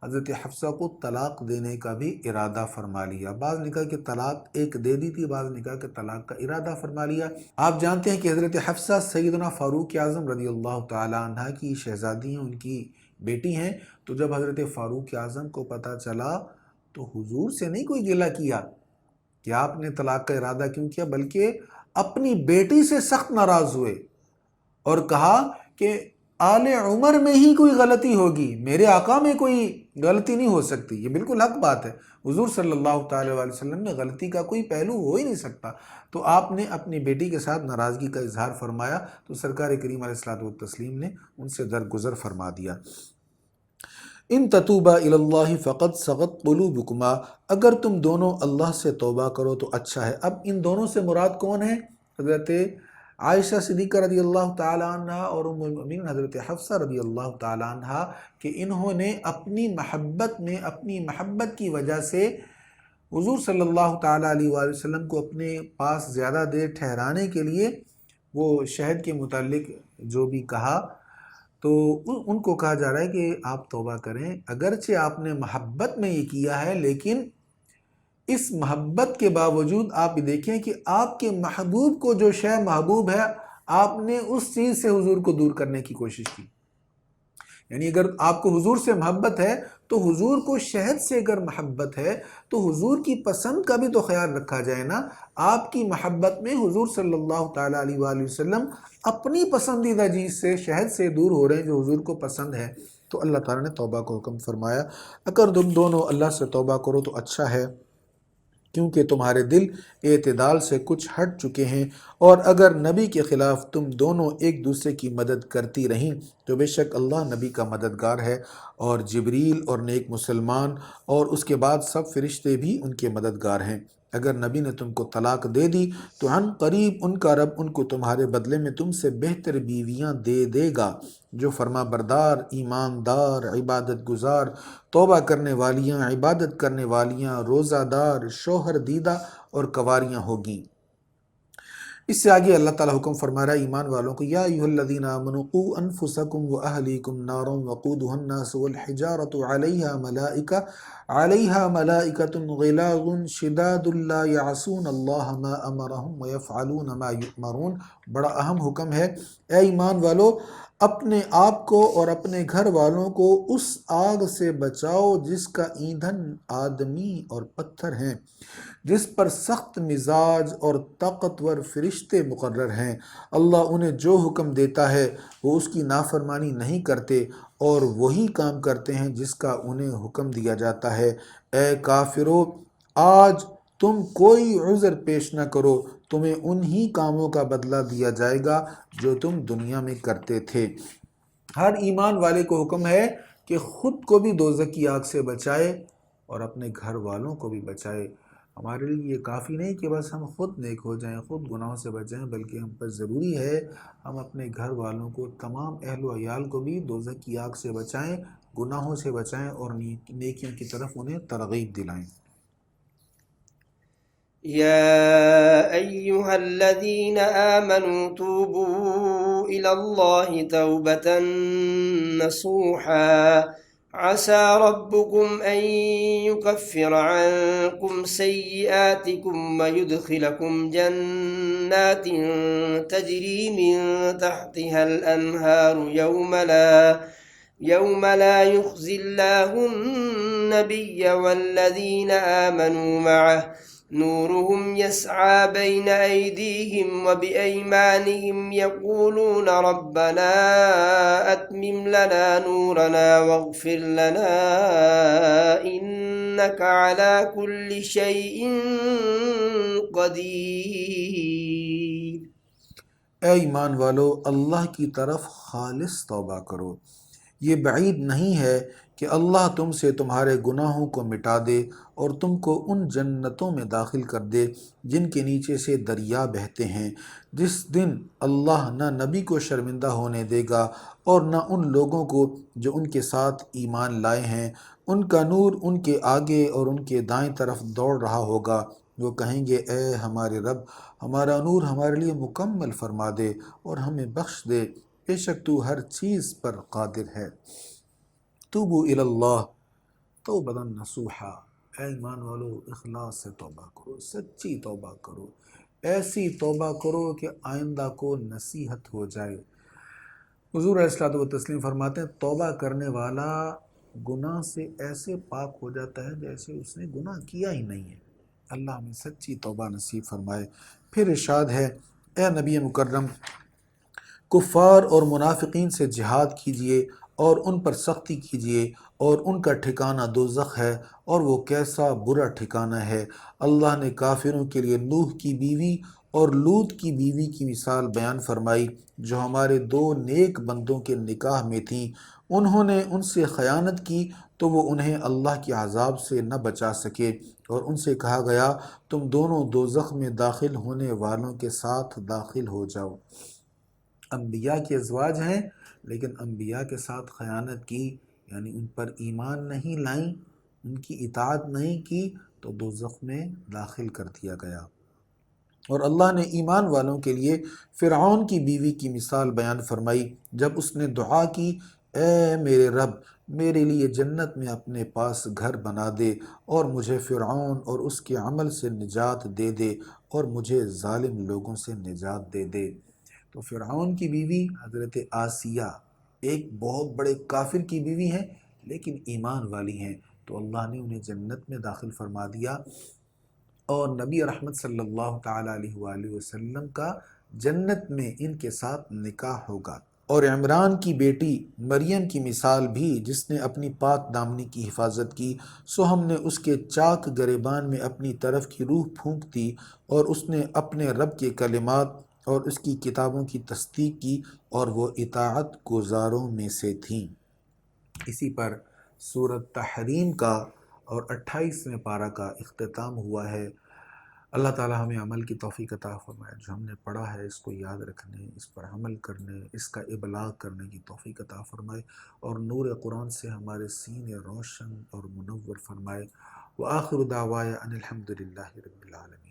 حضرت حفصہ کو طلاق دینے کا بھی ارادہ فرما لیا۔ بعض نے کہا کہ طلاق ایک دے دی تھی، بعض نے کہا کہ طلاق کا ارادہ فرما لیا۔ آپ جانتے ہیں کہ حضرت حفصہ سیدنا فاروق اعظم رضی اللہ تعالی عنہ کی شہزادی ہیں، ان کی بیٹی ہیں۔ تو جب حضرت فاروق اعظم کو پتہ چلا تو حضور سے نہیں کوئی گلہ کیا کہ آپ نے طلاق کا ارادہ کیوں کیا، بلکہ اپنی بیٹی سے سخت ناراض ہوئے اور کہا کہ آل عمر میں ہی کوئی غلطی ہوگی، میرے آقا میں کوئی غلطی نہیں ہو سکتی۔ یہ بالکل حق بات ہے، حضور صلی اللہ تعالی علیہ وسلم میں غلطی کا کوئی پہلو ہو ہی نہیں سکتا۔ تو آپ نے اپنی بیٹی کے ساتھ ناراضگی کا اظہار فرمایا تو سرکار کریم علیہ السلام نے ان سے درگزر فرما دیا۔ ان تتوبا الی اللہ فقد صغت قلوبکما، اگر تم دونوں اللہ سے توبہ کرو تو اچھا ہے۔ اب ان دونوں سے مراد کون ہے؟ حضرت عائشہ صدیقہ رضی اللہ تعالی عنہ اور ام المؤمنین حضرت حفصہ رضی اللہ تعالی عنہ کہ انہوں نے اپنی محبت کی وجہ سے حضور صلی اللہ تعالی علیہ وآلہ وسلم کو اپنے پاس زیادہ دیر ٹھہرانے کے لیے وہ شہد کے متعلق جو بھی کہا، تو ان کو کہا جا رہا ہے کہ آپ توبہ کریں، اگرچہ آپ نے محبت میں یہ کیا ہے، لیکن اس محبت کے باوجود آپ دیکھیں کہ آپ کے محبوب کو جو شے محبوب ہے، آپ نے اس چیز سے حضور کو دور کرنے کی کوشش کی۔ یعنی اگر آپ کو حضور سے محبت ہے تو حضور کو شہد سے اگر محبت ہے تو حضور کی پسند کا بھی تو خیال رکھا جائے نا۔ آپ کی محبت میں حضور صلی اللہ تعالیٰ علیہ وآلہ وسلم اپنی پسندیدہ چیز سے شہد سے دور ہو رہے ہیں جو حضور کو پسند ہے، تو اللہ تعالیٰ نے توبہ کو حکم فرمایا۔ اگر تم دونوں اللہ سے توبہ کرو تو اچھا ہے، کیونکہ تمہارے دل اعتدال سے کچھ ہٹ چکے ہیں، اور اگر نبی کے خلاف تم دونوں ایک دوسرے کی مدد کرتی رہیں تو بے شک اللہ نبی کا مددگار ہے، اور جبریل اور نیک مسلمان اور اس کے بعد سب فرشتے بھی ان کے مددگار ہیں۔ اگر نبی نے تم کو طلاق دے دی تو عن قریب ان کا رب ان کو تمہارے بدلے میں تم سے بہتر بیویاں دے دے گا، جو فرما بردار، ایماندار، عبادت گزار، توبہ کرنے والیاں، عبادت کرنے والیاں، روزہ دار، شوہر دیدہ اور کنواریاں ہوگی۔ اس سے آگے اللہ تعالیٰ حکم فرما رہا ہے ایمان والوں کو، یا ایھا الذین آمنوا قوا انفسکم واہلیکم نارا وقودھا الناس والحجارۃ علیہا ملائکۃ غلاظ شداد لا یعصون اللہ ما امرہم ویفعلون ما یؤمرون۔ بڑا اہم حکم ہے، اے ایمان والو اپنے آپ کو اور اپنے گھر والوں کو اس آگ سے بچاؤ جس کا ایندھن آدمی اور پتھر ہیں، جس پر سخت مزاج اور طاقتور فرشتے مقرر ہیں۔ اللہ انہیں جو حکم دیتا ہے وہ اس کی نافرمانی نہیں کرتے، اور وہی کام کرتے ہیں جس کا انہیں حکم دیا جاتا ہے۔ اے کافرو، آج تم کوئی عذر پیش نہ کرو، تمہیں انہی کاموں کا بدلہ دیا جائے گا جو تم دنیا میں کرتے تھے۔ ہر ایمان والے کو حکم ہے کہ خود کو بھی دوزخ کی آگ سے بچائے اور اپنے گھر والوں کو بھی بچائے۔ ہمارے لیے یہ کافی نہیں کہ بس ہم خود نیک ہو جائیں، خود گناہوں سے بچ جائیں، بلکہ ہم پر ضروری ہے ہم اپنے گھر والوں کو، تمام اہل و عیال کو بھی دوزخ کی آگ سے بچائیں، گناہوں سے بچائیں اور نیکیوں کی طرف انہیں ترغیب دلائیں۔ يا أيها الذين آمنوا توبوا إلى الله توبة نصوحا عسى ربكم أن يكفر عنكم سيئاتكم ويدخلكم جنات تجري من تحتها الأنهار يوم لا يخزي الله النبي والذين آمنوا معه نورهم يسعى بين أيديهم وبأيمانهم يقولون ربنا أتمم لنا نورنا واغفر لنا إنك على كل شيء قدير۔ اے ایمان والو، اللہ کی طرف خالص توبہ کرو۔ یہ بعید نہیں ہے کہ اللہ تم سے تمہارے گناہوں کو مٹا دے اور تم کو ان جنتوں میں داخل کر دے جن کے نیچے سے دریا بہتے ہیں، جس دن اللہ نہ نبی کو شرمندہ ہونے دے گا اور نہ ان لوگوں کو جو ان کے ساتھ ایمان لائے ہیں۔ ان کا نور ان کے آگے اور ان کے دائیں طرف دوڑ رہا ہوگا۔ وہ کہیں گے، اے ہمارے رب، ہمارا نور ہمارے لیے مکمل فرما دے اور ہمیں بخش دے، بے شک تو ہر چیز پر قادر ہے۔ توبوا الی اللہ توبۃ نصوحا، اے ایمان والو اخلاص سے توبہ کرو، سچی توبہ کرو، ایسی توبہ کرو کہ آئندہ کو نصیحت ہو جائے۔ حضور علیہ الصلوۃ والتسلیم فرماتے ہیں توبہ کرنے والا گناہ سے ایسے پاک ہو جاتا ہے جیسے اس نے گناہ کیا ہی نہیں ہے۔ اللہ ہمیں سچی توبہ نصیب فرمائے۔ پھر ارشاد ہے، اے نبی مکرم، کفار اور منافقین سے جہاد کیجیے اور ان پر سختی کیجیے، اور ان کا ٹھکانہ دوزخ ہے اور وہ کیسا برا ٹھکانہ ہے۔ اللہ نے کافروں کے لیے نوح کی بیوی اور لوط کی بیوی کی مثال بیان فرمائی جو ہمارے 2 نیک بندوں کے نکاح میں تھیں، انہوں نے ان سے خیانت کی تو وہ انہیں اللہ کے عذاب سے نہ بچا سکے، اور ان سے کہا گیا تم دونوں دوزخ میں داخل ہونے والوں کے ساتھ داخل ہو جاؤ۔ انبیاء کے ازواج ہیں لیکن انبیاء کے ساتھ خیانت کی، یعنی ان پر ایمان نہیں لائیں، ان کی اطاعت نہیں کی تو دوزخ میں داخل کر دیا گیا۔ اور اللہ نے ایمان والوں کے لیے فرعون کی بیوی کی مثال بیان فرمائی جب اس نے دعا کی اے میرے رب میرے لیے جنت میں اپنے پاس گھر بنا دے اور مجھے فرعون اور اس کے عمل سے نجات دے دے اور مجھے ظالم لوگوں سے نجات دے دے۔ تو فرعون کی بیوی حضرت آسیہ ایک بہت بڑے کافر کی بیوی ہیں لیکن ایمان والی ہیں، تو اللہ نے انہیں جنت میں داخل فرما دیا، اور نبی رحمت صلی اللہ تعالیٰ علیہ وآلہ وسلم کا جنت میں ان کے ساتھ نکاح ہوگا۔ اور عمران کی بیٹی مریم کی مثال بھی جس نے اپنی پاک دامنی کی حفاظت کی، سو ہم نے اس کے چاک گریبان میں اپنی طرف کی روح پھونک دی اور اس نے اپنے رب کے کلمات اور اس کی کتابوں کی تصدیق کی اور وہ اطاعت گزاروں میں سے تھیں۔ اسی پر سورۃ تحریم کا اور 28ویں پارہ کا اختتام ہوا ہے۔ اللہ تعالی ہمیں عمل کی توفیق عطا فرمائے، جو ہم نے پڑھا ہے اس کو یاد رکھنے، اس پر عمل کرنے، اس کا ابلاغ کرنے کی توفیق عطا فرمائے، اور نور قرآن سے ہمارے سینے روشن اور منور فرمائے۔ وآخر دعوایا ان الحمد للہ رب العالمین۔